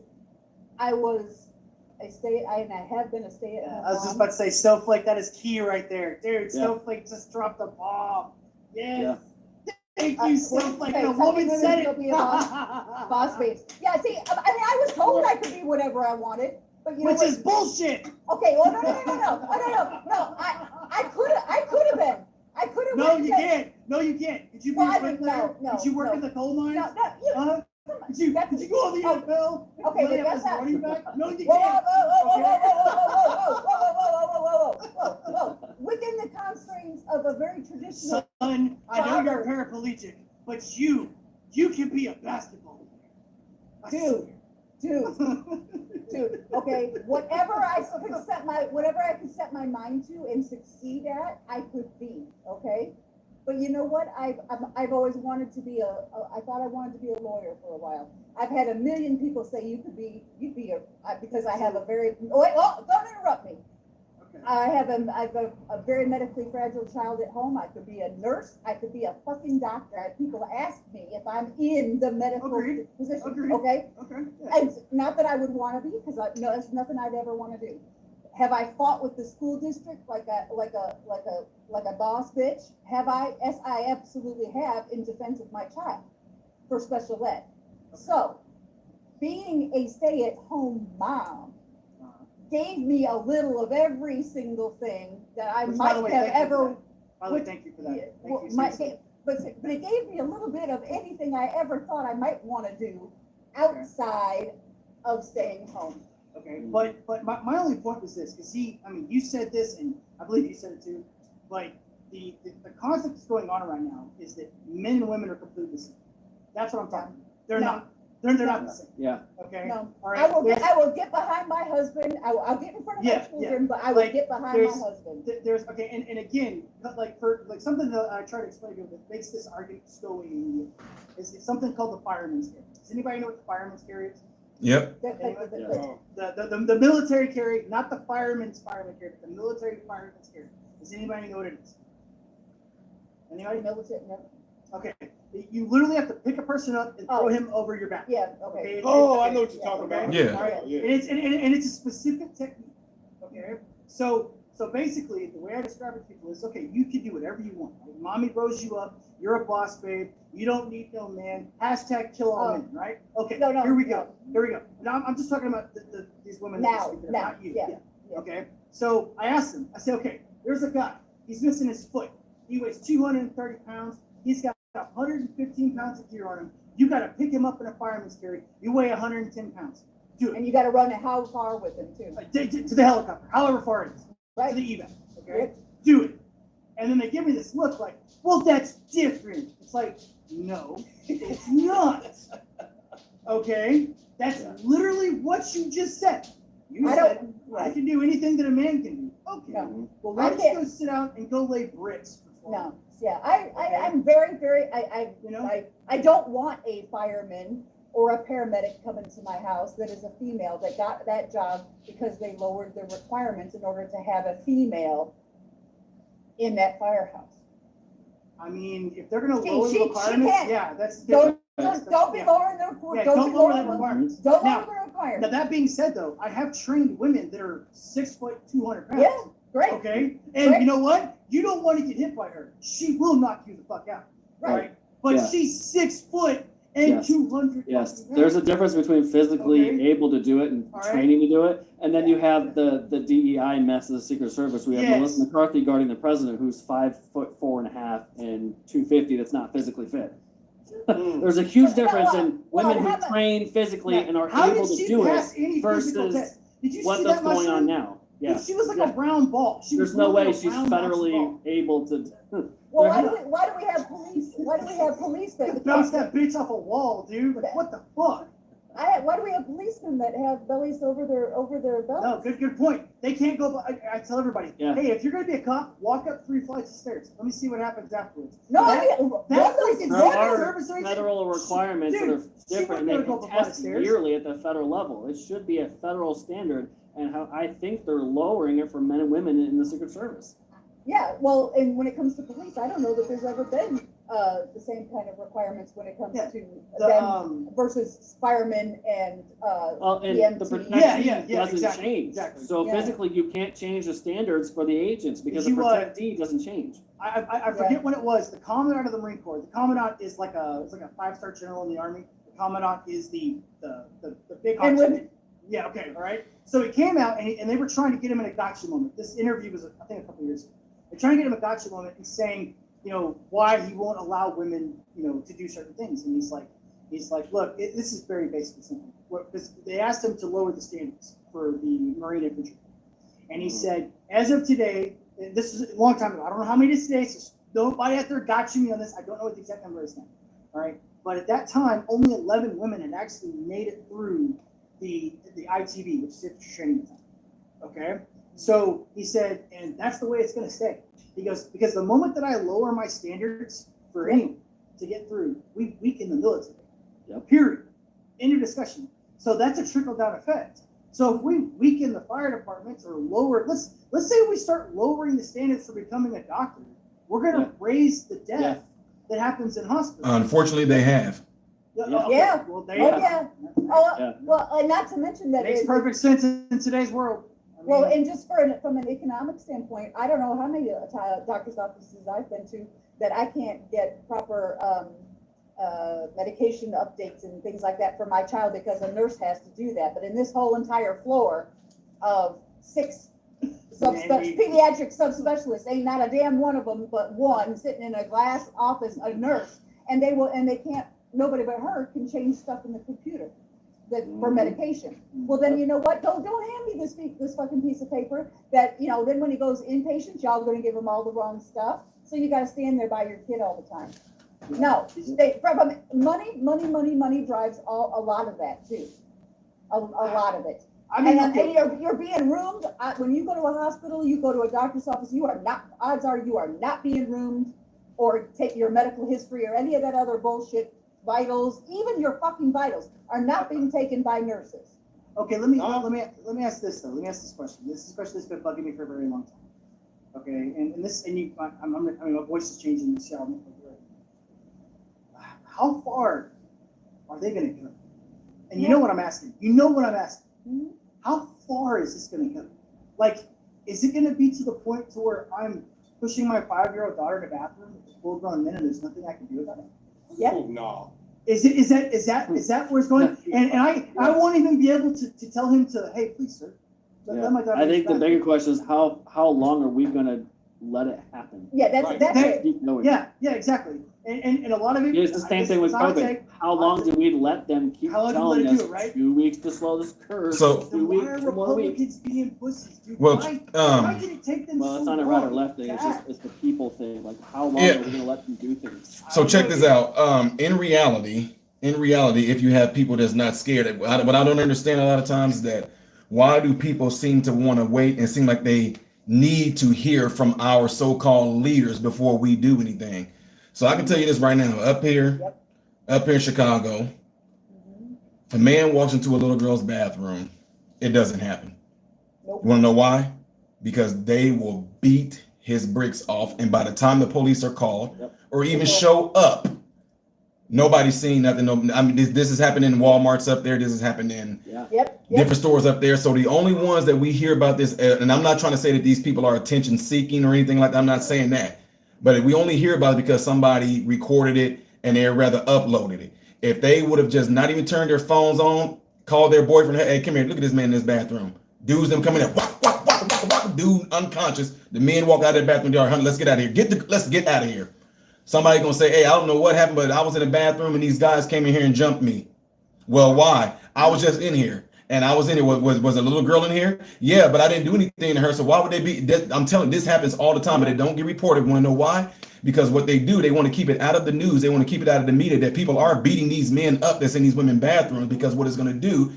I have been a stay-at-home I was just mom. about to say, Snowflake, that is key right there. Dude, Yeah. Snowflake just dropped the bomb. Yes. Yeah. Thank well, you, Snowflake. okay, And a some woman women said still it. be a boss babes. Yeah, see, I was told I could be whatever I wanted, but you know Which what? is bullshit. Okay, well, no. I could have been. I could have. No, you can't. No, you can't. Did you be Well, I a didn't- bricklayer? no, Did you work no. in the coal mines? No, you. Huh? Did you go on the NFL? Okay, Play but up that's as not. running back? No, you Whoa, can't. whoa. Within the constraints of a very traditional. Son, I know you're paraplegic, but you can be a basketball player. Dude, okay, whatever I could set my mind to and succeed at, I could be, okay? But you know what? I've always wanted to be I thought I wanted to be a lawyer for a while. I've had a million people say you'd be because I have a very, don't interrupt me. Okay. I have a very medically fragile child at home. I could be a nurse. I could be a fucking doctor. People ask me if I'm in the medical Agreed. position. Agreed. Okay, Okay. Yeah. and not that I would want to be, because no, it's nothing I'd ever want to do. Have I fought with the school district like a boss bitch? Have I? Yes, I absolutely have, in defense of my child for special ed. So, being a stay-at-home mom gave me a little of every single thing that I Which, by the might way, have thank you for ever. that. By the way, thank you for that. Yeah, Thank well, you. my- Seriously. but it gave me a little bit of anything I ever thought I might want to do outside of staying home. Okay, but my only point was this, because you said this, and I believe you said it too, but the concept that's going on right now is that men and women are completely the same. That's what I'm talking about. They're No. not. They're not the same. Yeah. Okay. No, All right. I will get behind my husband. I'll get in front of my Yeah, children, but I will Like, get behind my there's- husband. There's okay, and again, for something that I try to explain to you that makes this argument so immediate is something called the fireman's carry. Does anybody know what the fireman's carry is? Yep. The military carry, not the fireman's carry, but the military fireman's carry. Does anybody know what it is? Anybody? Military, no. Okay. You literally have to pick a person up and throw him over your back. Yeah, okay. Oh, I know what you're talking about. Yeah. All right. Yeah. And it's a specific technique. Okay. So basically, the way I describe it to people is, okay, you can do whatever you want. Right? Mommy rose you up. You're a boss, babe. You don't need no man. Hashtag kill all men. Right? Okay. No, Here we go. Here we go. Now I'm just talking about these women that Now, are speaking, now, not you. yeah. Okay. So I asked them. I said, okay, there's a guy. He's missing his foot. He weighs 230 pounds. He's got 115 pounds of gear on him. You got to pick him up in a fireman's carry. You weigh 110 pounds. Do it. And you gotta run it how far with him too. To the helicopter, however far it is. Right. To the evac. Okay? Yep. Do it. And then they give me this look like, well, that's different. It's like, no, it's not. Okay? That's literally what you just said. You said, I can do anything that a man can do. Okay. No. Well, why I don't you can't- go sit down and go lay bricks for 4 No, hours? yeah, I'm very, You know? I don't want a fireman or a paramedic coming to my house that is a female that got that job because they lowered the requirements in order to have a female in that firehouse. I mean, if they're gonna She- lower she- the she requirements, can't. yeah, that's Don't, different. don't be Yeah. lowering the, Yeah, don't be lower the lowering the, requirements. don't Now- lower the Now, requirements. that being said, though, I have trained women that are 6 foot, 200 pounds. Yeah, great, Okay, and Right. you know what? You don't want to get hit by her. She will knock you the fuck out. right. But Yeah. she's 6 foot and Yes. 200. Yes, fucking there's a pounds. difference between physically Okay. able to do it and All right. training to do it, and then you have the DEI mess of the Secret Service. We have Yes. Melissa McCarthy guarding the president, who's 5'4.5" and 250. That's not physically fit. There's a huge Well, difference well, in well, women who how about- train physically Now, and are how able did to she do pass it any physical versus test? Did you what see that's that going mushroom? on now. Dude, Yeah, she was like Yeah. a brown ball. She was There's no literally way a she's brown bouncy federally ball. able to. Well, why do we have police? Why do we have police that? Bounce that bitch off a wall, dude. Like, what the fuck? Why do we have policemen that have bellies over their belts? No, good point. They can't go. I tell everybody, Yeah. hey, if you're gonna be a cop, walk up 3 flights of stairs. Let me see what happens afterwards. No, that, I mean, that those- freaking There Secret are Service agent- federal requirements Dude, that are she different, and wasn't they gonna go up a flight of test stairs. yearly at the federal level. It should be a federal standard, and how I think they're lowering it for men and women in the Secret Service. Yeah, well, and when it comes to police, I don't know that there's ever been the same kind of requirements when it comes Yeah, to The, them versus firemen and Well, and the EMT. protectee Yeah, doesn't exactly, change. exactly. So Yeah. physically, you can't change the standards for the agents because the You, protectee doesn't change. I forget when it was. The commandant of the Marine Corps. The commandant is like a 5-star general in the Army. The commandant is the big And honcho. women. Yeah. Okay. All right. So he came out and they were trying to get him in a gotcha moment. This interview was I think a couple years ago. They're trying to get him a gotcha moment and saying, you know, why he won't allow women, you know, to do certain things. And he's like, look, this is very basic and simple. Because they asked him to lower the standards for the Marine infantry, and he said, as of today, and this is a long time ago. I don't know how many it is today. So nobody out there gotcha me on this. I don't know what the exact number is now. All right. But at that time, only 11 women had actually made it through the ITB, which is infantry training time. Okay. So he said, and that's the way it's going to stay. He goes, because the moment that I lower my standards for anyone to get through, we weaken the military. Yep. Period. End of discussion. So that's a trickle down effect. So if we weaken the fire departments or lower, let's say we start lowering the standards for becoming a doctor, we're going to raise the death that happens in hospitals. Unfortunately, they have. Yeah. Well, there you go. Yeah. Oh, Yeah. well, and not to mention that Makes it- perfect sense in today's world. I Well, mean, and just from an economic standpoint, I don't know how many doctor's offices I've been to that I can't get proper medication updates and things like that for my child because a nurse has to do that. But in this whole entire floor of 6 pediatric subspecialists, ain't not a damn one of them, but one sitting in a glass office, a nurse, and they can't. Nobody but her can change stuff in the computer for medication. Well, then you know what? Don't hand me this fucking piece of paper that, you know, then when he goes inpatient, y'all are going to give him all the wrong stuff. So you got to stand there by your kid all the time. No, money drives a lot of that too. A lot of it. I mean, And okay. you're being roomed. When you go to a hospital, you go to a doctor's office, odds are you are not being roomed or take your medical history or any of that other bullshit. Vitals, even your fucking vitals, are not being taken by nurses. Okay, let me ask this though. Let me ask this question. This question has been bugging me for a very long time. Okay, my voice is changing. How far are they going to go? And you know what I'm asking. Mm-hmm. How far is this going to go? Like, is it going to be to the point to where I'm pushing my 5-year-old daughter to the bathroom with a full-grown men and there's nothing I can do about it? Yeah. Oh, no. Is that where it's going? And I won't even be able to tell him to, hey, please, sir. Let my daughter I use think the bathroom. bigger question is how long are we going to let it happen. Yeah, Right. that's it. Keep going. Yeah, exactly. And a lot of it. It's the same thing with COVID. How long do we let them keep How long do we telling let it us do it, right? 2 weeks to slow this curve? So- 2 Then why weeks, are 2 more weeks. Republicans being pussies, dude? Well, Why did it take them Well, so it's not a long? right or left thing. It's to just act? it's the people thing. Like, how long Yeah. are we gonna let them do things? So check this out. In reality, if you have people that's not scared, what I don't understand a lot of times is that why do people seem to want to wait and seem like they need to hear from our so-called leaders before we do anything? So I can tell you this right now. Up here in Chicago, if a man walks into a little girl's bathroom, it doesn't happen. Nope. You want to know why? Because they will beat his bricks off, and by the time the police are called or even show up, nobody's seen nothing. No, I mean, this is happening in Walmarts up there. This is happening in different stores up there. So the only ones that we hear about this, and I'm not trying to say that these people are attention seeking or anything like that. I'm not saying that, but we only hear about it because somebody recorded it and they rather uploaded it. If they would have just not even turned their phones on, called their boyfriend, hey, come here, look at this man in this bathroom. Dudes them coming in, dude unconscious. The men walk out of the bathroom, they're like, let's get out of here. Let's get out of here. Somebody gonna say, hey, I don't know what happened, but I was in the bathroom and these guys came in here and jumped me. Well, why? I was just in here. And I was in it. Was a little girl in here? Yeah, but I didn't do anything to her. So why would they be? I'm telling you, this happens all the time, but it don't get reported. Want to know why? Because what they do, they want to keep it out of the news. They want to keep it out of the media that people are beating these men up that's in these women bathrooms, because what it's going to do,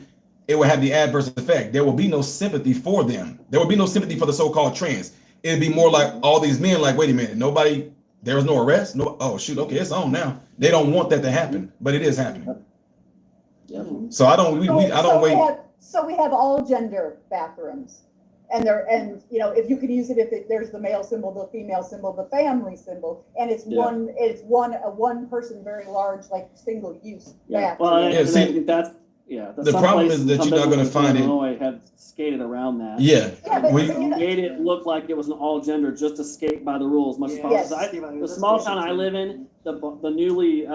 it will have the adverse effect. There will be no sympathy for them. There will be no sympathy for the so-called trans. It'd be more like all these men like, wait a minute, nobody, there was no arrest. No, oh shoot, okay, it's on now. They don't want that to happen, but it is happening. So I don't, I don't wait. So we have all gender bathrooms, and if you can use it, there's the male symbol, the female symbol, the family symbol, and it's one person, very large, like single use bathroom. Well, Yeah, see, I think that's the problem is that you're not going to find it. Illinois have skated around that. Yeah, but Made it look like it was an all gender just to skate by the rules. Much Yes. the small town I live in, the newly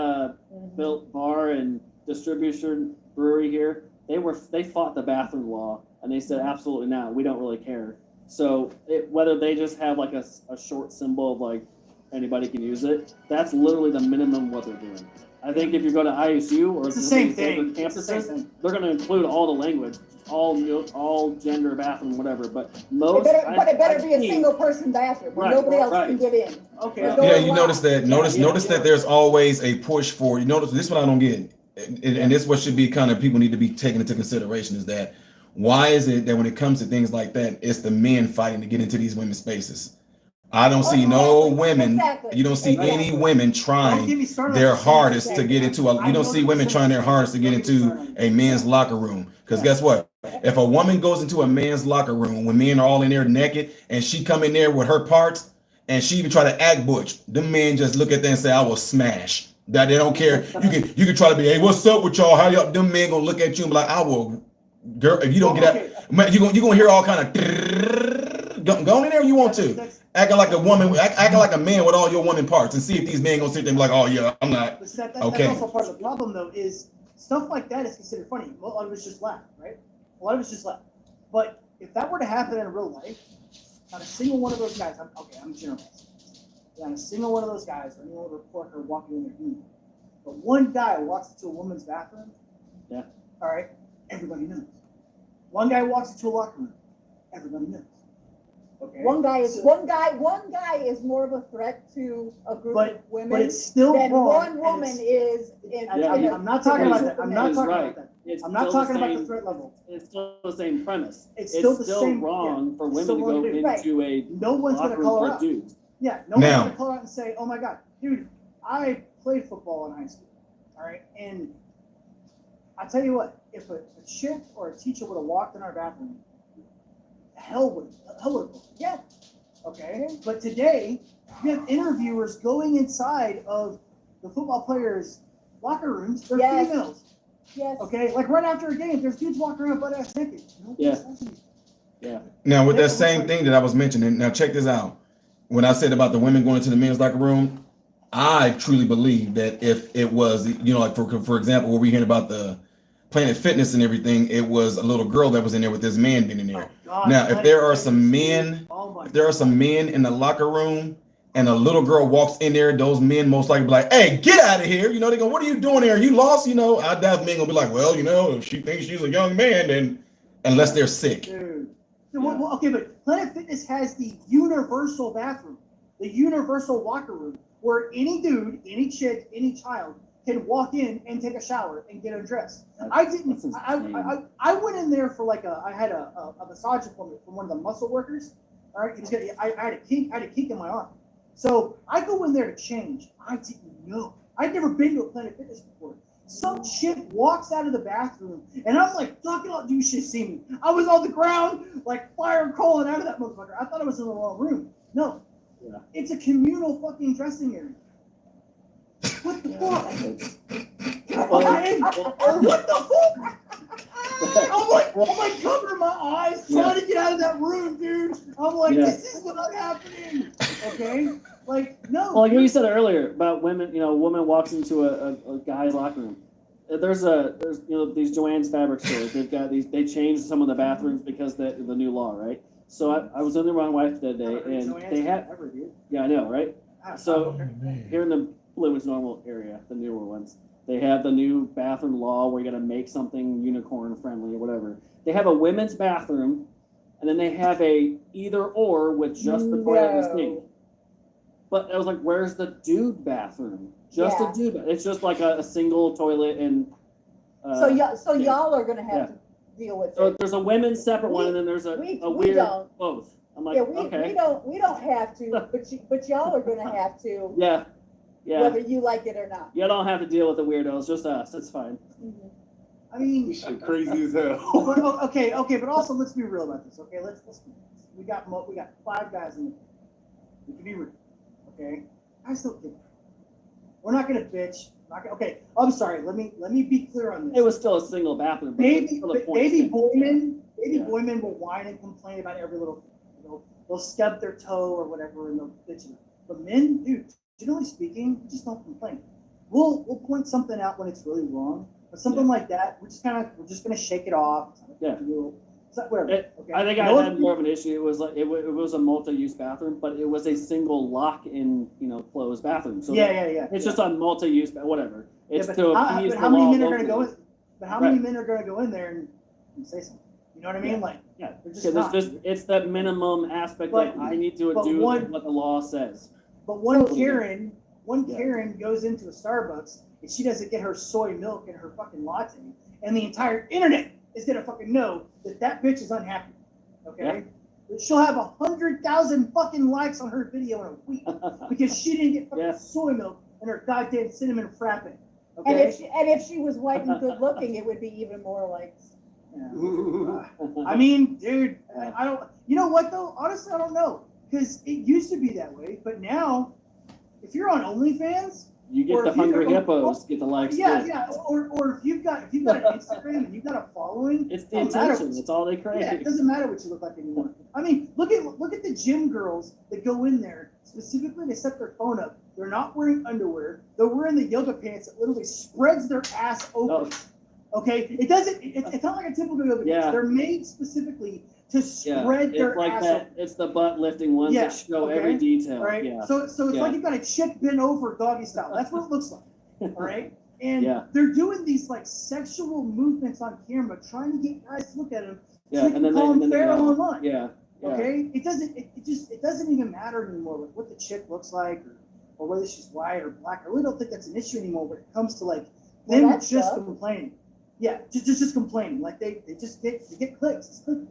built bar and distribution brewery here, they fought the bathroom law, and they said absolutely not, we don't really care. So whether they just have like a short symbol of like anybody can use it, that's literally the minimum what they're doing. I think if you go to ISU or It's the same thing. campuses, they're going to include all the language, all gender bathroom, whatever. But most, it better be a single person bathroom where nobody else can get in. Okay. Yeah, you notice that. Notice that there's always a push for. You notice this is what I don't get, and this is what should be kind of people need to be taken into consideration is that why is it that when it comes to things like that, it's the men fighting to get into these women's spaces? I don't see no women. You don't see any women trying their hardest to get into you don't see women trying their hardest to get into a man's locker room. Because guess what? If a woman goes into a man's locker room when men are all in there naked and she come in there with her parts and she even try to act butch, them men just look at that and say, I will smash. That they don't care. You can try to be, hey, what's up with y'all? How y'all? Them men gonna look at you and be like, I will, girl, if you don't get out, you gonna hear all kind of go in there if you want to. Acting like a woman, acting like a man with all your woman parts, and see if these men gonna sit there and be like, "Oh yeah, I'm not." That's Okay. also part of the problem, though, is stuff like that is considered funny. A lot of us just laugh, right? A lot of us just laugh. But if that were to happen in real life, not a single one of those guys. I'm generalizing. Not a single one of those guys or anyone would report her walking in their nude. But one guy walks into a woman's bathroom. Yeah. All right. Everybody knows. One guy walks into a locker room. Everybody knows. Okay. One guy is more of a threat to a group of women but it's still than wrong, one and woman is. I'm not talking about that. I'm not talking right. about that. It's I'm not still talking the about the same- threat level. It's still the same premise. It's still the same. wrong for it's women still to wrong go to do. into a No one's gonna locker call room her for out. dudes. Yeah, no one's Now- gonna call her out and say, "Oh my God, dude, I played football in high school." All right, and I tell you what, if a chick or a teacher would have walked in our bathroom, hell would have. Yeah. Okay, but today we have interviewers going inside of the football players' locker rooms. They're Yes. females. Yes. Okay, like right after a game, there's dudes walking around butt ass naked. Yeah. Now with that same thing that I was mentioning, now check this out. When I said about the women going to the men's locker room, I truly believe that if it was, like for example, where we hearing about the Planet Fitness and everything, it was a little girl that was in there with this man being in there. God, Now, if there are some men, oh my if there are some men in the locker room and a little girl walks in there, those men most likely be like, "Hey, get out of here!" You know, they go, "What are you doing there? You lost?" You know, I doubt men gonna be like, "Well, you know, if she thinks she's a young man, then unless they're sick." Dude. Well, okay, but Planet Fitness has the universal bathroom, the universal locker room, where any dude, any chick, any child can walk in and take a shower and get undressed. I didn't. I went in there for like I had a massage appointment from one of the muscle workers. All right, I had a kink in my arm, so I go in there to change. I didn't know. I'd never been to a Planet Fitness before. Some chick walks out of the bathroom, and I'm like, "Fucking out, dude, she see me." I was on the ground, like fire crawling out of that motherfucker. I thought I was in the wrong room. No, it's a communal fucking dressing area. What the fuck? What the fuck? I'm like covering my eyes, trying to get out of that room, dude. I'm like, this is not happening. Okay? Like, no. Well, like what you said earlier about women, a woman walks into a guy's locker room. There's these Joann's fabric stores. They've got they changed some of the bathrooms because the new law, right? So I was in there with my wife the other day, and they had. Yeah, I know, right? So here in the Fluid's normal area, the newer ones, they have the new bathroom law where you got to make something unicorn friendly or whatever. They have a women's bathroom, and then they have a either or with just the toilet and the sink. But I was like, where's the dude bathroom? Just a dude. It's just like a single toilet and. So y'all are gonna have to deal with So it. there's a women's separate one, and then there's a weird both. I'm like, okay. We don't have to, but y'all are gonna have to. Yeah. Whether you like it or not. You don't have to deal with the weirdos, just us. It's fine. Mm-hmm. I mean, This shit crazy as hell. okay, but also let's be real about this. Okay, let's we got 5 guys in the we can be real. Okay, I still think we're not gonna bitch. Okay, I'm sorry. Let me be clear on this. It was still a single bathroom. Baby Boyman will whine and complain about every little thing. They'll stub their toe or whatever and they'll bitch. But men, dude, generally speaking, just don't complain. We'll point something out when it's really wrong, but something like that, we're just gonna shake it off. Whatever. I think I had more of an issue. It was like it was a multi-use bathroom, but it was a single lock-in, closed bathroom. So it's just a multi-use, whatever. It's to appease the law. How many men are gonna go in? But how many men are gonna go in there and say something? You know what I mean? It's that minimum aspect. Like I need to do what the law says. But one Karen goes into a Starbucks and she doesn't get her soy milk and her fucking latte, and the entire internet is gonna fucking know that bitch is unhappy. Okay, she'll have 100,000 fucking likes on her video in a week because she didn't get fucking soy milk and her goddamn cinnamon frappe. Okay? And if she was white and good looking, it would be even more likes. Yeah. I mean, dude, I don't. You know what though? Honestly, I don't know. Because it used to be that way, but now, if you're on OnlyFans, you get the hungry hippos, get the likes. Yeah. Or if you've got an Instagram and you've got a following, it's the attention. It's all they crave. Yeah, it doesn't matter what you look like anymore. I mean, look at the gym girls that go in there specifically. They set their phone up. They're not wearing underwear. They're wearing the yoga pants that literally spreads their ass open. Oh. Okay, it doesn't. It's not like a typical yoga pants. They're made specifically to spread their like ass that. open. It's the butt lifting ones that show every detail. Right. Yeah. So it's like you've got a chick bent over doggy style. That's what it looks like. All right. And they're doing these like sexual movements on camera, trying to get guys to look at them. So and then they online. Yeah. Okay. It doesn't even matter anymore what the chick looks like or whether she's white or black. I really don't think that's an issue anymore when it comes to like them just complaining. Yeah, just complaining. Like they get clicks. It's clickbait.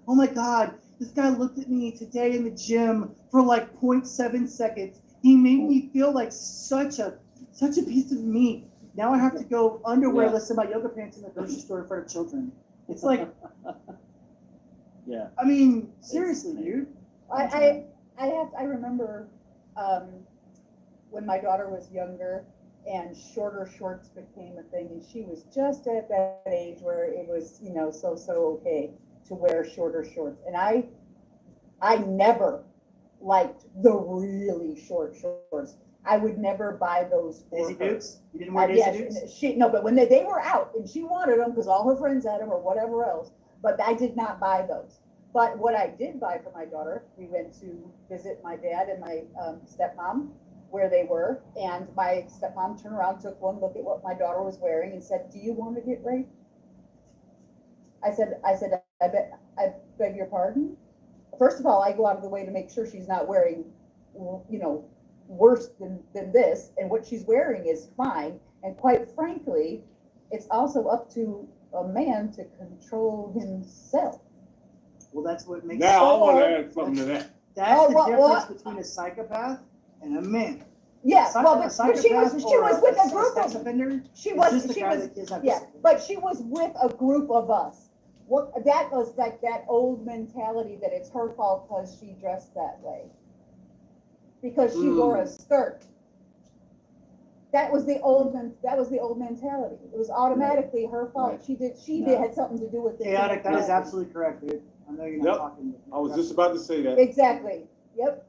Oh my God, this guy looked at me today in the gym for like 0.7 seconds. He made me feel like such a piece of meat. Now I have to go underwearless in my yoga pants in the grocery store in front of children. It's like, I mean, seriously, dude. I remember when my daughter was younger and shorter shorts became a thing, and she was just at that age where it was, so okay to wear shorter shorts. And I never liked the really short shorts. I would never buy those for Daisy her. Dukes? You didn't wear Daisy Dukes? But when they were out and she wanted them because all her friends had them or whatever else, but I did not buy those. But what I did buy for my daughter, we went to visit my dad and my stepmom where they were, and my stepmom turned around, took one look at what my daughter was wearing, and said, "Do you want to get raped?" I said, I beg your pardon. First of all, I go out of the way to make sure she's not wearing, worse than this, and what she's wearing is fine. And quite frankly, it's also up to a man to control himself. Well, that's what makes. Now I want to add something to that. That's the difference what? between a psychopath and a man. Yeah, Psych- well, a but she was psychopath or with a sex group of, offender she is was, just the she guy was, that kills yeah, episode. but she was with a group of us. What, that was like that old mentality that it's her fault because she dressed that way. Because she wore a skirt. That was the old mentality. It was automatically her fault. Right. She No. had something to do with it. Chaotic. That is absolutely correct, dude. I know you're not Yep. talking. I was just about to say that. Exactly. Yep.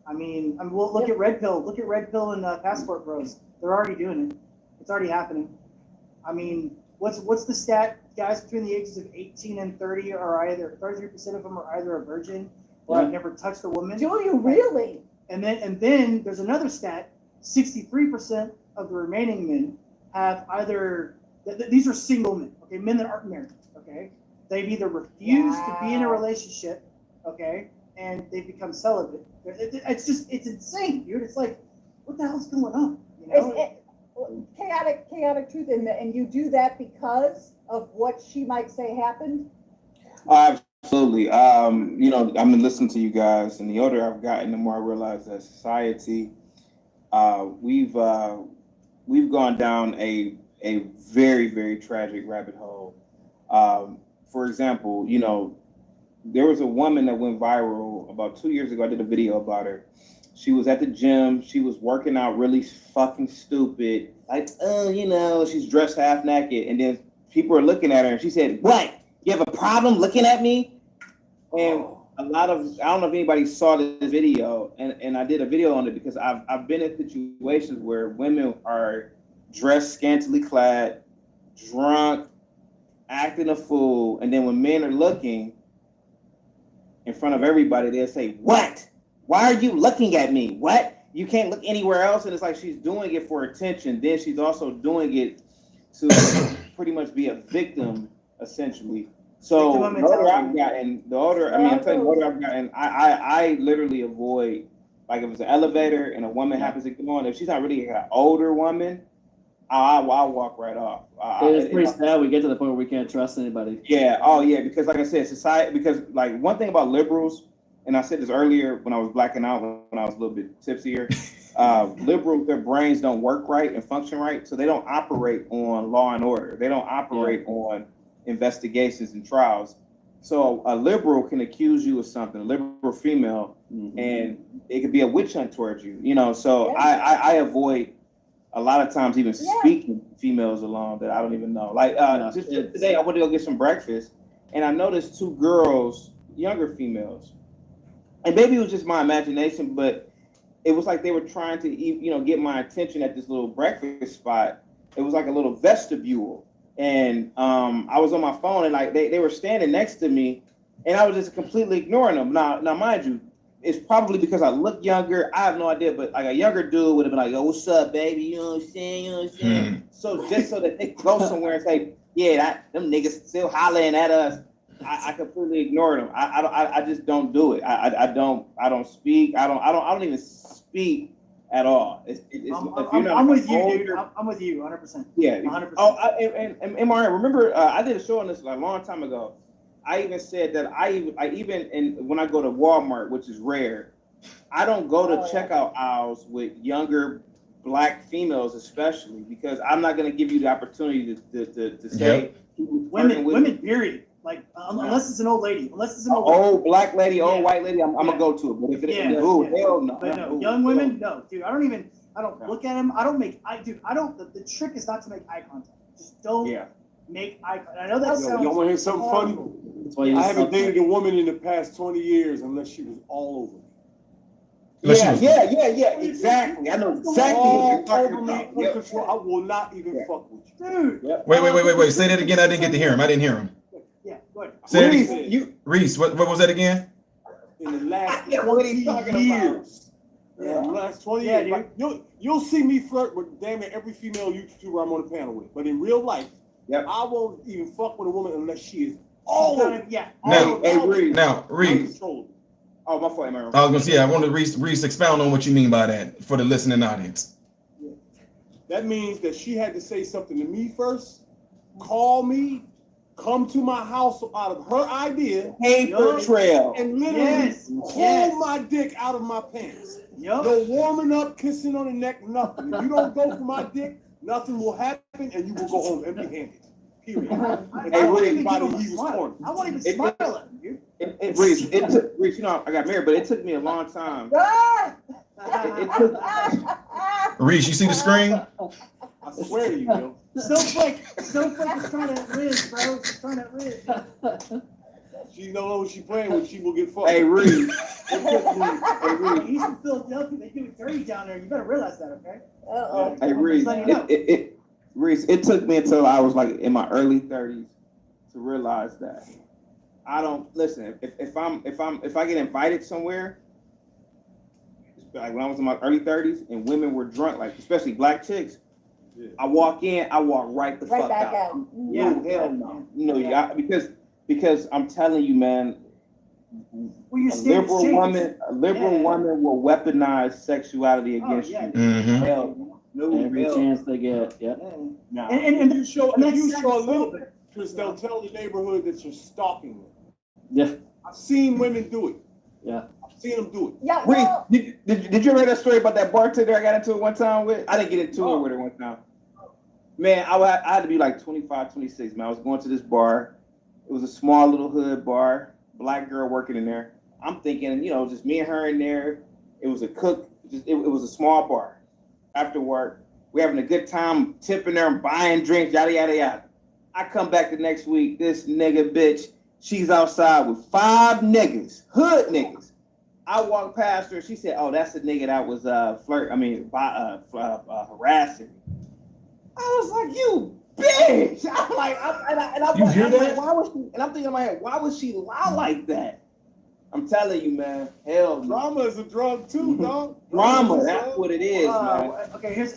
I mean, well, look at Red Pill. Look at Red Pill and Passport Bros. They're already doing it. It's already happening. I mean, what's the stat? Guys between the ages of 18 and 30 are either 33% of them are either a virgin or Yeah. have never touched a woman. Do you really? And then there's another stat: 63% of the remaining men have either. These are single men. Okay, men that aren't married. Okay, they've either refused to be in a Wow. relationship. Okay, and they've become celibate. It's insane, dude. It's like, what the hell's going on? You know? Chaotic truth, and you do that because of what she might say happened. Absolutely. I've been listening to you guys, and the older I've gotten, the more I realize that society, we've gone down a very, very tragic rabbit hole. For example, there was a woman that went viral about 2 years ago. I did a video about her. She was at the gym. She was working out really fucking stupid. Like, she's dressed half naked. And then people are looking at her and she said, "What? You have a problem looking at me?" And I don't know if anybody saw this video, and I did a video on it because I've been in situations where women are dressed scantily clad, drunk, acting a fool. And then when men are looking in front of everybody, they'll say, "What? Why are you looking at me? What? You can't look anywhere else." And it's like she's doing it for attention. Then she's also doing it to pretty much be a victim, essentially. So the older I've gotten, I'm telling you, the older I've gotten, I literally avoid, like if it's an elevator and a woman happens to come on, if she's not really an older woman, I'll walk right off. It's pretty sad. We get to the point where we can't trust anybody. Yeah. Oh, yeah. Because like I said, society. Because like one thing about liberals, and I said this earlier when I was blacking out, when I was a little bit tipsier. Liberals, their brains don't work right and function right, so they don't operate on law and order. They don't operate on investigations and trials. So a liberal can accuse you of something, a liberal female, and it could be a witch hunt towards you. So I avoid a lot of times even speaking females alone that I don't even know. Like just today, I went to go get some breakfast, and I noticed two girls, younger females, and maybe it was just my imagination, but it was like they were trying to, get my attention at this little breakfast spot. It was like a little vestibule, and I was on my phone, and like they were standing next to me, and I was just completely ignoring them. Now, mind you, it's probably because I look younger. I have no idea, but like a younger dude would have been like, "Yo, what's up, baby? You know what I'm saying? You know what I'm saying?" So just so that they could go somewhere and say, "Yeah, them niggas still hollering at us." I completely ignore them. I just don't do it. I don't speak. I don't even speak at all. I'm with you, dude. I'm with you, 100%. Yeah, 100%. Oh, and MRN, remember I did a show on this like a long time ago. I even said that when I go to Walmart, which is rare, I don't go to checkout aisles with younger Black females, especially because I'm not going to give you the opportunity to say women. Period. Like unless it's an old lady, old Black lady, old white lady, I'm gonna go to it. But if it hell no. But no, young women, no, dude. I don't look at them. The trick is not to make eye contact. Just don't make eye contact. I know that sounds. Y'all want to hear something horrible. funny? I haven't dated a woman in the past 20 years unless she was all over me. Yeah, exactly. I know exactly what you're talking about. Control. I will not even fuck with you. Dude. Wait. Say that again. I didn't get to hear him. I didn't hear him. Yeah, go ahead. Say it again. Reese, what was that again? In the last What are you 20 talking years. Yeah. In the last 20 Yeah, years. Like, you'll see me flirt with damn near every female YouTuber I'm on the panel with. But in real life, Yep. I won't even fuck with a woman unless she is all over. Yeah. Now, Reed. Reese. Oh, my fault, man. I was gonna say, I wanted Reese expound on what you mean by that for the listening audience. That means that she had to say something to me first, call me, come to my house out of her idea, Paper trail. and literally pull Yes. my dick out of my pants. Yup. No warming up, kissing on the neck, nothing. If you don't go for my dick, nothing will happen, and you will go home empty-handed. Period. I Hey, won't Reed, even body give him a he was smile. corny. I won't even smile at him, dude. Reese, Reese, you know, I got married, but it took me a long time. It took, Reese, you see the screen? I swear to you, yo. Snowflake is trying to Riz, bro. She's trying to Riz. She don't know what she playing with. She will get fucked. hey, Reese. He's from Philadelphia. They do it dirty down there. You better realize that, okay? Uh-oh. Hey, Reese. Just letting you know. Reese, it took me until I was like in my early 30s to realize that I don't listen. If I get invited somewhere, like when I was in my early 30s and women were drunk, like especially black chicks, I walk in, I walk right the Right fuck back out. out. Yeah. No, hell no. You know, yeah, because I'm telling you, man, Well, your a standards change. liberal woman will weaponize sexuality against yeah. you. Mm-hmm. Hell no. Every hell chance they get. Yeah. Yep. no. And If you show, and if that's you sad show a as well, little but- bit, because they'll tell the neighborhood that you're stalking them. Yeah. I've seen women do it. Yeah. I've seen them do it. Yeah, Reese, well, did you ever hear that story about that bartender I got into it one time with? I didn't get into it with her one time. Man, I had to be like 25, 26, man. I was going to this bar. It was a small little hood bar, black girl working in there. I'm thinking, you know, just me and her in there. It was a cook. It was a small bar. After work, we're having a good time, tipping her and buying drinks, yada, yada, yada. I come back the next week, this nigga bitch, she's outside with 5 niggas, hood niggas. I walked past her, she said, oh, that's the nigga that was harassing me. I was like, you bitch. I'm like, You hear I'm that? like, why was she, and I'm thinking in my head, why would she lie like that? I'm telling you, man, hell no. Drama is a drug too, dog. Drama, that's what it is, man. Okay, here's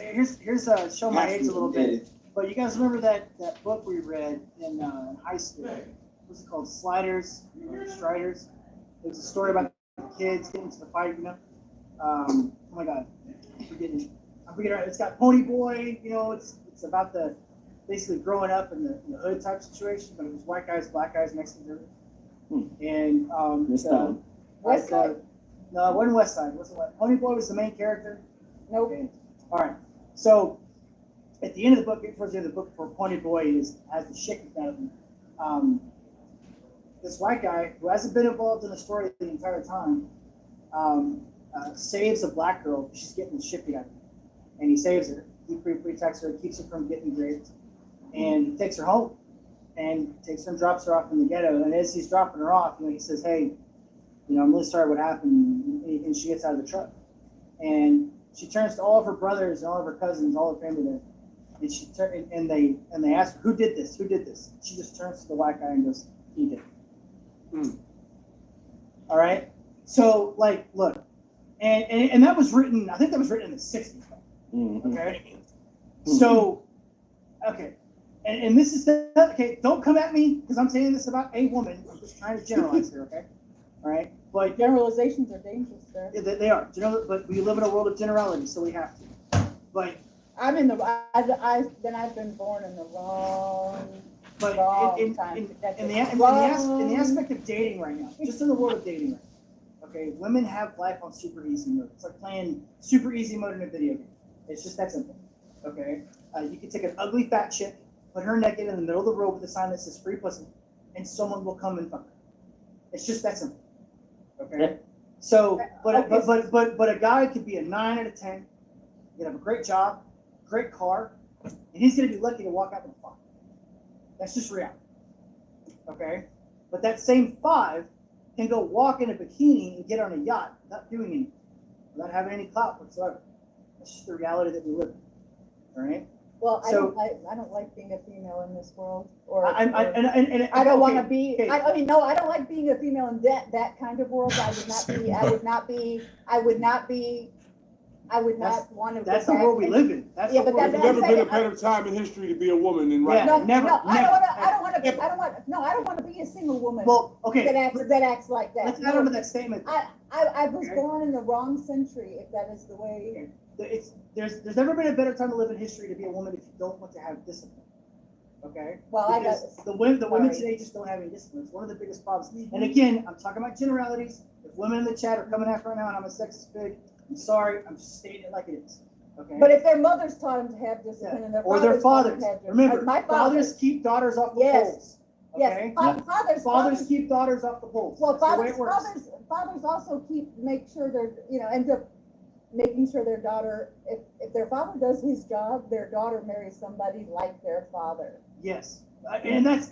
show my age a little bit. But you guys remember that book we read in high school? What's it called? Striders. It was a story about the kids getting into the fight, you know? Oh my God, I'm forgetting. It's got Pony Boy, you know, it's about the basically growing up in the hood type situation, but it was white guys, black guys, Mexicans, and Missed that one. West Side? No, it wasn't West Side. It wasn't West. Pony Boy was the main character. Nope. Okay. All right. So at the end of the book, towards the end of the book, for Pony Boy has the shit kicked out of him. This white guy who hasn't been involved in the story the entire time saves a black girl. She's getting the shit kicked out of him, and he saves her. He protects her, keeps her from getting raped, and he takes her home. And takes her and drops her off in the ghetto. And as he's dropping her off, you know, he says, "Hey, you know, I'm really sorry what happened." And she gets out of the truck, and she turns to all of her brothers and all of her cousins, all her family there, and they ask her, "Who did this? Who did this?" She just turns to the white guy and goes, "He did." All right. So like, look, and that was written. I think that was written in the '60s. Okay. So, okay. And this is okay. Don't come at me because I'm saying this about a woman. I'm just trying to generalize here, okay? All right, but Generalizations are dangerous, sir. they are. But we live in a world of generality, so we have to. But I've been born in the wrong in the aspect of dating right now, just in the world of dating right now, okay, women have life on super easy mode. It's like playing super easy mode in a video game. It's just that simple, okay? You can take an ugly fat chick, put her naked in the middle of the road with a sign that says free pussy, and someone will come and fuck her. It's just that simple. Okay? So, but a guy could be a 9 out of 10, he'd have a great job, great car, and he's gonna be lucky to walk out with a 5. That's just reality. Okay? But that same 5 can go walk in a bikini and get on a yacht without doing anything, without having any clout whatsoever. That's just the reality that we live in. All right? Well, So- I don't like being a female in this world, or. And I don't want to okay, be, okay. I mean, no, I don't like being a female in that kind of world. I would not want to. That's go the back world we and- live in. That's Yeah, the but world There's we that's live never in. been a better time in history to be a woman than right Yeah. now. No, Never, no, I never. don't want to be a single woman Well, okay. that acts like that. Let's add on to that statement. I was Okay. born in the wrong century, if that is the way. There's never been a better time to live in history to be a woman if you don't want to have discipline. Okay? Well, I Because got. the women Sorry. today just don't have any discipline. It's one of the biggest problems. And again, I'm talking about generalities. If women in the chat are coming after right now and I'm a sexist pig, I'm sorry. I'm just stating it like it is. Okay? But if their mothers taught them to have discipline Yeah. and their Or their taught them fathers. to have discipline. Remember, My fathers keep daughters off the Yes. poles. Yes, Okay? fathers Keep daughters off the poles. Well, That's the way fathers, it works. fathers also make sure end up making sure their daughter, if their father does his job, their daughter marries somebody like their father. Yes. And that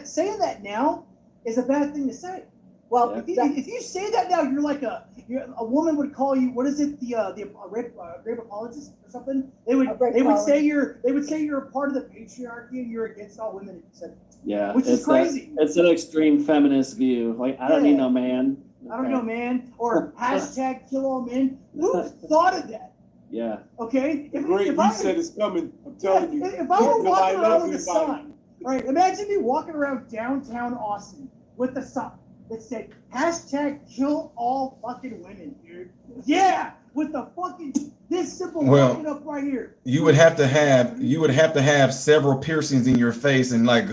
saying that now is a bad thing to say. Well, If you say that now, a woman would call you, what is it, the rape apologist or something? They would say you're a part of the patriarchy and you're against all women. Yeah, Which is it's crazy. It's an extreme feminist view. Like, I don't need no man. I don't know, man. Or hashtag kill all men. Who thought of that? Yeah. Okay? The great reset is coming. I'm telling you. If I were Nobody walking around loves with a anybody. sign, right? Imagine me walking around downtown Austin with a sign that said hashtag kill all fucking women, dude. Yeah, with the fucking this simple walking up right here. You would have to have several piercings in your face and like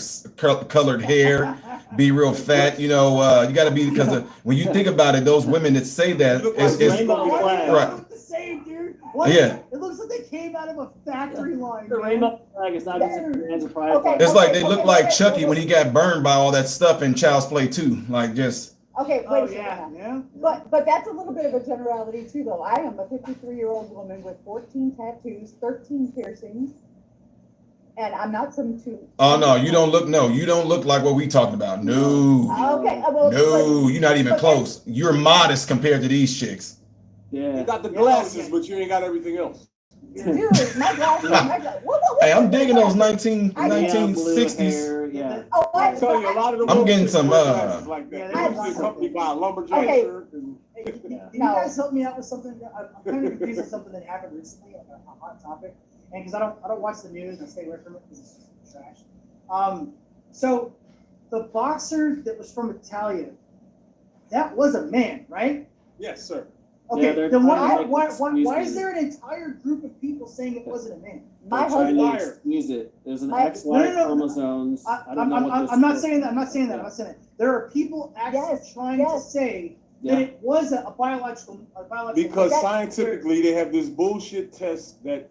colored hair, be real fat. You know, you got to be, because when you think about it, those women that say that it's rainbow flag. right. Look the same, dude. Yeah. It looks like they came out of a factory line. The man. rainbow flag is not just a man's pride. Okay. It's like they look like Chucky when he got burned by all that stuff in Child's Play 2. Like just. Okay, wait Oh a second yeah, now. yeah. But that's a little bit of a generality too, though. I am a 53-year-old woman with 14 tattoos, 13 piercings, and I'm not some two. Oh no, you don't look like what we talking about. No. Okay, well, No, you're not even but- close. You're modest compared to these chicks. Yeah. You got the glasses, but you ain't got everything else. Dude, my glasses. Hey, I'm digging those Yeah, blue 1960s. hair, yeah. Oh, I'm telling you, a lot of the I'm women getting some, wear glasses like that. yeah, They they usually have accompanied by a lumberjack Okay. shirt. And Hey, can you No. guys help me out with something? I'm kind of confused with something that happened recently, a hot topic, and because I don't watch the news, I stay away from it because it's just trash. So the boxer that was from Italia, that was a man, right? yes, sir. Yeah, Okay, they're then trying to make why excuses. is there an entire group of people saying it wasn't a man? my They're trying husband. to excuse it. There's an My- XY No. chromosomes. I don't know what this I'm not is. saying that. I'm not saying that. There are people actually Yes, trying to yes. say that Yeah. it was a biological. Because That's- scientifically, they have this bullshit test that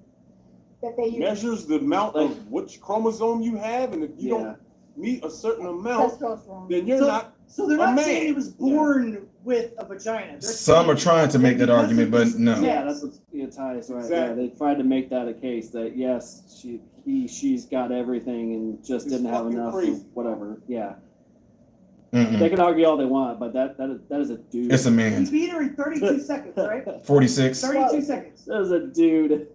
That they use measures the amount of which chromosome you have, and if you Yeah. don't meet a certain amount, testosterone. then you're not. So they're A not man. saying he was born with a vagina. They're Some are saying trying to make that because argument, of but these no. Yeah, that's what Ty's right. Yeah, Exactly. they tried to make that a case that yes, she's got everything and just It's didn't have fucking enough crazy. of whatever. Yeah, Mm-mm. they can argue all they want, but that is a dude. It's a He man. beat her in 32 seconds, right? 46. 32 seconds. That is a dude.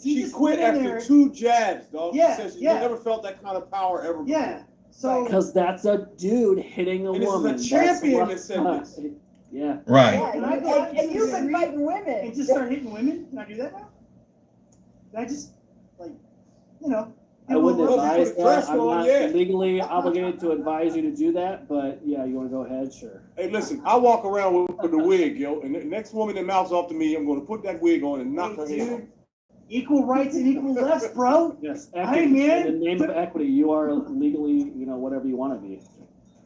He She just quit went in after there- 2 jabs, dog. Yeah, She said she yeah. never felt that kind of power ever before. Yeah. So Because that's a dude hitting a And this is a woman. champion That's that said what- this. Yeah. Right. Yeah, Can I and, go out and you've been and fighting women. and just start hitting women? Can I do that now? Can I just I wouldn't Well, advise put that. pressure I'm on, not yeah. legally obligated to advise you to do that, but yeah, you want to go ahead, sure. Hey, listen, I walk around with the wig, yo, and the next woman that mouths off to me, I'm going to put that wig on and knock her head off. Equal rights and equal lefts, bro. Yes, Hey, equity. man. In the name of equity, you are legally, whatever you want to be.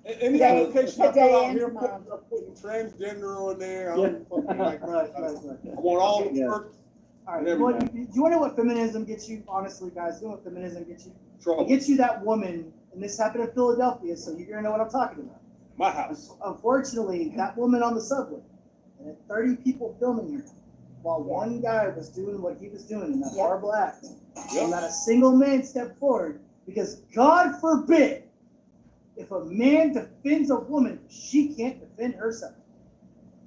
Any Today- application I today fill out and here, tomorrow. I'm putting transgender on there. I'm Yeah. fucking like, Right. I want all the Yeah. perks, All right. There You we want, you want to know what feminism gets you? Honestly, guys, you know what feminism gets you? It trouble. gets you that woman, and this happened in Philadelphia, so you're gonna know what I'm talking about. My house. Unfortunately, that woman on the subway, and had 30 people filming her, while one guy was doing what he was doing in that Yep. horrible act, Yep. and not a single man stepped forward, because God forbid, if a man defends a woman, she can't defend herself.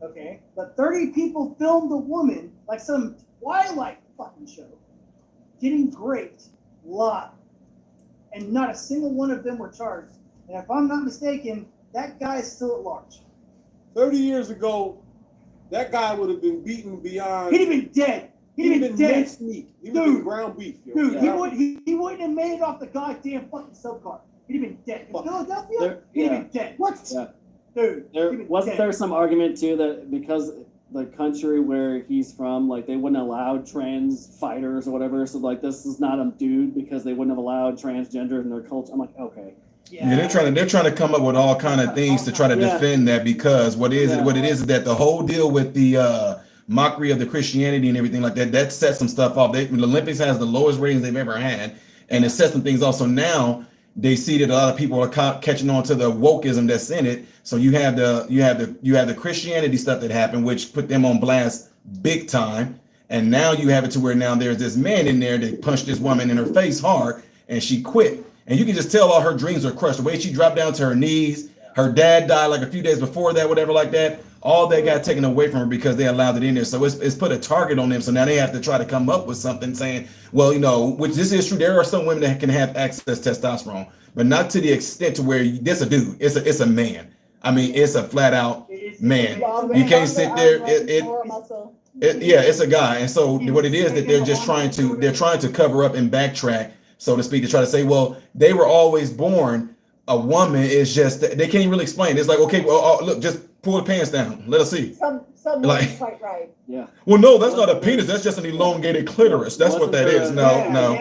Okay? But 30 people filmed a woman like some Twilight fucking show. getting raped live, and not a single one of them were charged. And if I'm not mistaken, that guy is still at large. 30 years ago, that guy would have been beaten beyond. He'd have been dead. He'd have been dead. Minced meat. He would have been ground beef. Yo. Dude, Yeah. he wouldn't have made it off the goddamn fucking subcar. He'd have been dead. In Fuck. Philadelphia, he'd have been dead. What? Yeah. Dude, There he'd been wasn't dead. there some argument too that because the country where he's from, like they wouldn't allow trans fighters or whatever, so like this is not a dude because they wouldn't have allowed transgender in their culture. I'm like, okay. Yeah, they're trying to come up with all kind of things to try to defend that, because what it is that the whole deal with the mockery of the Christianity and everything like that sets some stuff off. The Olympics has the lowest ratings they've ever had, and it sets some things off. So now they see that a lot of people are catching on to the wokeism that's in it. So you have the Christianity stuff that happened, which put them on blast big time, and now you have it to where now there's this man in there that punched this woman in her face hard, and she quit. And you can just tell all her dreams are crushed. The way she dropped down to her knees, her dad died like a few days before that, whatever like that. All that got taken away from her because they allowed it in there. So it's put a target on them. So now they have to try to come up with something saying, well, which this is true. There are some women that can have access to testosterone, but not to the extent to where this a dude. It's a man. I mean, it's a flat out man. You can't sit there. It's a guy. And so what it is that they're just trying to cover up and backtrack, so to speak, to try to say, well, they were always born a woman. Is just they can't even really explain. It's like, okay, well, look, just pull the pants down. Let us see. Some Like- quite right. Yeah. Well, no, that's not a penis. That's just an elongated clitoris. That's what that is. No, nah.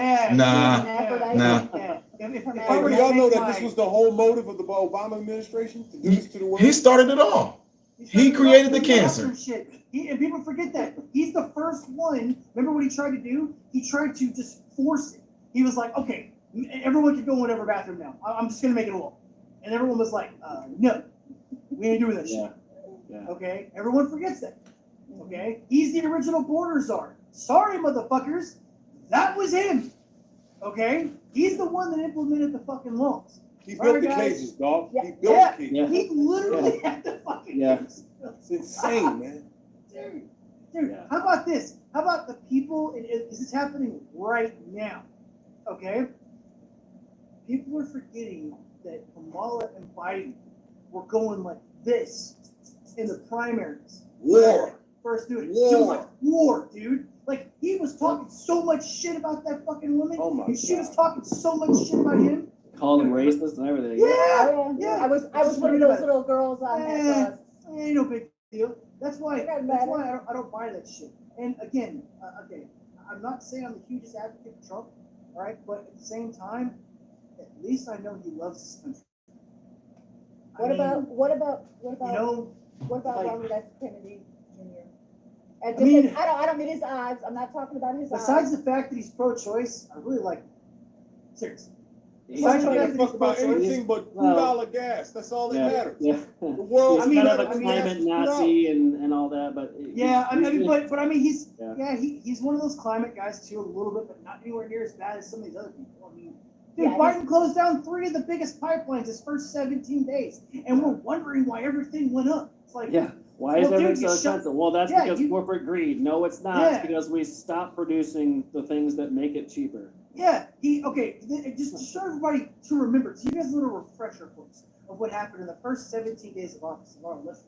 Hey, do y'all know that this was the whole motive of the Obama administration to do this to the world? He started it all. He created the cancer. Shit. And people forget that. He's the first one. Remember what he tried to do? He tried to just force it. He was like, okay, everyone can go in whatever bathroom now. I'm just going to make it a law. And everyone was like, no, we ain't doing that shit. Yeah. Okay? Everyone forgets that. Okay? He's the original border czar. Sorry, motherfuckers. That was him. Okay? He's the one that implemented the fucking laws. He Sorry, built the guys. cages, dog. Yeah. He built the cages. Yeah. He literally had the fucking cages. It's insane, man. Dude, Yeah. how about this? How about the people, and this is happening right now, okay? People are forgetting that Kamala and Biden were going like this in the primaries. War. First dude. War. It was like war, dude. Like, he was talking so much shit about that fucking woman, Oh my and she God. was talking so much shit about him. Call them racist and everything. Yeah, Yeah. I was one of those little girls on that bus. Ain't no big deal. That's why. It doesn't That's matter. why I don't buy that shit. And again, okay, I'm not saying I'm the hugest advocate for Trump, all right, but at the same time, at least I know he loves his country. What about You know, like- Robert F. Kennedy Jr.? And I mean- I don't mean his odds. I'm not talking about his besides odds. the fact that he's pro-choice, I really like him. Seriously. He Besides the don't fact give that a he's fuck about pro-choice, anything but Well, $2 gas. That's all that Yeah. matters. Yeah. The world. He's I mean, kind of a I mean, climate that's- Nazi and all that, but yeah, I mean, he's- but I mean, he's Yeah. he's one of those climate guys too, a little bit, but not anywhere near as bad as some of these other people. I mean, dude, Yeah, Biden closed down 3 of the biggest pipelines his first 17 days, and we're wondering why everything went up. It's like, Yeah. Why is Well, dude, everything you so shut- expensive? Well, that's Yeah, because you- corporate greed. No, it's not. Yeah. It's because we stopped producing the things that make it cheaper. yeah, just to show everybody to remember. So you guys a little refresher course of what happened in the first 17 days of office of our elections.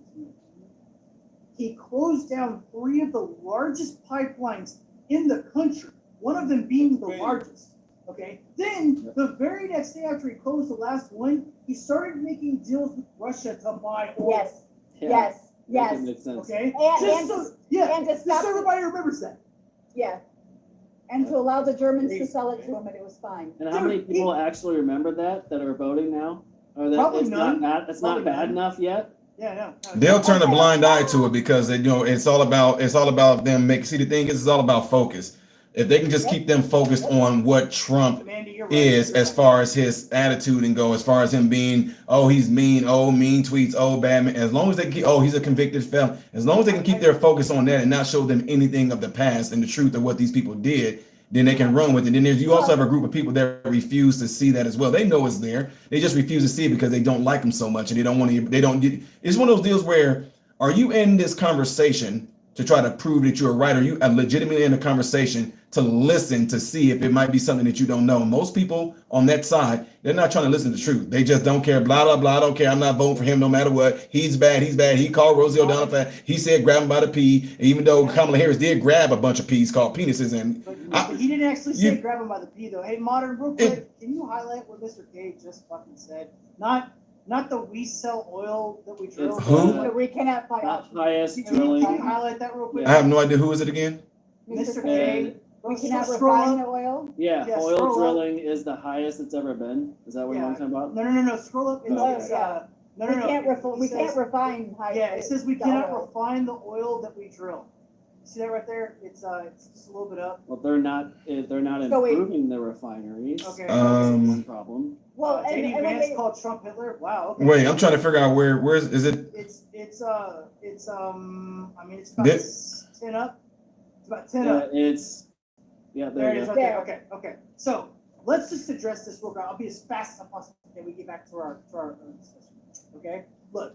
He closed down 3 of the largest pipelines in the country, one of them being the largest. Okay. Then the very next day after he closed the last one, he started making deals with Russia to buy oil. Yes, Yeah. yes, Make it yes, make sense. Okay. And- just and so, to- yeah, and to just stop so everybody remembers that. yeah. And to allow the Germans to Crazy, sell it to man. him, and it was fine. And how Dude, many people actually remember that are voting now? Or that Probably it's none. not bad. It's Probably not bad none. enough yet. Yeah, no. They'll turn a blind eye to it because it's all about them making. See, the thing is, it's all about focus. If they can just keep them focused on what Trump Amanda, you're right. is, as far as his attitude and go, as far as him being, he's mean, mean tweets, bad man. As long as they keep, he's a convicted felon. As long as they can keep their focus on that and not show them anything of the past and the truth of what these people did, then they can run with it. And then you also have a group of people that refuse to see that as well. They know it's there. They just refuse to see it because they don't like him so much and they don't want to. It's one of those deals where, are you in this conversation to try to prove that you're right? Are you legitimately in a conversation to listen to see if it might be something that you don't know. Most people on that side, they're not trying to listen to the truth. They just don't care. Blah, blah, blah. I don't care. I'm not voting for him no matter what. He's bad. He's bad. He called Rosie O'Donnell fat. He said grab him by the pee. And even though Kamala Harris did grab a bunch of peas called penises. And But he didn't actually say grab him by the pee, though. Hey, Modern, real quick, can you highlight what Mr. K just fucking said? Not the we sell oil that we drill. Who? We cannot buy Not options. highest Can you drilling. highlight that real quick? I have no idea who is it again. Mr. K. K. We cannot Scroll refine up. the oil. Yeah, Yeah, oil scroll up. drilling is the highest it's ever been. Is that what Yeah. you're talking about? No. Scroll up. Oh, It's, yeah. no. We It can't says- refine high. Yeah, it says we the cannot oil. refine the oil that we drill. See that right there? It's just a little bit up. Well, they're not So wait. improving the refineries. Okay. That's one problem. Well, JD and Vance wait, called Trump Hitler. Wow. Okay. Wait, I'm trying to figure out where is it? It's I mean it's about 10 up. It's about 10 up. There There it you is go. right there. Okay. So let's just address this real quick. I'll be as fast as I possibly can. We get back to our discussion. Okay. Look,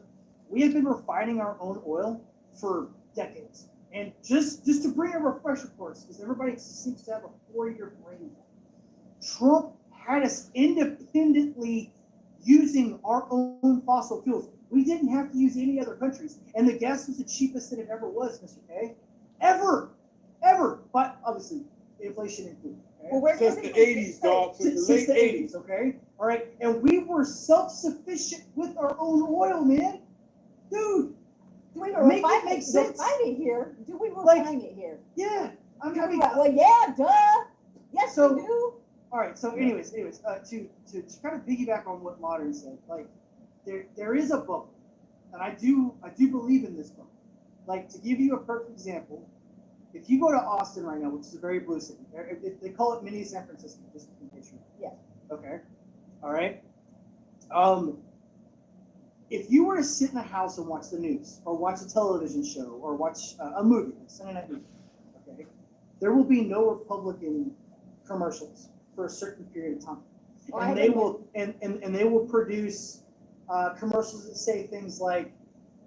we have been refining our own oil for decades, and just to bring a refresher course, because everybody seems to have a 4-year brain. Trump had us independently using our own fossil fuels. We didn't have to use any other countries, and the gas was the cheapest that it ever was, Mr. K. Ever. But obviously, inflation included. Okay? well, where's Since the 80s, dog. Since the late 80s. Okay? All right? And we were self-sufficient with our own oil, man. Dude, Do we Make it refine make it? sense. Refine it here? Do we Like- refine it here? yeah. I mean, Well, yeah, duh. Yes, So- we do. all right. So, anyways, to kind of piggyback on what Modern said, like there is a bubble, and I do believe in this bubble. Like, to give you a perfect example, if you go to Austin right now, which is a very blue city, they call it mini San Francisco, just in case you know. Yeah. Okay. All right. If you were to sit in a house and watch the news, or watch a television show, or watch a movie, a Sunday night movie, okay, there will be no Republican commercials for a certain period of time, Oh, I and they haven't will and they will produce commercials that say things like,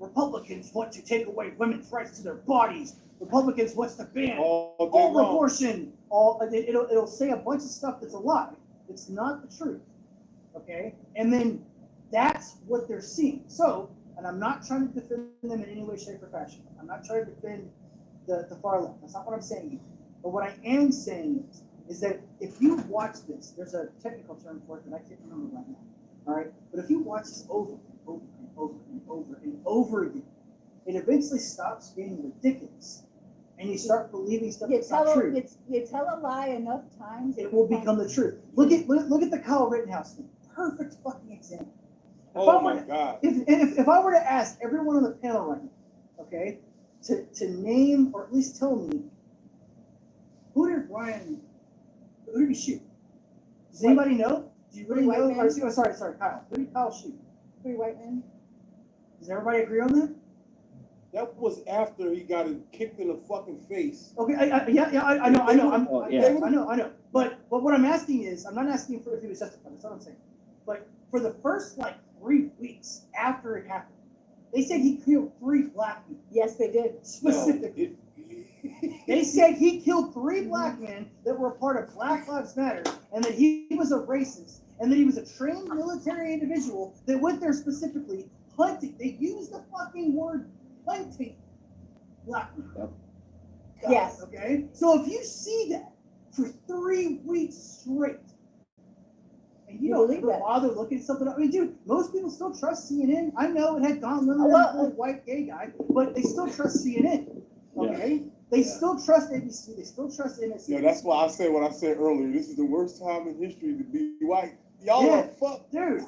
Republicans want to take away women's rights to their bodies. Republicans wants to ban All day all long. abortion. It'll say a bunch of stuff that's a lie. It's not the truth. Okay, and then that's what they're seeing. So, and I'm not trying to defend them in any way, shape, or fashion. I'm not trying to defend the far left. That's not what I'm saying here. But what I am saying is that if you watch this, there's a technical term for it that I can't remember right now. All right, but if you watch this over and over and over and over and over again, it eventually stops being ridiculous, and you start believing stuff You that's not tell true. you tell a lie enough times. It will become the truth. Look at the Kyle Rittenhouse thing. Perfect fucking example. Oh my God. If I were to ask everyone on the panel right now, okay, to name or at least tell me who did he shoot? Does anybody know? Do you really White know? man. Or, sorry, Kyle. Who did Kyle shoot? 3 white men. Does everybody agree on that? That was after he got it kicked in the fucking face. Okay, I know. Oh, yeah. I know. But what I'm asking is, I'm not asking for if he was justified. That's what I'm saying. But for the first 3 weeks after it happened, they said he killed 3 black men. Yes, they did. Specifically, they said he killed 3 black men that were a part of Black Lives Matter, and that he was a racist, and that he was a trained military individual that went there specifically hunting. They used the fucking word hunting black men. Yep. Guys, Yes. Okay. So if you see that for 3 weeks straight, and you You don't believe ever that? bother looking something up. I mean, dude, most people still trust CNN. I know it had Don Lemon, Well, a white gay guy, but they still trust CNN. Yeah. Okay. They still trust ABC. They still trust NBC. Yeah, that's why I said what I said earlier. This is the worst time in history to be white. Y'all Yeah. are fucked. Dude,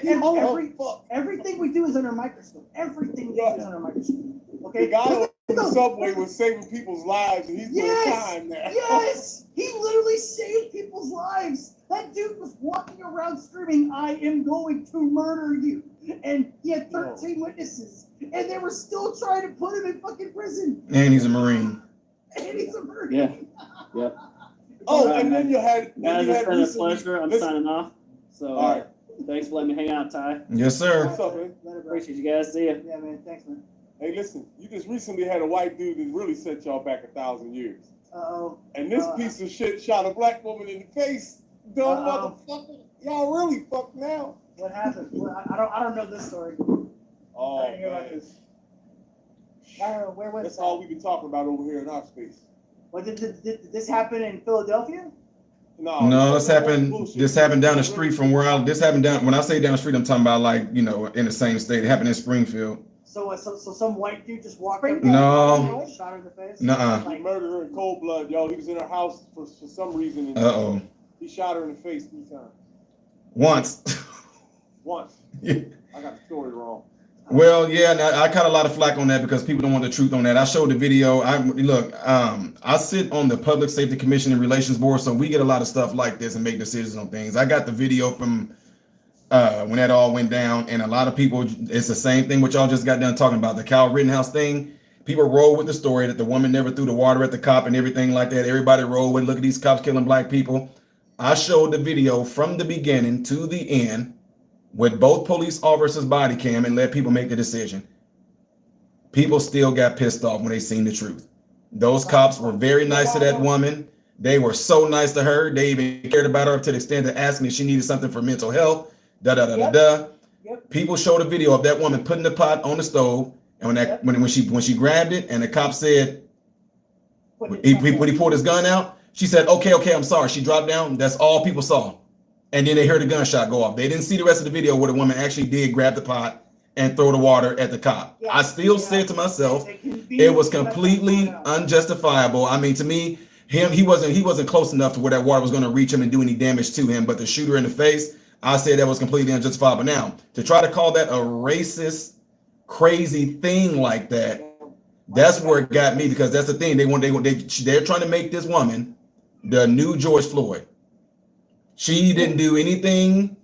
Y'all are fucked. everything we do is under a microscope. Everything we do is under a microscope. Okay. The guy Look on at the those- subway was saving people's lives, and he's doing Yes! time now. Yes, he literally saved people's lives. That dude was walking around screaming, "I am going to murder you," and he had 13 witnesses, and they were still trying to put him in fucking prison. And he's a Marine. And he's a murderer. Yeah. Yep. Oh, All and right, then you had. Guys, it's been a pleasure. I'm listen, signing off. So, All right. thanks for letting me hang out, Ty. Yes, sir. What's up, man? Let it rip. Appreciate you guys. See ya. Yeah, man. Thanks, man. Hey, listen, you just recently had a white dude that really set y'all back 1,000 years. Uh-oh. And this piece of shit shot a black woman in the face. Dumb motherfucker. Y'all really fucked now. What happened? Well, I don't know this story. Oh, I didn't hear about man. this. Where was That's that? all we've been talking about over here in our space. What did this happen in Philadelphia? No, this happened down the street from where this happened down, when I say down the street, I'm talking about like, you know, in the same state. It happened in Springfield. So some white dude just walked up No. and shot her in the face? Nuh-uh. He murdered her in cold blood, yo. He was in her house for some reason. And Uh-oh. he shot her in the face 3 times. Once. Once. Yeah. I got the story wrong. Well, yeah, and I caught a lot of flack on that because people don't want the truth on that. I showed the video. I sit on the Public Safety Commission and Relations Board, so we get a lot of stuff like this and make decisions on things. I got the video from when that all went down, and a lot of people, it's the same thing what y'all just got done talking about, the Kyle Rittenhouse thing. People roll with the story that the woman never threw the water at the cop and everything like that. Everybody roll with, look at these cops killing black people. I showed the video from the beginning to the end with both police officers' body cam and let people make the decision. People still got pissed off when they seen the truth. Those cops were very nice to that woman. They were so nice to her. They even cared about her to the extent of asking if she needed something for mental health. People showed a video of that woman putting the pot on the stove, and when she grabbed it, and the cop said, when he pulled his gun out, she said, okay, I'm sorry. She dropped down. That's all people saw. And then they heard the gunshot go off. They didn't see the rest of the video where the woman actually did grab the pot and throw the water at the cop. Yeah, I still said to myself, it was completely unjustifiable. I mean, to me, he wasn't close enough to where that water was going to reach him and do any damage to him. But the shooter in the face, I said that was completely unjustifiable. Now, to try to call that a racist, crazy thing like that, that's where it got me, because that's the thing. They're trying to make this woman the new George Floyd. She didn't do anything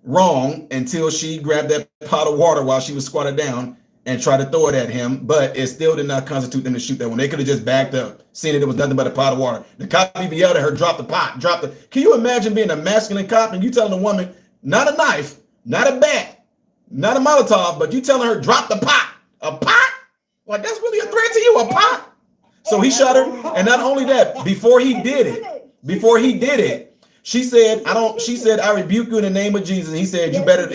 wrong until she grabbed that pot of water while she was squatted down and tried to throw it at him, but it still did not constitute them to shoot that one. They could have just backed up, seeing that it was nothing but a pot of water. The cop even yelled at her, drop the pot, drop the... Can you imagine being a masculine cop and you telling a woman, not a knife, not a bat, not a Molotov, but you telling her, drop the pot? A pot? Like, that's really a threat to you, a pot? So he shot her, and not only that, before he did it, she said, I rebuke you in the name of Jesus. And he said, you better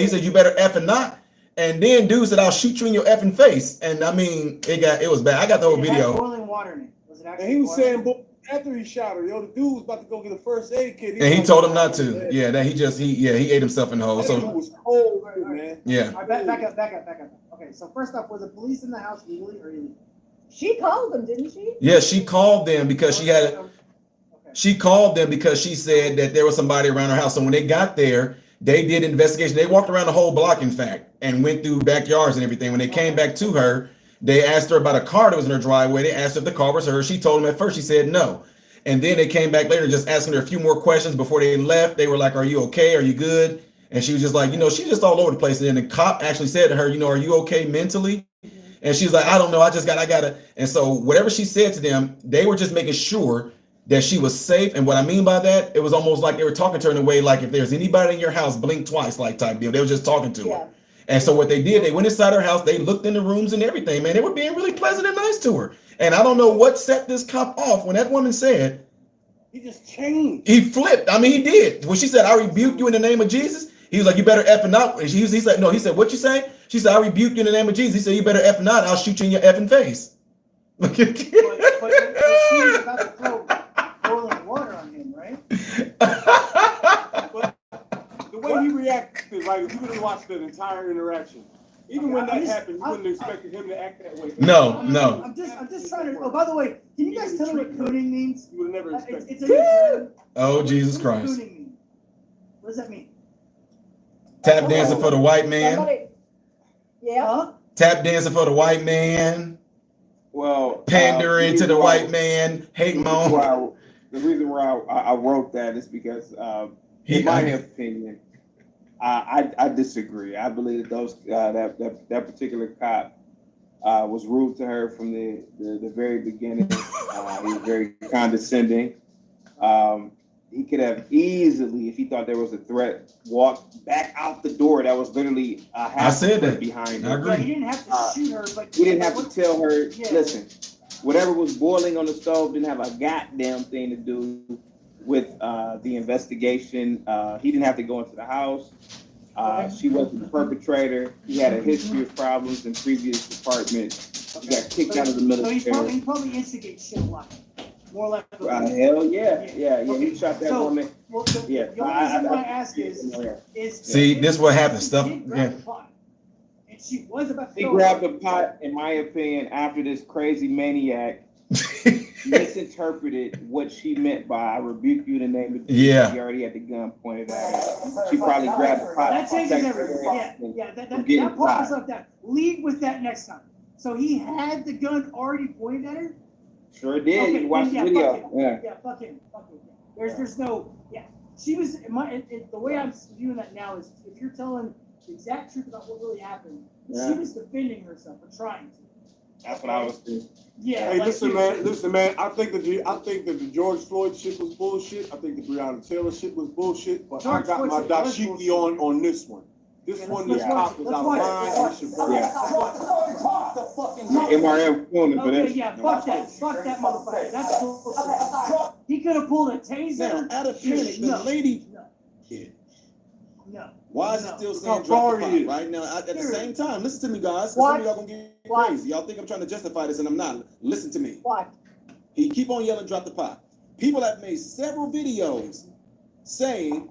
effing not. And then dude said, I'll shoot you in your effing face. And I mean, it was bad. I got the whole video. Boiling water in it. Was it actually and he was boiling? saying, after he shot her, yo, the dude was about to go get a first aid kit. And he told him not to. Yeah, that he ate himself in the hole. So it was cold, man. Yeah. All right, back up. Okay, so first off, were the police in the house legally or illegally? She called them, didn't she? Yeah, she called them because she said that there was somebody around her house. So when they got there, they did investigation. They walked around the whole block, in fact, and went through backyards and everything. When they came back to her, they asked her about a car that was in her driveway. They asked if the car was hers. She told them at first, she said no. And then they came back later just asking her a few more questions before they left. They were like, are you okay? Are you good? And she was just like, she's just all over the place. And then the cop actually said to her, are you okay mentally? And she's like, I don't know. I gotta. And so whatever she said to them, they were just making sure that she was safe. And what I mean by that, it was almost like they were talking to her in a way like, if there's anybody in your house, blink twice, like type deal. They were just talking to her. And so what they did, they went inside her house, they looked in the rooms and everything, man. They were being really pleasant and nice to her. And I don't know what set this cop off when that woman said, he just changed. He flipped. I mean, he did. When she said, I rebuke you in the name of Jesus, he was like, you better effing out. And he said, no, he said, what you say? She said, I rebuke you in the name of Jesus. He said, you better effing out. I'll shoot you in your effing face. But she was about to throw boiling water on him, right? But the way he reacted, like, if you would have watched that entire interaction, even when that happened, you wouldn't have expected him to act that way. No. I'm just trying to. Oh, by the way, can you guys tell me what cooning means? You would have never expected. It's a new term. Oh, Jesus What does Christ. cooning mean? What does that mean? Tap dancing for the white man. Huh? Tap dancing for the white man. Well, Pandering to the white man. Hating on. The reason why I wrote that is because, in my opinion, I disagree. I believe that that particular cop was rude to her from the very beginning. He was very condescending. He could have easily, if he thought there was a threat, walked back out the door that was literally half a foot behind her. I agree. Yeah, he didn't have to shoot her, but he didn't have to tell her, Yeah. listen, whatever was boiling on the stove didn't have a goddamn thing to do with the investigation. He didn't have to go into the house. She wasn't the perpetrator. He had a history of problems in previous departments. He got kicked out of the So military. he probably instigates shit a lot. More like Hell yeah. He shot that woman. Well, the only reason why I ask is See, this is what happens. Stuff. She Yeah. grabbed the pot, and she was about to He throw grabbed it. the pot, in my opinion, after this crazy maniac misinterpreted what she meant by "I rebuke you in the name of Jesus." Yeah. She already had the gun pointed at her. She probably grabbed the pot. That changes protect everything. her Yeah, from that getting part was shot. like that. Lead with that next time. So he had the gun already pointed at her. Sure did. Okay, You watched the yeah, video. fuck him. Yeah. Yeah, fuck him. There's no, yeah. She was, the way I'm viewing that now is if you're telling the exact truth about what really happened, Yeah. she was defending herself or trying to. That's what I was doing. Yeah. Hey, like listen, she- man. I think that the George Floyd shit was bullshit. I think the Breonna Taylor shit was bullshit. But George I got Floyd my shit was dashiki bullshit. on this one. This Yeah, one, let's this watch cop it. is Let's out of watch it. line. Let's And watch it should it. burn. Yeah. MRM doing it for Okay, this. yeah, fuck that motherfucker. That's bullshit. He could have pulled a taser. Now, out of panic, the No. lady. No. Yeah. No. Why is it No. still Look saying how drop far the he pot is. right now? At the Sure. same time, listen to me, guys. 'Cause What? some of y'all gonna get What? crazy. Y'all think I'm trying to justify this, and I'm not. Listen to me. What? He keep on yelling, drop the pot. People have made several videos saying,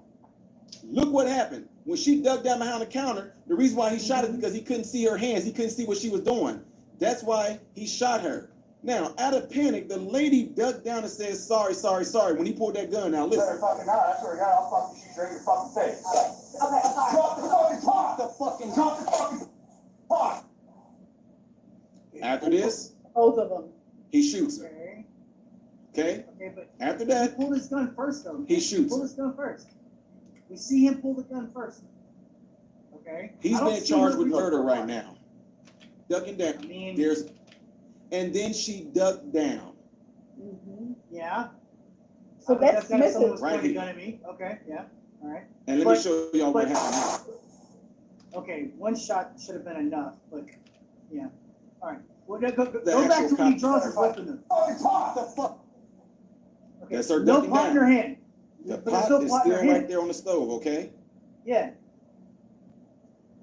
look what happened. When she dug down behind the counter, the reason why he shot is because he couldn't see her hands. He couldn't see what she was doing. That's why he shot her. Now, out of panic, the lady dug down and said, sorry, sorry, sorry. When he pulled that gun out, listen. Fucking not. I swear to God, I'll fucking shoot you right in your fucking face. Okay, I'm sorry. Drop the fucking pot. After this, Both of them. he shoots her. Okay. Okay? Okay, but After he that, pulled his gun first, though. he shoots Pull her. his gun first. We see him pull the gun first. Okay. He's I don't being see charged her with reach murder for right one. now. Ducking down. I mean, And then she ducked down. Mhm. yeah. So Okay, that's someone was dismissive. Right pointing a here. gun at me. Okay, yeah. All right. And let me But- show y'all what but- happened. Okay, one shot should have been enough, but yeah. All right. Well, go back actual to when he cop- draws his weapon. Then. Okay. That's her No ducking pot in down. her hand. The But there's pot no is pot in her still right hand. there on the stove, okay? Yeah.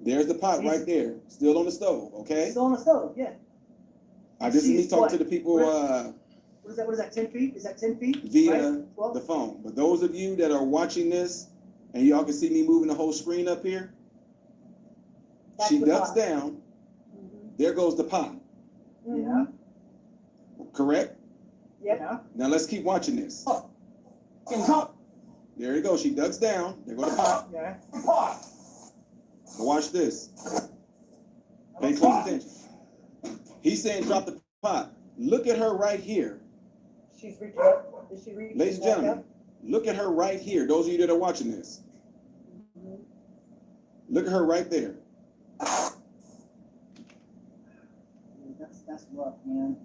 There's the pot right there, still on the stove, okay? Still on the stove. Yeah. This is me She's talking what? to the people What is that? What is that? 10 feet? Is that 10 feet? via Right? 12? the phone. But those of you that are watching this, and y'all can see me moving the whole screen up here, That's she the ducks pot. down, there goes the pot, Yeah. correct? Yep. Yeah. Now let's keep watching this. There you go, she ducks down, there goes the pot. Yeah. Now watch this. Pay close attention. He's saying drop the pot. Look at her right here. She's reaching up. Is she reaching Ladies and back gentlemen, up? look at her right here. Those of you that are watching this. Look at her right there. That's rough, man.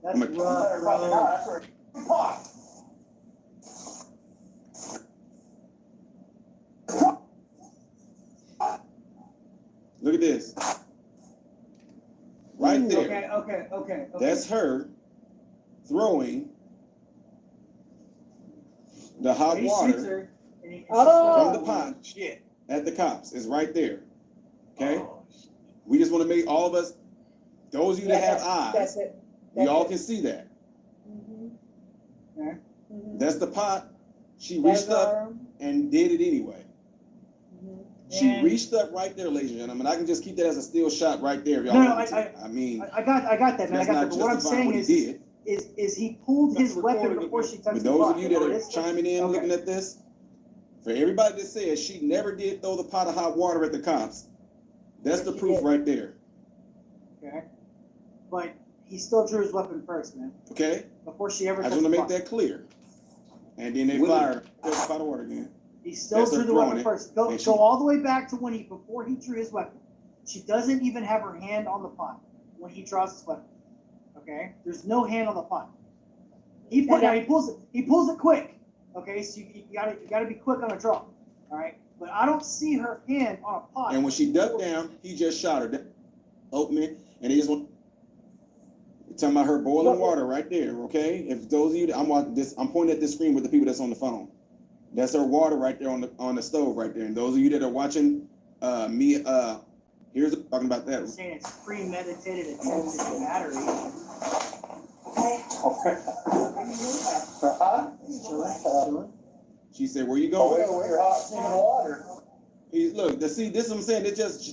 That's I'm a- rough, bro. Look at this. Right there. Okay. That's her throwing the hot He shoots water her, and he- Oh. from the pot at the cops. It's right there. Okay? We just want to make all of us, those of you that have That's eyes, it. we all can see that. Mhm. Okay. Mhm. That's the pot. She There's reached up her. and did it anyway. Mhm. She And- reached up right there, ladies and gentlemen. I can just keep that as a still shot right there if y'all No, want me to. I mean, I got that, man. I that's got that. not But what I'm justifying saying what he is, did. is he pulled his That's weapon recorded before she touched But the those pot. of you that Oh, are this- chiming in, okay. looking at this, for everybody that says she never did throw the pot of hot water at the cops, that's the She proof did. right there. Okay. But he still drew his weapon first, man, Okay? before she ever I just touched want the to make pot. that clear. And then they Women- fired the pot of water again. He still That's her drew the throwing weapon it, first. Go and she- go all the way back to when before he drew his weapon. She doesn't even have her hand on the pot when he draws his weapon. Okay? There's no hand on the pot. He pulls it quick. Okay, so you gotta be quick on a draw. All right. But I don't see her hand on a pot. And when she ducked down, he just shot her. Open it, and he just went. You're talking about her boiling water right there, okay? If those of you, I'm watching this, I'm pointing at this screen with the people that's on the phone. That's her water right there on the stove right there. And those of you that are watching here's talking about that. Saying it's premeditated attempted battery. She said, "Where you Oh, going?" where you're hot steaming water. Look, see, this is what I'm saying.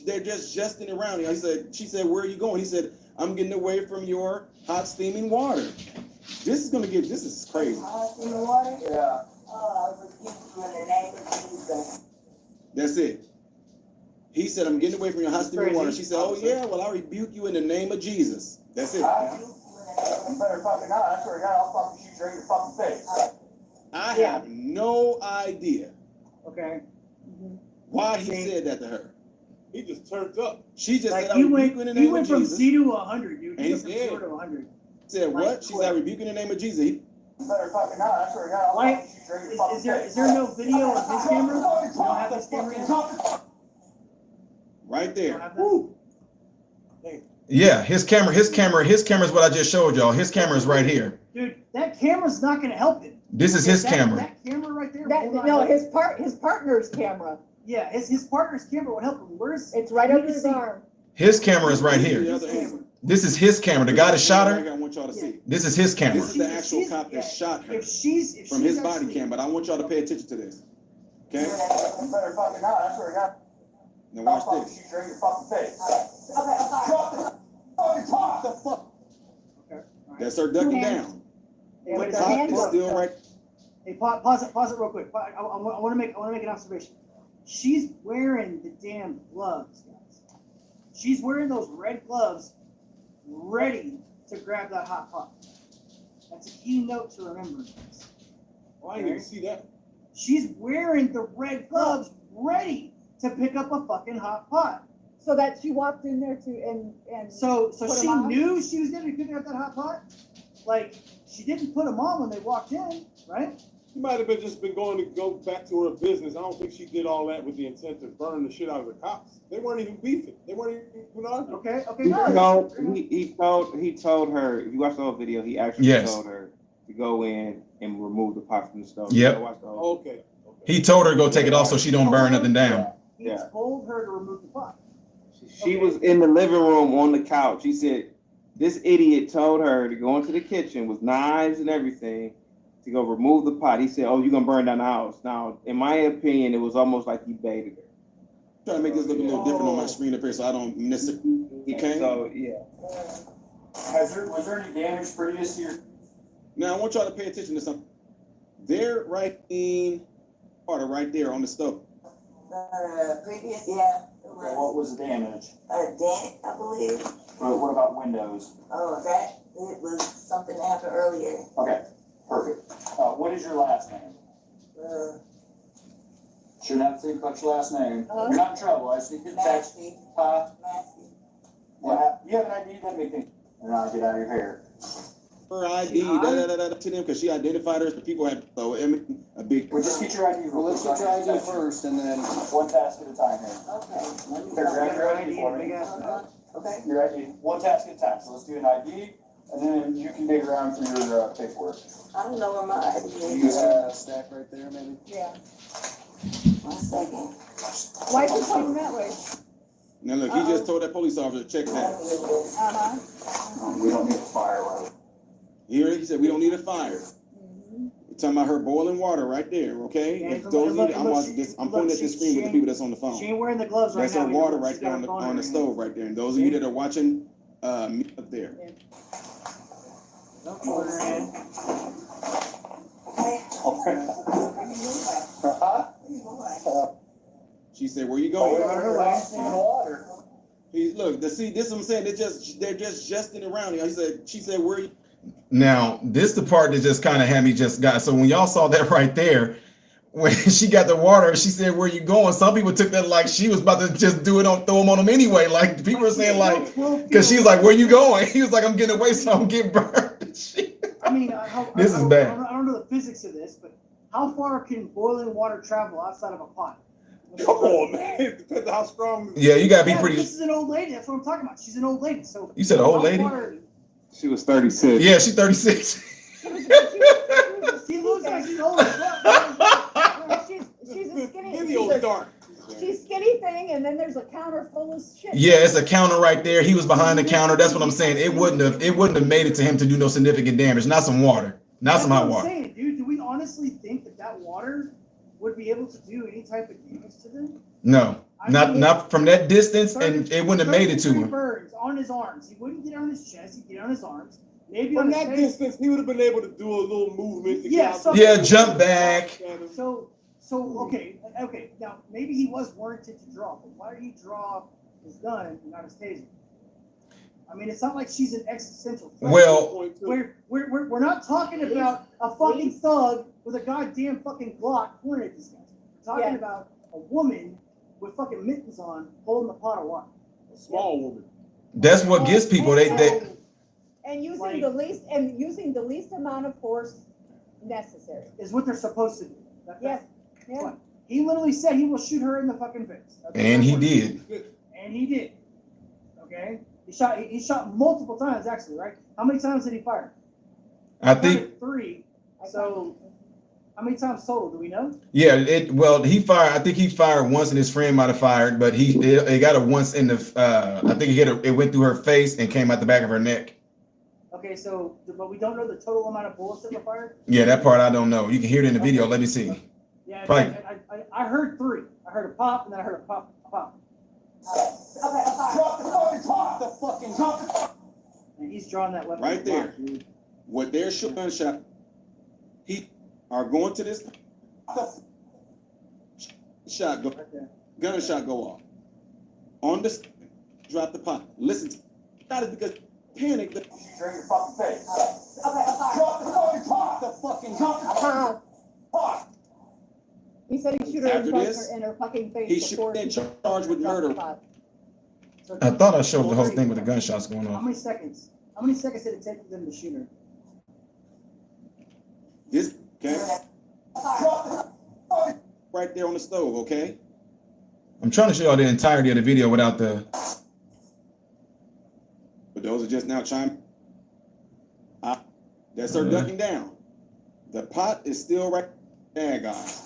They're just jesting around. She said, "Where are you going?" He said, "I'm getting away from your hot steaming water." This is crazy. Hot steaming water? Yeah. Oh, I rebuke you in the name of Jesus. That's it. He said, "I'm getting away from your hot steaming water." She said, "Oh yeah, well I rebuke you in the name of Jesus." That's it. I rebuke you in the name of You better fucking not. I swear to God, I'll fucking shoot you right in your fucking face. I have no idea Okay. why he said that to her. He just turned up. She just Like said, "I he rebuke went, you in the he name went of from Jesus." 0 to 100, dude. And He he went from said- 0 to 100. Said what? She said, "I rebuke you in the name of Jesus." You better fucking not. I swear to God, I'll Why- fucking shoot you right in your fucking Is there face. no video of his camera? You don't have his camera yet? Right You don't there. have that? Yeah, his camera is what I just showed y'all. His camera is right here. Dude, that camera's not gonna help him. This is his That- camera. That camera right there. That, will not no, help him. his partner's camera. Yeah, his partner's camera would help him. Where's It's right we over can his see arm. His camera is right his here. camera. This is his camera. The guy that shot I her, want y'all to see. this is his camera. This is the actual cop that shot her If she's from his body actually- cam, but I want y'all to pay attention to this. Okay? You better fucking not. I swear to God, Now I'll watch fucking this. shoot you right in your fucking face. Okay, I'm sorry. Drop the fucking top. The fuck? Okay, all right. That's her ducking Hands. down. Hey, The wait a cop second. is still right. Hey, pause it real quick. I want to make an observation. She's wearing the damn gloves, guys. She's wearing those red gloves, ready to grab that hot pot. That's a key note to remember. Guys. Oh, I didn't even see that. She's wearing the red gloves, ready to pick up a fucking hot pot. So that she walked in there and So Put 'em she on? knew she was gonna be picking up that hot pot. Like she didn't put them on when they walked in, right? She might have been going to go back to her business. I don't think she did all that with the intent to burn the shit out of the cops. They weren't even beefing. They weren't even arguing. Okay, He no. told her, if you watch the whole video, he actually Yes. told her to go in and remove the pot from the stove. Yep. So watch the whole- Okay. He told her to go take it off so she don't burn nothing down. He Yeah. told her to remove the pot. She was in the living room on the couch. He said, this idiot told her to go into the kitchen with knives and everything to go remove the pot. He said, oh, you're going to burn down the house. Now, in my opinion, it was almost like he baited her. Trying to make this look a little different on my screen up here so I don't miss it. Okay? So, yeah. Was there any damage previous to your? Now I want y'all to pay attention to something. They're right in water right there on the stove. Previous, yeah. It was What was the damage? a dent, I believe. What about windows? Oh, that, it was something that happened earlier. Okay, perfect. What is your last name? Shouldn't have to think about your last name. You're not in trouble. I just need to get text. Massey, Huh? Massey. You have an ID? Let me think. And I'll get out of your hair. Her ID, to them because she identified her as the people had a big. Well, just get your ID. Well, let's get your ID first and then. One task at a time here. Okay, let me. Here, grab your ID for me. Okay. Your ID, one task at a time. So let's do an ID, and then you can dig around for your paperwork. I don't know where my ID You is. have a stack right there, maybe? yeah. 1 second. Why is he pointing that way? Now look, he just told that police officer to check that. Uh-huh. We don't need a fire alarm. You hear? He said we don't need a fire. You're talking about her boiling water right there, okay? Yeah, If but those look, of you, I'm look, watching this, I'm look, pointing at she- this screen she with the ain't- people that's on the She phone. ain't wearing the gloves right That's now. her either. water She's right there got on her the phone in on the her stove right there. And those of you that are watching, me up there. hand. Don't pull her hand. She said, "Where you Oh, going?" Run her way. in the water. Look, see, this is what I'm saying. They're just jesting around here. She said, "Where you?" Now, this the part that just kind of had me just got. So when y'all saw that right there, when she got the water, she said, "Where you going?" Some people took that like she was about to just do it on throw them on them anyway. Like people were saying like, because she was like, "Where you going?" He was like, "I'm getting away, so I'm getting burned." I mean, This is bad. I don't know the physics of this, but how far can boiling water travel outside of a pot? Come on, man. It depends on how strong. Yeah, you gotta be Yeah, pretty. This is an old lady. That's what I'm talking about. She's an old lady. So You said an old how lady? far- She was 36. Yeah, she's 36. She looks like she's old. She's a skinny. Video dark. She's skinny thing, and then there's a counter full of shit. Yeah, it's a counter right there. He was behind the counter. That's what I'm saying. It wouldn't have made it to him to do no significant damage. Not some water. Not some hot That's what I'm water. saying, dude. Do we honestly think that water would be able to do any type of damage to them? No. Not from that distance, and it wouldn't have made it to him. Burns on his arms. He wouldn't get on his chest. He'd get on his arms. Maybe From on that his face. distance, he would have been able to do a little movement. To Yeah, get out so- the- Yeah, jump back. So okay. Now maybe he was warranted to draw, but why did he draw his gun and not his taser? I mean, it's not like she's an existential threat. Well, We're not talking about a fucking thug with a goddamn fucking Glock pointed at these guys. We're talking about a woman with fucking mittens on holding the pot of water. A small woman. that's what gets people. They And using Like- the least amount of force necessary. Is what they're supposed to do. Yes. That's fine. He literally said he will shoot her in the fucking face. and he did. And he did. Okay? He shot multiple times actually, right? How many times did he fire? I think 3. So how many times total do we know? yeah, he fired. I think he fired once and his friend might have fired, but he got it once in the I think it went through her face and came out the back of her neck. Okay, so but we don't know the total amount of bullets that were fired? Yeah, that part I don't know. You can hear it in the video. Let me see. Yeah, Right. I heard 3. I heard a pop and then I heard a pop. Drop the fucking top. The fucking drop. And he's drawing that weapon. Right there. Dude. What their gunshot, he are going to this shot go, Right there. gunshot go off. On the drop the pot. Listen, that is because panic. Shoot her in your fucking face. Drop the fucking top. The fucking drop the pot. He said he shoot her After this, in her fucking face. he should be charged with murder. So I thought I showed the whole thing with the gunshots going How on. many seconds? How many seconds did it take for them to shoot her? This okay, right there on the stove. Okay, I'm trying to show y'all the entirety of the video without the. but those are just now chiming. That's her ducking down. The pot is still right there, guys.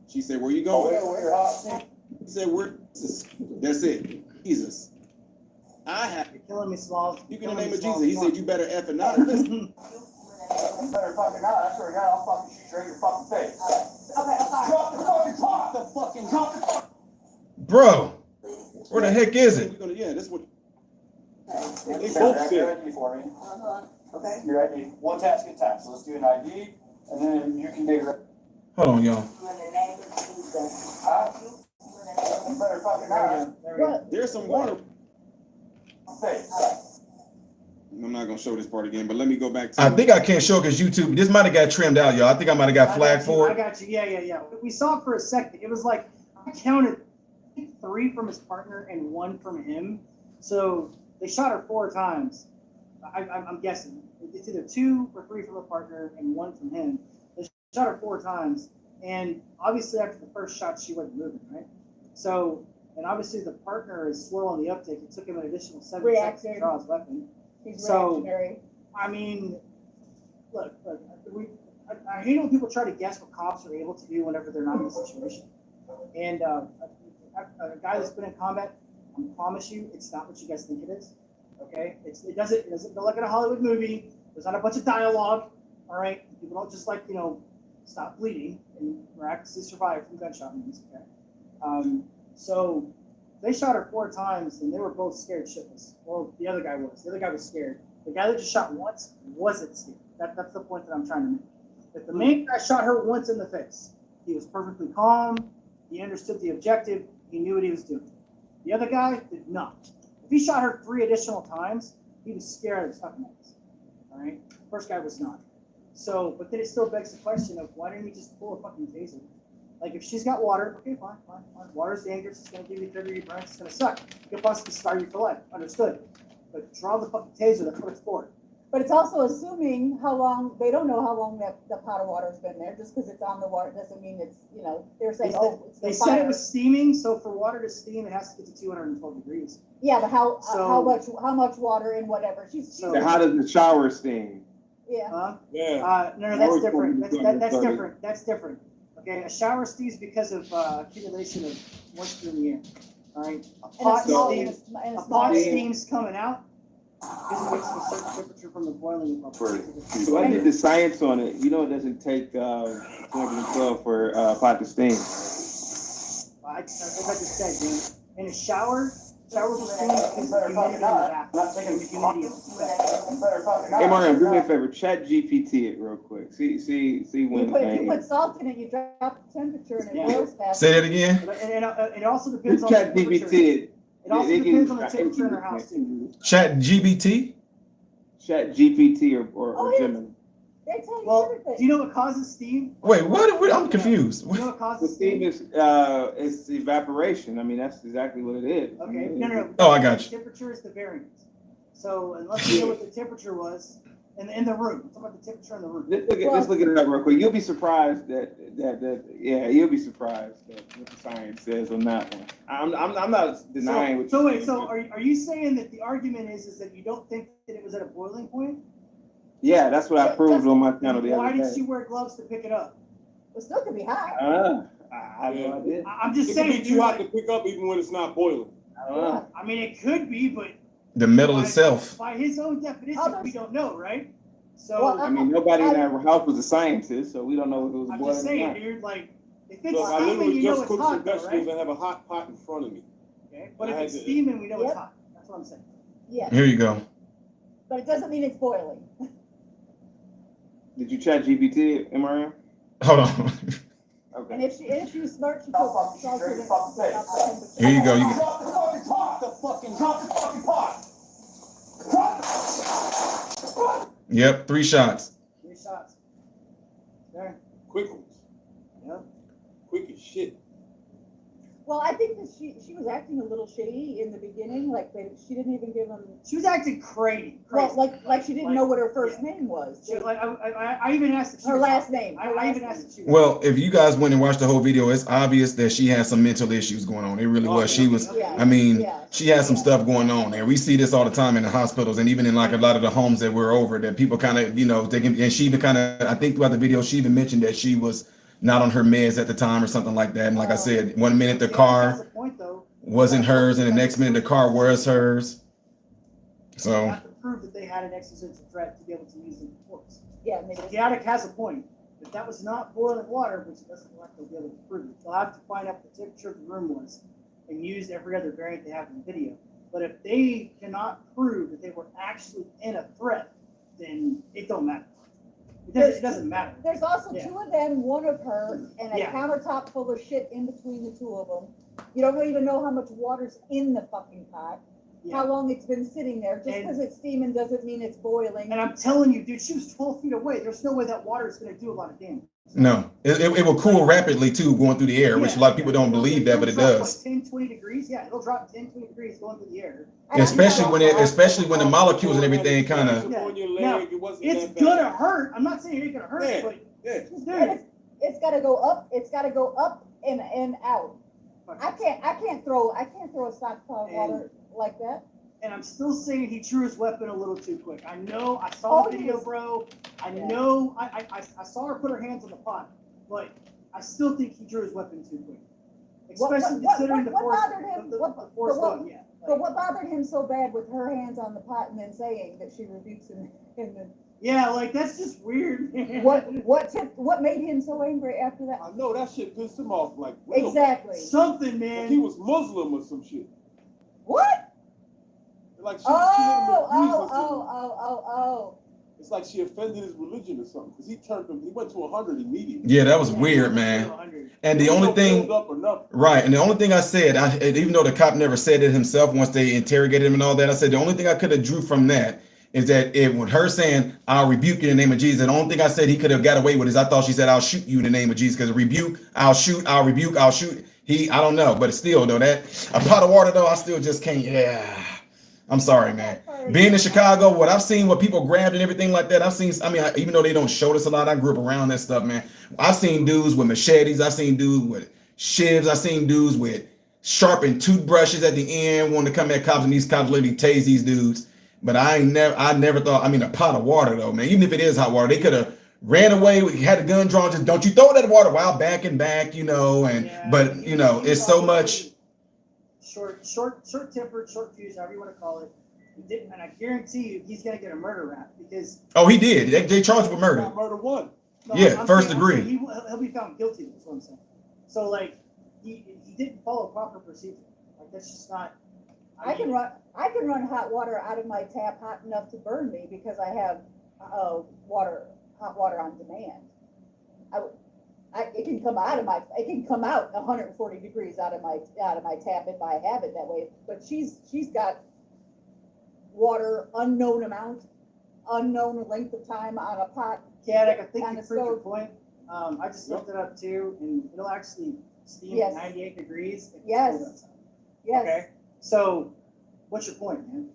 She said, "Where you going?" He said, "Where?" That's it. Jesus. I have. You're killing me, Smalls. You can name of Jesus. He said, "You better F and not." Listen. You better fucking not. I swear to God, I'll fucking shoot her in your fucking face. Drop the fucking top. The fucking drop the. Bro, where the heck is it? Yeah, that's what. They both You're said. ID for me. Okay. Your ID. One task at a time. So let's do an ID, and then you can dig her. Hold on, y'all. In the name of Jesus. You better fucking not. There we go. There's some water. Face. I'm not gonna show this part again, but let me go back to. I think I can't show because YouTube. This might have got trimmed out, y'all. I think I might have got flagged for I it. got you. Yeah. We saw it for a second. It was like I counted 3 from his partner and 1 from him. So they shot her 4 times. I'm guessing it's either 2 or 3 from her partner and 1 from him. They shot her 4 times, and obviously after the first shot, she wasn't moving, right? So, and obviously the partner is slow on the uptake. It took him an additional 7 seconds to draw his weapon. He's So- reactionary. I mean, look, I hate when people try to guess what cops are able to do whenever they're not in a situation. And a guy that's been in combat, I promise you, it's not what you guys think it is. Okay, it doesn't go like in a Hollywood movie. There's not a bunch of dialogue. All right, people don't just stop bleeding and miraculously survive from gunshot wounds. Okay, so they shot her 4 times and they were both scared shitless. Well, the other guy was. The other guy was scared. The guy that just shot once wasn't scared. That's the point that I'm trying to make. If the main guy shot her once in the face, he was perfectly calm. He understood the objective. He knew what he was doing. The other guy did not. If he shot her 3 additional times, he was scared as fucking ass. All right. First guy was not. So, but then it still begs the question of why didn't he just pull a fucking taser? Like if she's got water, okay, fine. Water's dangerous. It's gonna give you trigger your brain. It's gonna suck. It could possibly scar you for life. Understood. But draw the fucking taser. That's what it's for. But it's also assuming how long, they don't know how long that the pot of water's been there. Just because it's on the water doesn't mean it's, you know, they're saying, oh, it's They the said it fire. was steaming, so for water to steam, it has to get to 212 degrees. Yeah, but how So- how much water and whatever. She's So- How does the shower steam? yeah. Huh? Yeah. No, that's Always different. told me That's to start different. That's different. Okay, a shower steams because of accumulation of moisture in the air. All right, a And pot a small, steams. and a A small. pot steams coming out because it gets to a certain temperature from the boiling For- So I did the science on it. You know, it doesn't take 212 for pot to steam. As I just said, dude, in a shower, showers will steam because of humidity in the bath. Not taking The humidity of the bath. You better fucking not. Hey, Mariam, do me a favor. Chat GPT it real quick. See You when. if you put salt in it, you drop the temperature and it Yeah. boils fast. Say that again. And it also depends on the Chat temperature. GPT it. It also They can- depends on the temperature in our house too. Chat GBT. Chat GPT or Oh, yeah. Gemini. They tell you Well, everything. do you know what causes steam? Wait, what? I'm confused. Do you know what The causes steam steam? is it's evaporation. I mean, that's exactly what it is. Okay, no. Oh, I got you. Temperature is the variance. So unless you know what the temperature was in the room, I'm talking about the temperature in the room. Let's look it up real quick. You'll be surprised that you'll be surprised that what the science says on that one. I'm not denying what So you're wait, saying. so are you saying that the argument is that you don't think that it was at a boiling point? Yeah, that's what I proved on my channel the Why other did day. she wear gloves to pick it up? It still could be hot. I have no idea. I'm just It can saying. be too hot to pick up even when it's not boiling. I don't know. I mean, it could be, but The metal itself. by his own definition, Others- we don't know, right? So Well, I mean, nobody in our house was a scientist, so we don't know if it was I'm boiling just or saying, not. dude, like, if it's Look, I steaming, literally you know just it's cooked some hot, though, vegetables right? and have a hot pot in front of me. Okay, but I if had it's to- steaming, we know it's Yep. hot. That's what I'm saying. Yeah, Here you go. but it doesn't mean it's boiling. Did you chat GPT, MRM? Hold on. And Okay. if she was smart, she put Fucking salt in it. straight fucking face. Drop the temperature. Here you go. Drop the fucking pot. Drop the fucking pot. Drop Yep, 3 shots. 3 shots. There. Quick ones. Yep. Quick as shit. Well, I think that she was acting a little shady in the beginning, like she didn't even give him. She was acting crazy. Well, like she didn't Like, know what her first yeah. name was. She, like, I even asked if she Her was last hot. name. I even asked if she was Well, if you guys went and watched the whole video, it's obvious that she had some mental issues going on. It really was. She was. Yeah. I mean, Yeah. she had some stuff going on, and we see this all the time in the hospitals, and even in like a lot of the homes that we're over, that people kind of, they can. And she even kind of, I think throughout the video, she even mentioned that she was not on her meds at the time or something like that. And like I said, 1 minute the That's car the point, though. wasn't hers, and the next minute the car was hers. You So have to prove that they had an existential threat to be able to use the force. Yeah, maybe. The attic has a point. If that was not boiling water, which it doesn't look like they'll be able to prove it, they'll have to find out what the temperature of the room was and use every other variant they have in the video. But if they cannot prove that they were actually in a threat, then it don't matter. It doesn't matter. There's also Yeah. 2 of them, 1 of her, and a Yeah. countertop full of shit in between the 2 of them. You don't even know how much water's in the fucking pot, Yeah. how long it's been sitting there. Just And- because it's steaming doesn't mean it's boiling. And I'm telling you, dude, she was 12 feet away. There's no way that water is going to do a lot of damage. no, it will cool rapidly too, going through the air, which a lot of people don't believe that, but it It'll drop, does. Like 10, 20 degrees. Yeah, it'll drop 10, 20 degrees going through the air. And Especially when the molecules and everything kind of. Yeah. On your Now, leg, it wasn't It's that bad. gonna hurt. I'm not saying it ain't gonna hurt, Yeah. but Yeah. dude, And it's got to go up. It's got to go up and out. I can't throw a stockpile of water like that. and I'm still saying he drew his weapon a little too quick. I know, I saw the he video, was- bro. I Yeah. know, I saw her put her hands on the pot, but I still think he drew his weapon too quick. Especially considering the what force, bothered him? the What- force but what- one, yeah. But what bothered him so bad with her hands on the pot and then saying that she rebukes him in the Yeah, like that's just weird. man. what made him so angry after that? I know that shit pissed him off like real. Exactly. Something, Like he man. was Muslim or some shit. What? Like she Oh, let him oh, agree oh, with oh, oh, oh. It's like she offended his religion or something. Because he turned him, he went to 100 immediately. Yeah, that was weird, man. And the only thing, Up or nothing. right, and the only thing I said, even though the cop never said it himself once they interrogated him and all that, I said the only thing I could have drew from that is that with her saying, "I'll rebuke you in the name of Jesus," the only thing I said he could have got away with is I thought she said, "I'll shoot you in the name of Jesus," because rebuke, I'll shoot, I'll rebuke, I'll shoot. I don't know, but still, though, that a pot of water, though, I still just can't. Yeah, I'm sorry, man. Being in Chicago, what I've seen, what people grabbed and everything like that, I've seen. I mean, even though they don't show this a lot, I grew up around that stuff, man. I've seen dudes with machetes. I've seen dudes with shivs. I've seen dudes with sharpened toothbrushes at the end, wanting to come at cops, and these cops literally tase these dudes. But I never thought. I mean, a pot of water though, man. Even if it is hot water, they could have ran away. Had a gun drawn. Just don't you throw that water while back and back, you know. And Yeah, but you know, it's so much. Short-tempered, short fuse, however you want to call it. And I guarantee you, he's gonna get a murder rap because. Oh, he did. They charged him with murder. Murder one. No, Yeah, I'm first saying degree. He'll be found guilty. That's what I'm saying. So like, he didn't follow proper procedure. Like that's just not. I can run hot water out of my tap hot enough to burn me because I have hot water on demand. It can come out 140 degrees out of my tap if I have it that way. But she's got water unknown amount, unknown length of time on a pot. Kat, I think on you a proved your stove. point. I just looked it up too, and it'll actually steam Yes. at 98 degrees. If it's Yes. cold outside. Yes. Okay. So, what's your point, man?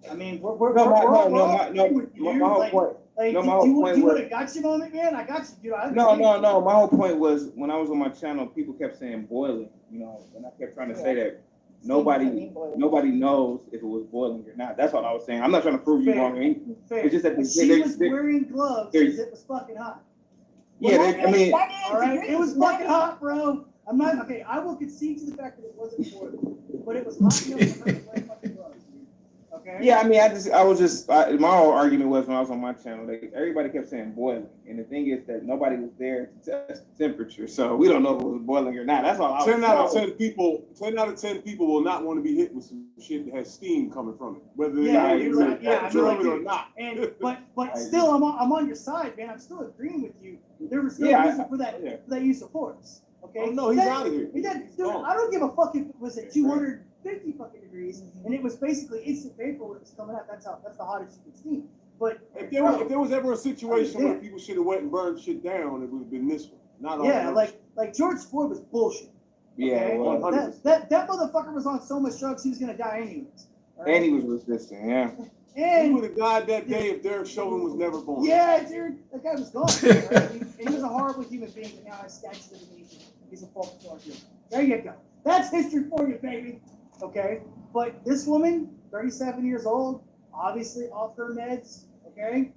I mean, we're No, my all whole with you, point. Like, No, do my whole you point want was- a gotcha moment, man? I got you, dude. No. My whole point was when I was on my channel, people kept saying boiling, you know, and I kept trying to say that nobody knows if it was boiling or not. That's all I was saying. I'm not trying to prove you Fair. wrong. Fair. It's just that But she was wearing gloves because it was fucking hot. Yeah, I mean, All right, it was fucking hot, bro. I'm not okay. I will concede to the fact that it wasn't boiling, but it was hot enough for her to wear fucking gloves, dude. Okay. yeah, I mean, my whole argument was when I was on my channel, everybody kept saying boiling, and the thing is that nobody was there to test the temperature, so we don't know if it was boiling or not. That's all. 10 out of 10 people will not want to be hit with some shit that has steam coming from it, whether they observe it or not. And but still, I'm on your side, man. I'm still agreeing with you. There was no reason for that use of force. Okay. Oh no, he's out of here. Dude, I don't give a fuck if it was at 250 fucking degrees and it was basically instant vapor when it was coming out. That's the hottest you can steam. But if there was ever a situation where people should have went and burned shit down, it would have been this one. Not all. Yeah, like George Floyd was bullshit. Yeah, okay? That motherfucker was on so much drugs he was gonna die anyways. Right? And he was resistant. Yeah. And he would have died that day if Derek Chauvin was never born. Yeah, dude, that guy was gone. Right? And he was a horrible human being, but now he's statue of the nation. He's a false martyr. There you go. That's history for you, baby. Okay, but this woman, 37 years old, obviously off her meds. Okay,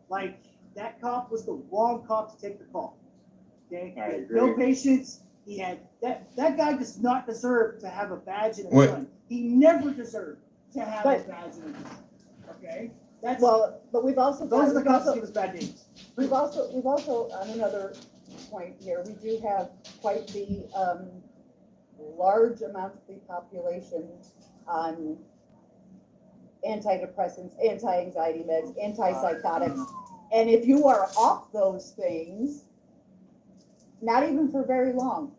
like that cop was the wrong cop to take the call. Okay, he had no patience. He had that guy does not deserve to have a badge and a gun. He never deserved to have a badge and a gun. Okay, that's but we've also those are the cops that give us bad names. We've also on another point here, we do have quite the large amount of the population on antidepressants, anti-anxiety meds, antipsychotics, and if you are off those things, not even for very long.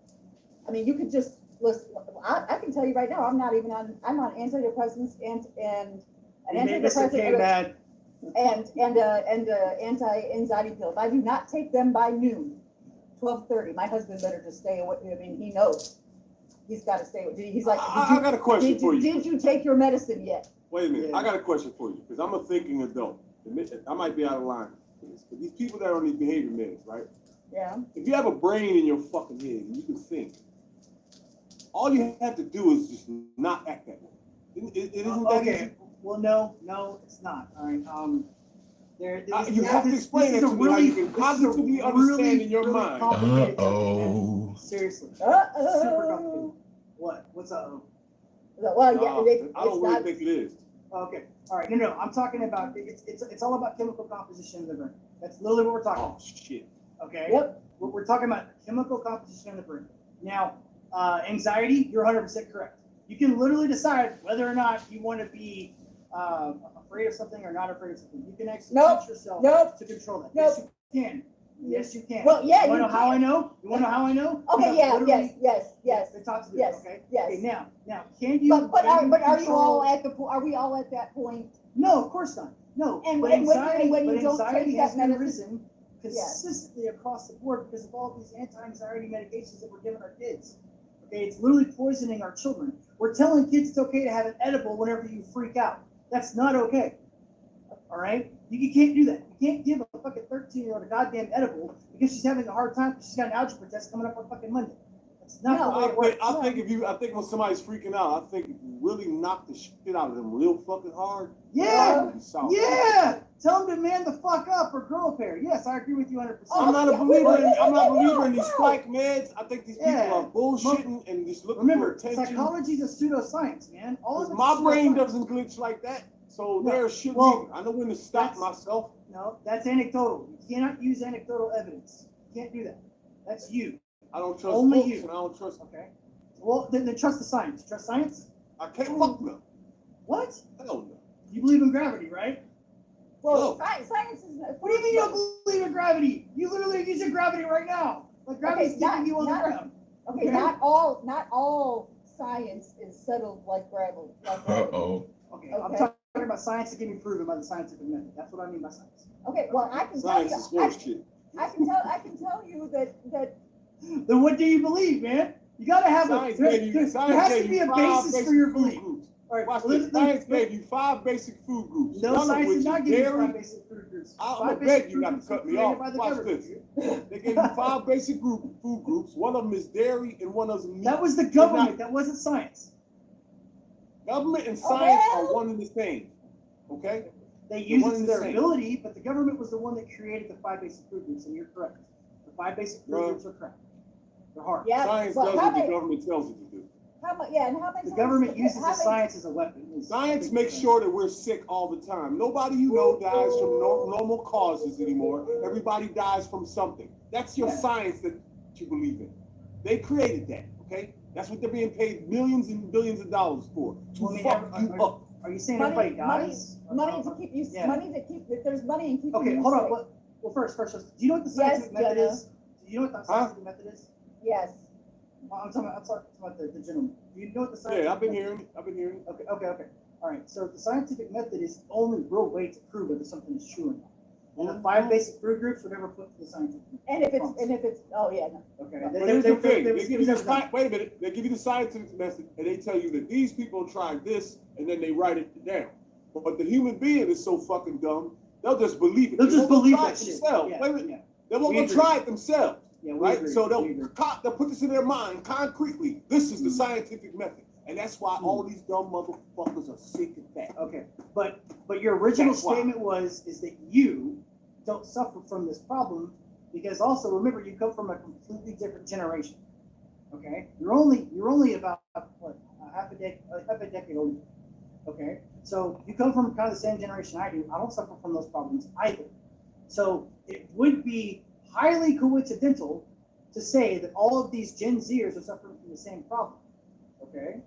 I mean, you could just listen. I can tell you right now, I'm on antidepressants and antidepressant and anti-anxiety pills. I do not take them by noon, 12:30. My husband better just stay away. I mean, he knows he's got to stay away. He's like, I got a question for you. Did you take your medicine yet? Wait a minute. I got a question for you because I'm a thinking adult. I might be out of line for this. But these people that are on these behavior meds, right? Yeah. If you have a brain in your fucking head and you can think, all you have to do is just not act that way. It isn't that easy. Well, no, it's not. All right. You have to explain it to me how you can cognitively understand in your mind. Seriously. Super complicated. What? What's up? Well, yeah, I don't really think it is. Okay. All right. No. I'm talking about it's all about chemical composition in the brain. That's literally what we're talking about. Oh shit. Okay. Yep. We're talking about chemical composition in the brain. Now, anxiety, you're 100% correct. You can literally decide whether or not you want to be afraid of something or not afraid of something. You can actually teach yourself to control that. Yes, you can. Yes, you can. Well, yeah. You want to know how I know? You want to know how I know? Okay. Yeah. Yes. They talk to this. Yes. Okay. Yes. Okay. Now, can you? But are you all at the? Are we all at that point? No, of course not. No. And but when anxiety you don't anxiety take has that been medicine, risen consistently across the board because of all these anti-anxiety medications that we're giving our kids. Okay, it's literally poisoning our children. We're telling kids it's okay to have an edible whenever you freak out. That's not okay. All right? You can't do that. You can't give a fucking 13-year-old a goddamn edible because she's having a hard time because she's got an algebra test coming up on fucking Monday. That's not the way it works. I think when somebody's freaking out, I think if you really knock the shit out of them real fucking hard. Yeah. Yeah. Tell them to man the fuck up or grow a pair. Yes, I agree with you 100%. I'm not a believer in these spike meds. I think these people are bullshitting and just looking for attention. Psychology is a pseudoscience, man. All of my brain doesn't glitch like that. So there should be. I know when to stop myself. No, that's anecdotal. You cannot use anecdotal evidence. You can't do that. That's you. I don't trust only books you. And I don't trust. Okay. Well, then trust the science. Trust science? I can't fuck them. What? Hell no. You believe in gravity, right? Well, science is. What do you mean you don't believe in gravity? You literally are using gravity right now. Like gravity's keeping you on the ground. Okay, not all science is settled like gravity. Okay, I'm talking about science that can be proven by the scientific method. That's what I mean by science. Okay, well I can science tell is you. bullshit. I can tell you that. Then what do you believe, man? You gotta have there has to be a basis for your belief. All right, science gave you 5 basic food groups. No, science did not give you 5 basic food groups. I'm gonna beg you not to cut me off. Watch this. They gave you 5 basic food groups. One of them is dairy and one of them is meat. That was the government. That wasn't science. Government and science are one and the same. Okay? They used their ability, but the government was the one that created the 5 basic food groups, and you're correct. The 5 basic food groups are correct. They're hard. Yeah, science does what the government tells it to do. And how many the government uses the science as a weapon. Science makes sure that we're sick all the time. Nobody you know dies from normal causes anymore. Everybody dies from something. That's your science that you believe in. They created that, okay? That's what they're being paid millions and billions of dollars for. To fuck you up. Are you saying everybody dies? Money to keep you. Money to keep. There's money in keeping you. Okay, hold on. Well, first, do you know what the scientific method is? Do you know what the scientific method is? Yes. I'm talking about the gentleman. Do you know what the scientific I've been hearing it. Okay. All right. So the scientific method is the only real way to prove whether something is true or not. And the 5 basic food groups were never put to the scientific method. And if it's Okay. But here's the thing. They give you wait a minute. They give you the scientific method and they tell you that these people tried this and then they write it down. But the human being is so fucking dumb, they'll just believe it. They'll just believe that shit. Yeah. They won't go try it themselves. Yeah, right? Agree. So they'll put this in their mind concretely. This is the scientific method. And that's why all these dumb motherfuckers are sick and fat. Okay. But your original statement is that you don't suffer from this problem because also remember you come from a completely different generation. Okay? You're only about what, half a decade older. Okay? So you come from kind of the same generation I do. I don't suffer from those problems either. So it would be highly coincidental to say that all of these Gen Zers are suffering from the same problem. Okay?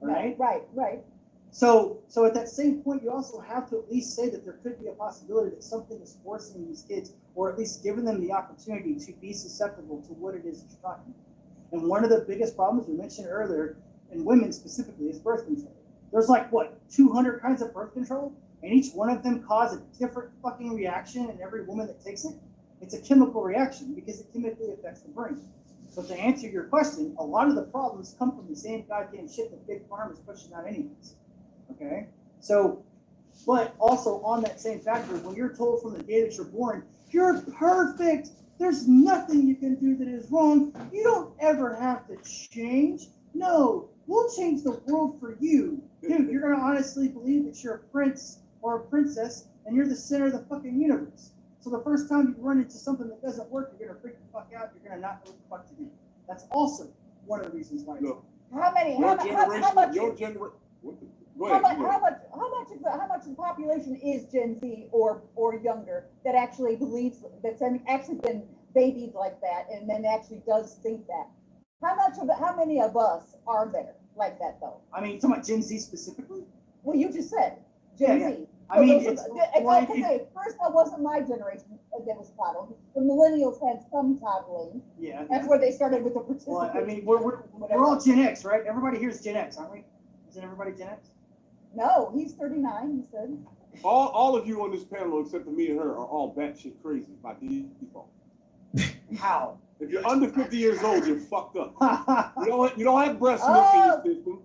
All right? Right. So at that same point, you also have to at least say that there could be a possibility that something is forcing these kids, or at least giving them the opportunity to be susceptible to what it is that you're talking about. And one of the biggest problems we mentioned earlier, in women specifically, is birth control. There's 200 kinds of birth control, and each one of them cause a different fucking reaction in every woman that takes it. It's a chemical reaction because it chemically affects the brain. So to answer your question, a lot of the problems come from the same goddamn shit that Big Pharma is pushing out anyways. Okay? So, but also on that same factor, when you're told from the day that you're born, you're perfect, there's nothing you can do that is wrong, you don't ever have to change. No, we'll change the world for you. Dude, you're going to honestly believe that you're a prince or a princess and you're the center of the fucking universe. So the first time you run into something that doesn't work, you're going to freak the fuck out, you're going to not know what the fuck to do. That's also one of the reasons why. Look, how much of the population is Gen Z or younger that actually believes, that's actually been babied like that and then actually does think that? How many of us are there like that though? I mean, talking about Gen Z specifically? Well, you just said Gen Z. Yeah. I mean, first that wasn't my generation that was coddled. The millennials had some coddling. Yeah. That's where they started with the participation. Well, I mean, we're all Gen X, right? Everybody here is Gen X, aren't we? Isn't everybody Gen X? No, he's 39, he said. All of you on this panel, except for me and her, are all batshit crazy by default. How? If you're under 50 years old, you're fucked up. You don't have breast milk in your system.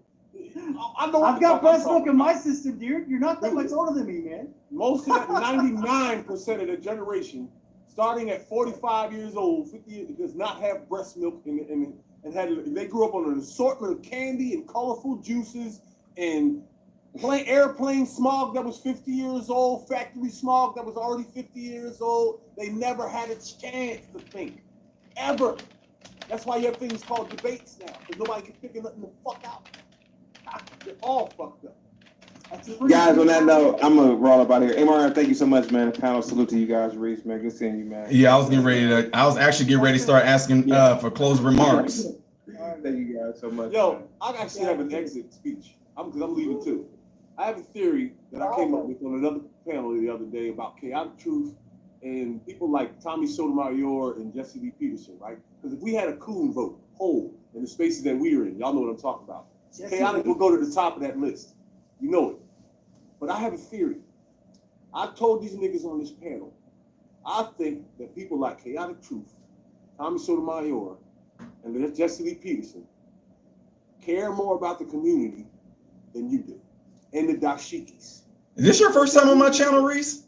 I know. I've got breast milk in my system, dude. You're not that much older than me, man. Most of that 99% of the generation, starting at 45 years old, 50 years, does not have breast milk and they grew up on an assortment of candy and colorful juices and airplane smog that was 50 years old, factory smog that was already 50 years old. They never had a chance to think, ever. That's why you have things called debates now, because nobody can figure nothing the fuck out. They're all fucked up. Guys, on that note, I'm gonna roll up out here. Hey, Mario, thank you so much, man. Panel salute to you guys, Reese, man. Good seeing you, man. Yeah, I was actually getting ready to start asking for closing remarks. Thank you guys so much. Yo, I actually have an exit speech. Because I'm leaving too. I have a theory that I came up with on another panel the other day about chaotic truth and people like Tommy Sotomayor and Jesse Lee Peterson, right? Because if we had a coon vote, poll, in the spaces that we're in, y'all know what I'm talking about. Chaotic will go to the top of that list. You know it. But I have a theory. I told these niggas on this panel, I think that people like Chaotic Truth, Tommy Sotomayor, and Jesse Lee Peterson care more about the community than you do. And the dashikis. Is this your first time on my channel, Reese?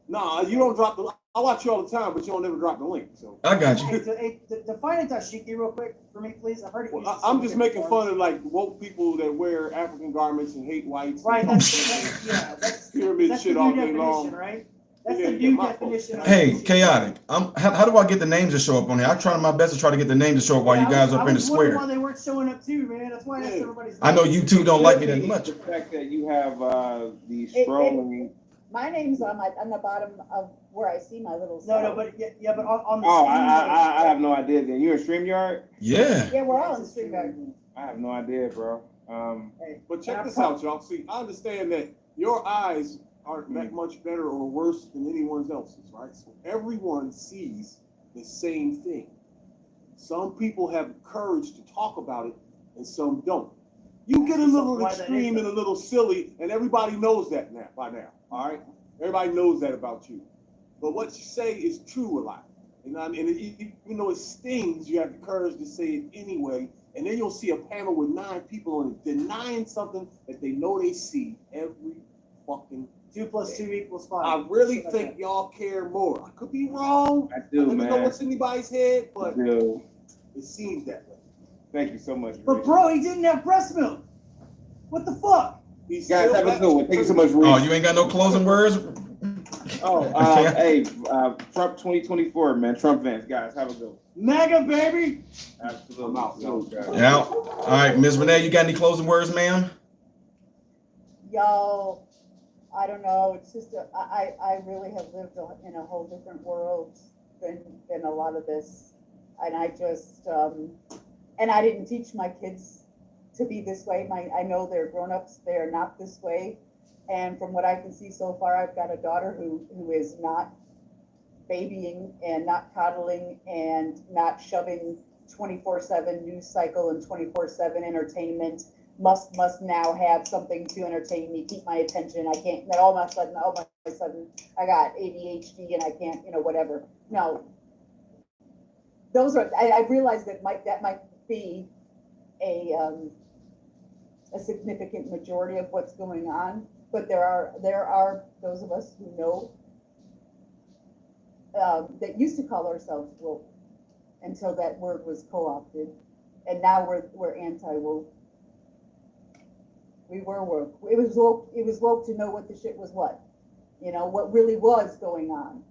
Nah, you don't drop the. I watch you all the time, but you don't never drop the link. So I got you. Hey, define a dashiki real quick for me, please. I've heard it. Well, I'm just making fun of like woke people that wear African garments and hate whites. Right. That's pyramid shit all day long. Right. That's the new definition. Hey, chaotic. How do I get the names to show up on here? I tried my best to try to get the names to show up while you guys are up in the square. Why they weren't showing up too, man. That's why everybody's. I know you two don't like me that much. The fact that you have the scrolling. My name's on the bottom of where I see my little. No, but yeah, but on the. Oh, I have no idea. Then you're in StreamYard. Yeah. Yeah, we're all in StreamYard. I have no idea, bro. But check this out, y'all. See, I understand that your eyes aren't that much better or worse than anyone else's, right? So everyone sees the same thing. Some people have courage to talk about it, and some don't. You get a little extreme and a little silly, and everybody knows that now by now. All right, everybody knows that about you. But what you say is true a lot, and even though it stings, you have the courage to say it anyway. And then you'll see a panel with 9 people on it denying something that they know they see every fucking 2 + 2 = 5. I really think y'all care more. I could be wrong. I do, man. I don't know what's in anybody's head, but it seems that way. Thank you so much. But bro, he didn't have breast milk. What the fuck? Guys, have a good one. Thank you so much. Oh, you ain't got no closing words? Hey, Trump 2024, man. Trump fans, guys, have a good one. MAGA, baby. Absolutely. I'm out. Yeah. All right, Ms. Renee, you got any closing words, ma'am? Y'all, I don't know. It's just I really have lived in a whole different world than a lot of this, and I just and I didn't teach my kids to be this way. I know they're grown-ups. They are not this way, and from what I can see so far, I've got a daughter who is not babying and not coddling and not shoving 24/7 news cycle and 24/7 entertainment. Must now have something to entertain me, keep my attention. I can't. Then all of a sudden, I got ADHD and I can't, whatever. No, those are. I realize that might be a significant majority of what's going on, but there are those of us who know that used to call ourselves woke until that word was co-opted, and now we're anti-woke. We were woke. It was woke to know what the shit was what really was going on.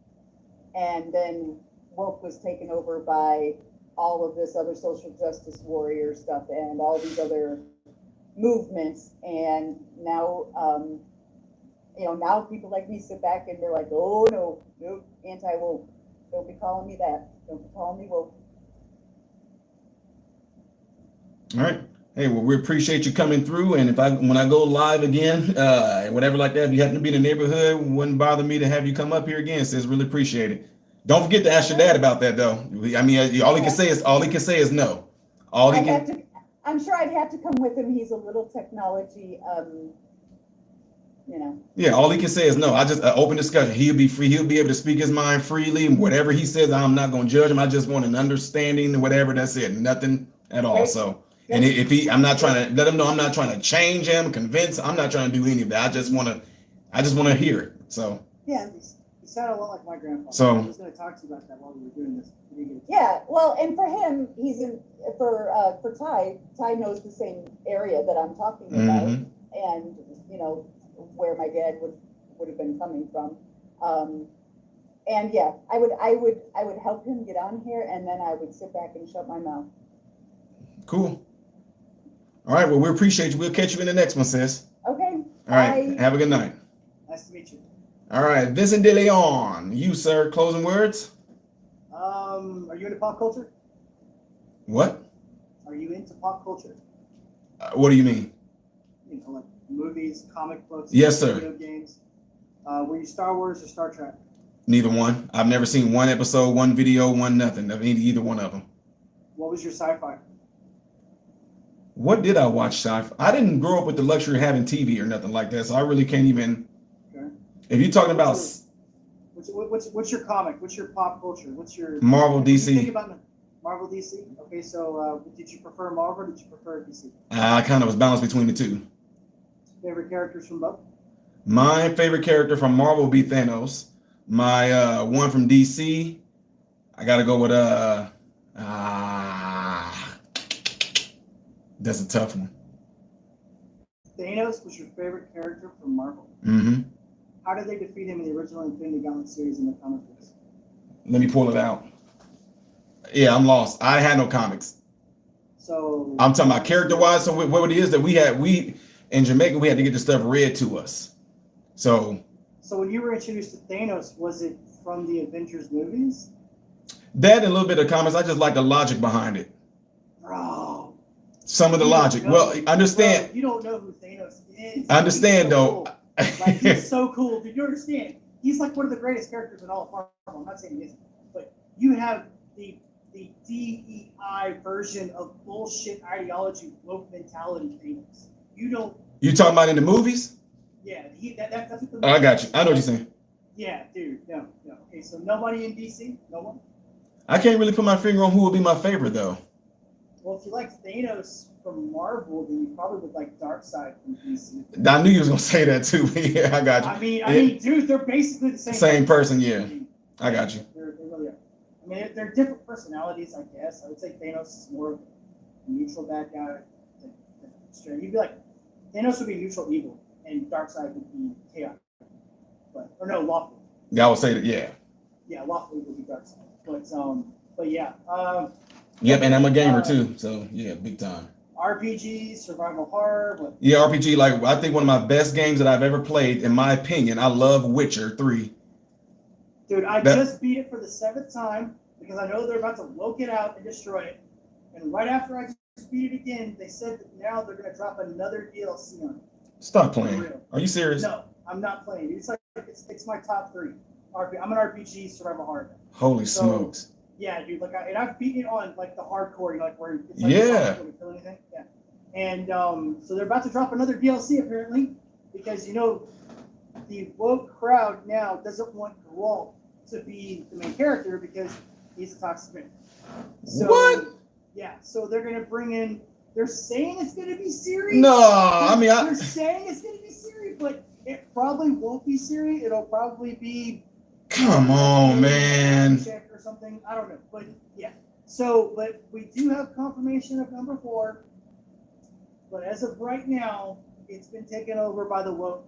And then woke was taken over by all of this other social justice warrior stuff and all these other movements. And now, now people like me sit back and they're like, oh no, anti-woke. Don't be calling me that. Don't be calling me woke. All right. Hey, well, we appreciate you coming through. And when I go live again, whatever like that, if you happen to be in the neighborhood, wouldn't bother me to have you come up here again. Sis, really appreciate it. Don't forget to ask your dad about that, though. I mean, all he can say is no. I'm sure I'd have to come with him. He's a little technology, Yeah, all he can say is no. I just open discussion. He'll be free. He'll be able to speak his mind freely. Whatever he says, I'm not going to judge him. I just want an understanding and whatever. That's it. Nothing at all. So And if he, I'm not trying to let him know I'm not trying to change him, convince. I'm not trying to do any of that. I just want to hear it. So Yeah, he sounded a lot like my grandfather. So- I was going to talk to you about that while we were doing this. We didn't get a Yeah, well, and for him, for Ty knows the same area that I'm talking about, Mhm. and you know where my dad would have been coming from. And yeah, I would help him get on here, and then I would sit back and shut my mouth. Cool. All right. Well, we appreciate you. We'll catch you in the next one, sis. Okay. All right. Bye. Have a good night. Nice to meet you. All right. Vincent De Leon. You, sir. Closing words. Are you into pop culture? What? Are you into pop culture? What do you mean? You know, like movies, comic books, Yes, sir. video games. Were you Star Wars or Star Trek? Neither one. I've never seen one episode, one video, one nothing of either one of them. What was your sci-fi? What did I watch, sci-fi? I didn't grow up with the luxury of having TV or nothing like that, so I really can't even. Okay. If you're talking about What's your comic? What's your pop culture? What's your Marvel, when you DC. think about Marvel, DC. Okay, so did you prefer Marvel? Or did you prefer DC? I kind of was balanced between the two. Favorite characters from both? My favorite character from Marvel would be Thanos. My one from DC, I gotta go with that's a tough one. Thanos was your favorite character from Marvel. Mm-hmm. How did they defeat him in the original Infinity Gauntlet series in the comic books? Let me pull it out. Yeah, I'm lost. I had no comics. So I'm talking about character-wise. So what it is that we in Jamaica, we had to get the stuff read to us. So when you were introduced to Thanos, was it from the Avengers movies? that and a little bit of comics. I just like the logic behind it. Bro. Some of the logic. Well, understand. Bro, you don't know who Thanos is. Understand though. Cool. Like, he's so cool. Did you understand? He's like one of the greatest characters in all of Marvel. I'm not saying he isn't, but you have the DEI version of bullshit ideology, woke mentality Thanos. You don't. You talking about in the movies? Yeah, that's what the. I got you. I know what you're saying. Yeah, dude. No. Okay, so nobody in DC. No one. I can't really put my finger on who would be my favorite though. Well, if you like Thanos from Marvel, then you probably would like Darkseid from DC. I knew you was gonna say that too. Yeah, I got you. I mean, dude, they're basically the same person. Yeah, I got you. They really are. I mean, they're different personalities, I guess. I would say Thanos is more of a neutral bad guy. Straight, you'd be like, Thanos would be neutral evil, and Darkseid would be chaotic. Lawful. Yeah, I would say that. Yeah. Yeah, lawful would be Darkseid. But yeah. Yep, and I'm a gamer too, so yeah, big time. RPG, survival horror. Yeah, RPG. Like I think one of my best games that I've ever played, in my opinion. I love Witcher 3. Dude, I just beat it for the 7th time because I know they're about to loke it out and destroy it. And right after I just beat it again, they said that now they're going to drop another DLC on it. Stop playing. Are you serious? No, I'm not playing. It's like it's my top 3. I'm an RPG survival horror. Holy smokes. Yeah, dude. Like, I've beaten it on like the hardcore, you know, like where it's like kill anything. Yeah. And so they're about to drop another DLC apparently, because you know the woke crowd now doesn't want Geralt to be the main character because he's a toxic man. So, what? Yeah. So they're gonna bring in. They're saying it's gonna be Siri. No, I mean they're saying it's gonna be Siri, but it probably won't be Siri. It'll probably be. Come on, man. Or something. I don't know, but yeah. So, but we do have confirmation of number 4. But as of right now, it's been taken over by the woke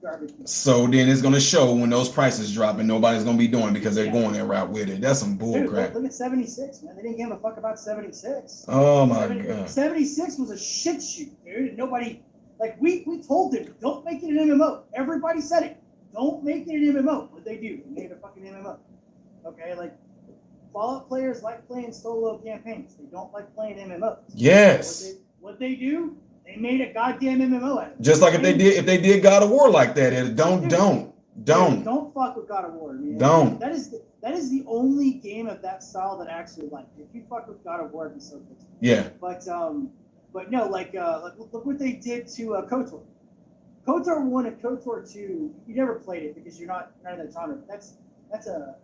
garbage. So then it's gonna show when those prices drop and nobody's gonna be doing it because they're going that route with it. That's some bull crap. Look at 76, man. They didn't give a fuck about 76. Oh my god. 76 was a shit shoot, dude. And nobody, like, we told them, don't make it an MMO. Everybody said it. Don't make it an MMO. What they do? They made a fucking MMO. Okay, like Fallout players like playing solo campaigns. They don't like playing MMOs. Yes. What they do? They made a goddamn MMO out of it. Just like if they did God of War like that, don't fuck with God of War, man. Don't. That is the only game of that style that I actually like. If you fuck with God of War, it'd be so good. Yeah. But no, like look what they did to KOTOR. KOTOR 1 and KOTOR 2, you never played it because you're not in that genre. It's a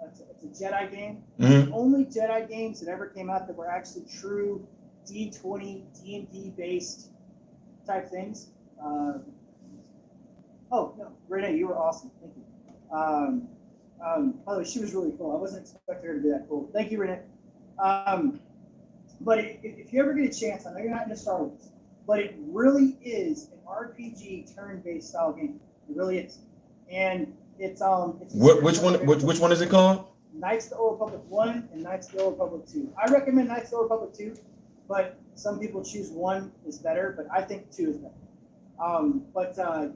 Jedi game. Mm-hmm. The only Jedi games that ever came out that were actually true D20, D&D based type things. Oh no, Renee, you were awesome. Thank you. By the way, she was really cool. I wasn't expecting her to be that cool. Thank you, Renee. But if you ever get a chance, I know you're not into Star Wars, but it really is an RPG turn-based style game. It really is, and it's Which one is it called? Knights of the Old Republic 1 and Knights of the Old Republic 2. I recommend Knights of the Old Republic 2, but some people choose 1 is better, but I think 2 is better.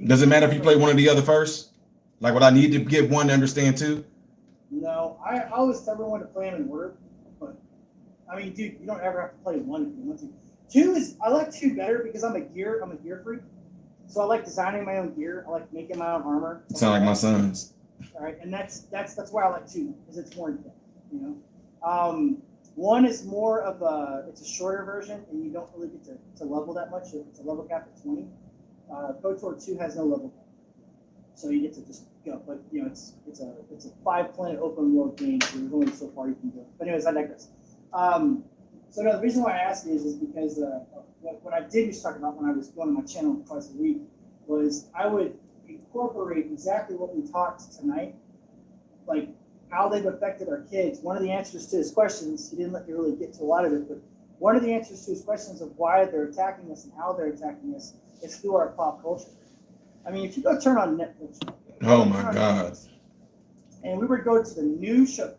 Does it matter if you play one or the other first? Like, would I need to get 1 to understand 2? No, I always tell everyone to play them in order, but I mean, dude, you don't ever have to play 1 if you want to. 2 is, I like 2 better because I'm a gear freak. So I like designing my own gear. I like making my own armor. Sound like my sons. All right, and that's why I like 2, because it's more in depth, you know. 1 is more of it's a shorter version, and you don't really get to level that much. It's a level cap of 20. KOTOR 2 has no level cap, so you get to just go. But you know, it's a 5-planet open world game, so there's only so far you can go. But anyways, I digress. So no, the reason why I asked you is because what I did used to talk about when I was going to my channel twice a week was I would incorporate exactly what we talked tonight, like how they've affected our kids. One of the answers to his questions, he didn't let me really get to a lot of it, but one of the answers to his questions of why they're attacking us and how they're attacking us is through our pop culture. I mean, if you go turn on Netflix, Oh my God. Netflix, and we would go to the new shows,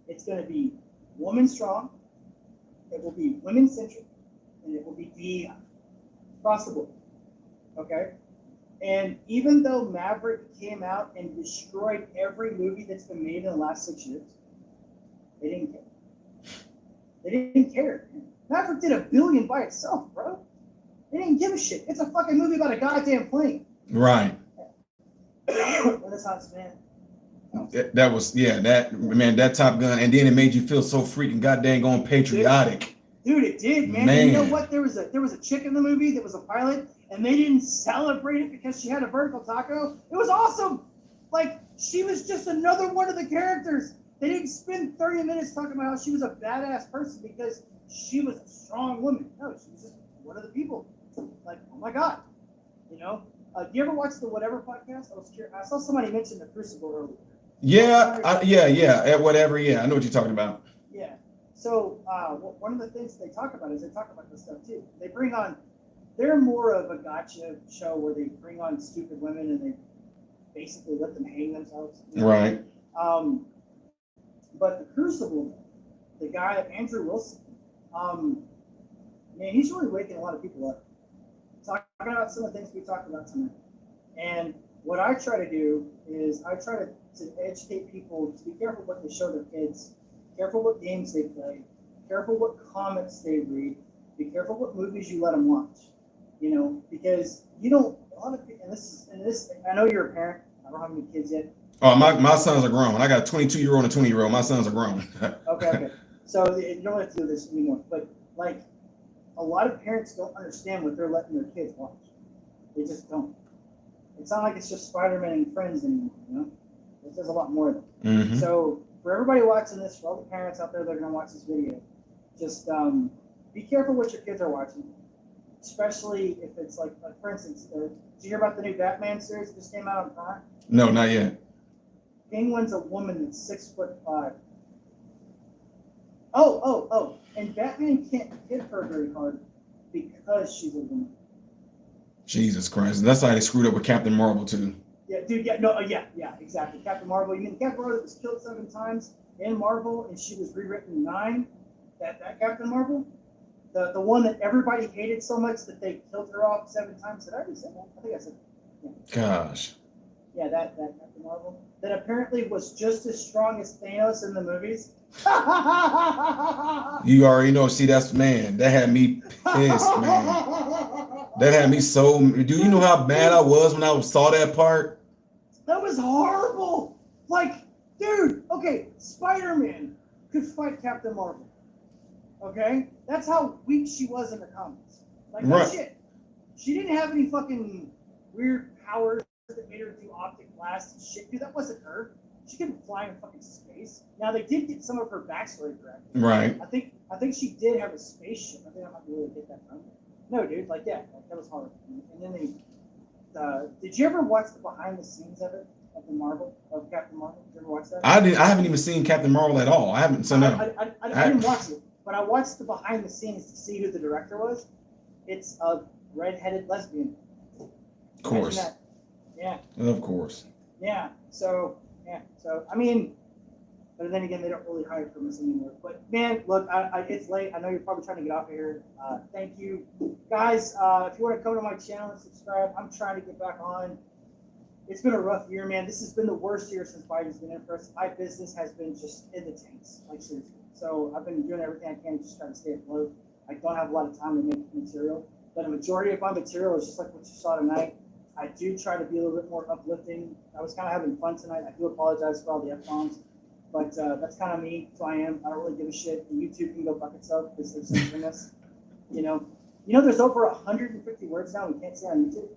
it's going to be woman strong, it will be women centric, and it will be DEI across the board. Okay? And even though Maverick came out and destroyed every movie that's been made in the last 6 years, they didn't care. They didn't care. Maverick did $1 billion by itself, bro. They didn't give a shit. It's a fucking movie about a goddamn plane. Right. Renaissance man. That was, yeah, that Top Gun, and then it made you feel so freaking goddamn going patriotic. Dude, it did, man. And you know what? There was a chick in the movie that was a pilot, and they didn't celebrate it because she had a vertical taco. It was awesome. Like, she was just another one of the characters. They didn't spend 30 minutes talking about how she was a badass person because she was a strong woman. No, she was just one of the people. Like, oh my God. You know? Do you ever watch the Whatever podcast? I was curious. I saw somebody mention the Crucible earlier. Yeah, yeah, whatever. Yeah, I know what you're talking about. Yeah. So one of the things they talk about is they talk about this stuff too. They bring on, they're more of a gotcha show where they bring on stupid women and they basically let them hang themselves. You know? Right. But the Crucible, the guy Andrew Wilson, man, he's really waking a lot of people up. Talking about some of the things we talked about tonight. And what I try to do is I try to educate people to be careful what they show their kids, careful what games they play, careful what comics they read, be careful what movies you let them watch. You know, because you don't, a lot of people, and this, I know you're a parent, I don't have any kids yet. Oh, my sons are grown. I got a 22-year-old and a 20-year-old. My sons are grown. Okay. So you don't have to do this anymore. But like, a lot of parents don't understand what they're letting their kids watch. They just don't. It's not like it's just Spider-Man and Friends anymore, you know? There's a lot more of them. Mm-hmm. So for everybody watching this, for all the parents out there that are going to watch this video, just be careful what your kids are watching, especially if it's like for instance, did you hear about the new Batman series that just came out on Prime? No, not yet. Penguin's a woman that's 6'5". Oh, and Batman can't hit her very hard because she's a woman. Jesus Christ. That's how they screwed up with Captain Marvel too. Yeah, dude, yeah, exactly. Captain Marvel, you mean Captain Marvel that was killed 7 times in Marvel and she was rewritten 9? That Captain Marvel? The one that everybody hated so much that they killed her off 7 times. Did I already say that? I think I said that. Yeah. Gosh. Yeah, that Captain Marvel. That apparently was just as strong as Thanos in the movies. You already know. See, that had me pissed, man. That had me so. Do you know how mad I was when I saw that part? That was horrible. Like, dude, okay, Spider-Man could fight Captain Marvel. Okay? That's how weak she was in the comics. Like, no shit. She didn't have any fucking weird powers that made her do optic blasts and shit. Dude, that wasn't her. she couldn't fly in fucking space. Now they did get some of her backstory correct. Right. I think she did have a spaceship. I think I might be able to get that from her. No, dude, like yeah, that was hard. And then they, did you ever watch the behind the scenes of it, of the Marvel, of Captain Marvel? Did you ever watch that? I haven't even seen Captain Marvel at all. I haven't. So no. I didn't watch it, but I watched the behind the scenes to see who the director was. It's a redheaded lesbian. Of course. Yeah. Of course. Yeah. So I mean, but then again, they don't really hire from us anymore. But man, look, it's late. I know you're probably trying to get off of here. Thank you, guys. If you want to come to my channel and subscribe, I'm trying to get back on. It's been a rough year, man. This has been the worst year since Biden's been in for us. My business has been just in the tanks, like seriously. So I've been doing everything I can to just try to stay afloat. I don't have a lot of time to make material, but a majority of my material is just like what you saw tonight. I do try to be a little bit more uplifting. I was kind of having fun tonight. I do apologize for all the F-bombs, but that's kind of me. That's who I am. I don't really give a shit. And YouTube can go fuck itself because there's censoring us. You know, there's over 150 words now we can't say on YouTube.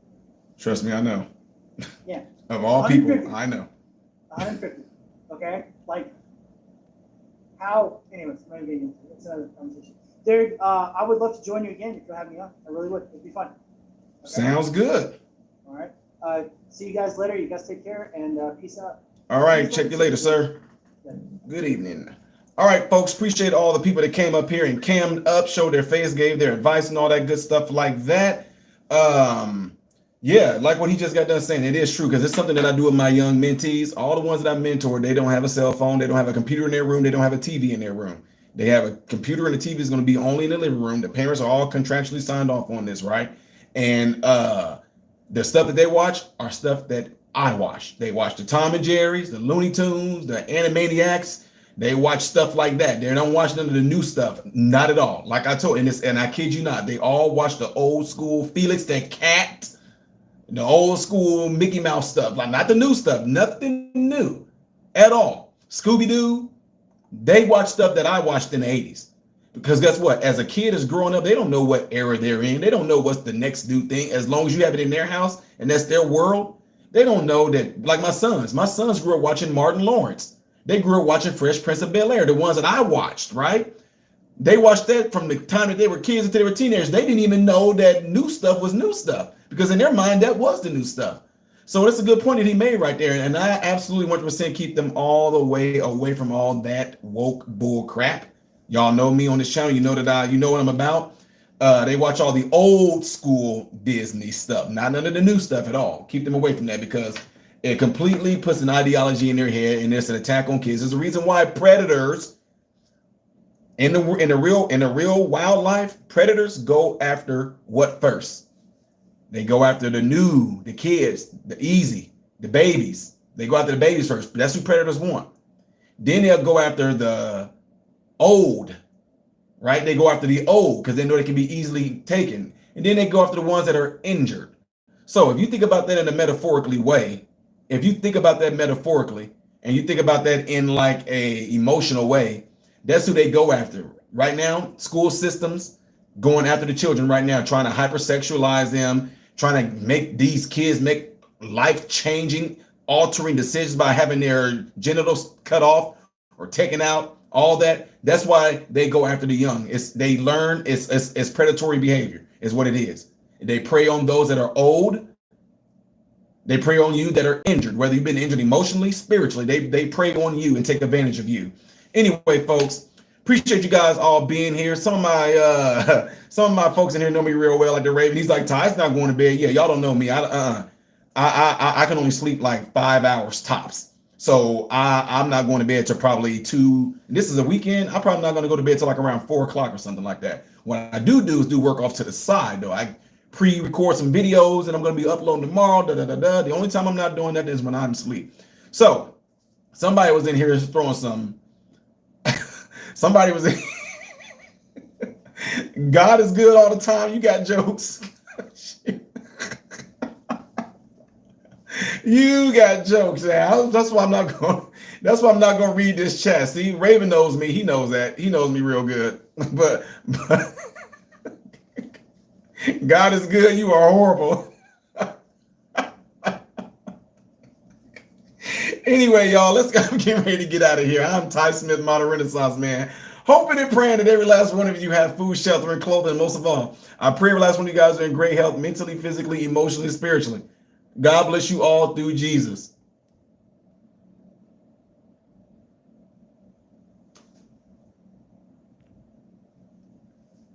Trust me, I know. Yeah. Of all people, I know. 150. Okay? Like, how? Anyways, I'm not getting into it. It's another conversation. Dude, I would love to join you again if you'll have me on. I really would. It'd be fun. Okay? Sounds good. All right. See you guys later. You guys take care and peace out. All right. Check you later, sir. Good evening. All right, folks. Appreciate all the people that came up here and cammed up, showed their face, gave their advice and all that good stuff like that. Yeah, like what he just got done saying, it is true because it's something that I do with my young mentees. All the ones that I mentor, they don't have a cell phone, they don't have a computer in their room, they don't have a TV in their room. They have a computer and the TV is going to be only in the living room. The parents are all contractually signed off on this, right? And the stuff that they watch are stuff that I watch. They watch the Tom and Jerry's, the Looney Tunes, the Animaniacs. They watch stuff like that. They don't watch none of the new stuff, not at all. Like I told, and I kid you not, they all watch the old school Felix the Cat. The old school Mickey Mouse stuff, like not the new stuff, nothing new at all. Scooby-Doo, they watch stuff that I watched in the 80s. Because guess what? As a kid is growing up, they don't know what era they're in. They don't know what's the next new thing. As long as you have it in their house and that's their world, they don't know that. Like my sons grew up watching Martin Lawrence. They grew up watching Fresh Prince of Bel-Air, the ones that I watched, right? They watched that from the time that they were kids until they were teenagers. They didn't even know that new stuff was new stuff because in their mind, that was the new stuff. So that's a good point that he made right there. And I absolutely 100% keep them all the way away from all that woke bull crap. Y'all know me on this channel. You know that you know what I'm about. They watch all the old school Disney stuff, not none of the new stuff at all. Keep them away from that because it completely puts an ideology in their head and it's an attack on kids. There's a reason why predators in the real wildlife, predators go after what first? They go after the kids, the easy, the babies. They go after the babies first. That's who predators want. Then they'll go after the old, right? They go after the old because they know they can be easily taken. And then they go after the ones that are injured. So if you think about that in a metaphorically way, and you think about that in like a emotional way, that's who they go after. Right now, school systems going after the children right now, trying to hypersexualize them, trying to make these kids make life-changing, altering decisions by having their genitals cut off or taken out, all that. That's why they go after the young. They learn it's predatory behavior is what it is. They prey on those that are old. They prey on you that are injured, whether you've been injured emotionally, spiritually. They prey on you and take advantage of you. Anyway, folks, appreciate you guys all being here. Some of my folks in here know me real well, like the Raven. He's like, Ty's not going to bed. Yeah, y'all don't know me. I can only sleep like 5 hours tops. So I'm not going to bed till probably 2. This is a weekend. I'm probably not going to go to bed till like around 4 o'clock or something like that. What I do is do work off to the side though. I pre-record some videos and I'm going to be uploading tomorrow. The only time I'm not doing that is when I'm asleep. So somebody was in here throwing some. Somebody was in. God is good all the time. You got jokes. You got jokes. That's why I'm not going. That's why I'm not going to read this chat. See, Raven knows me. He knows that. He knows me real good. But God is good. You are horrible. Anyway, y'all, let's go. I'm getting ready to get out of here. I'm Ty Smith, Modern Renaissance Man. Hoping and praying that every last one of you have food, shelter, and clothing. And most of all, I pray every last one of you guys are in great health, mentally, physically, emotionally, spiritually. God bless you all through Jesus.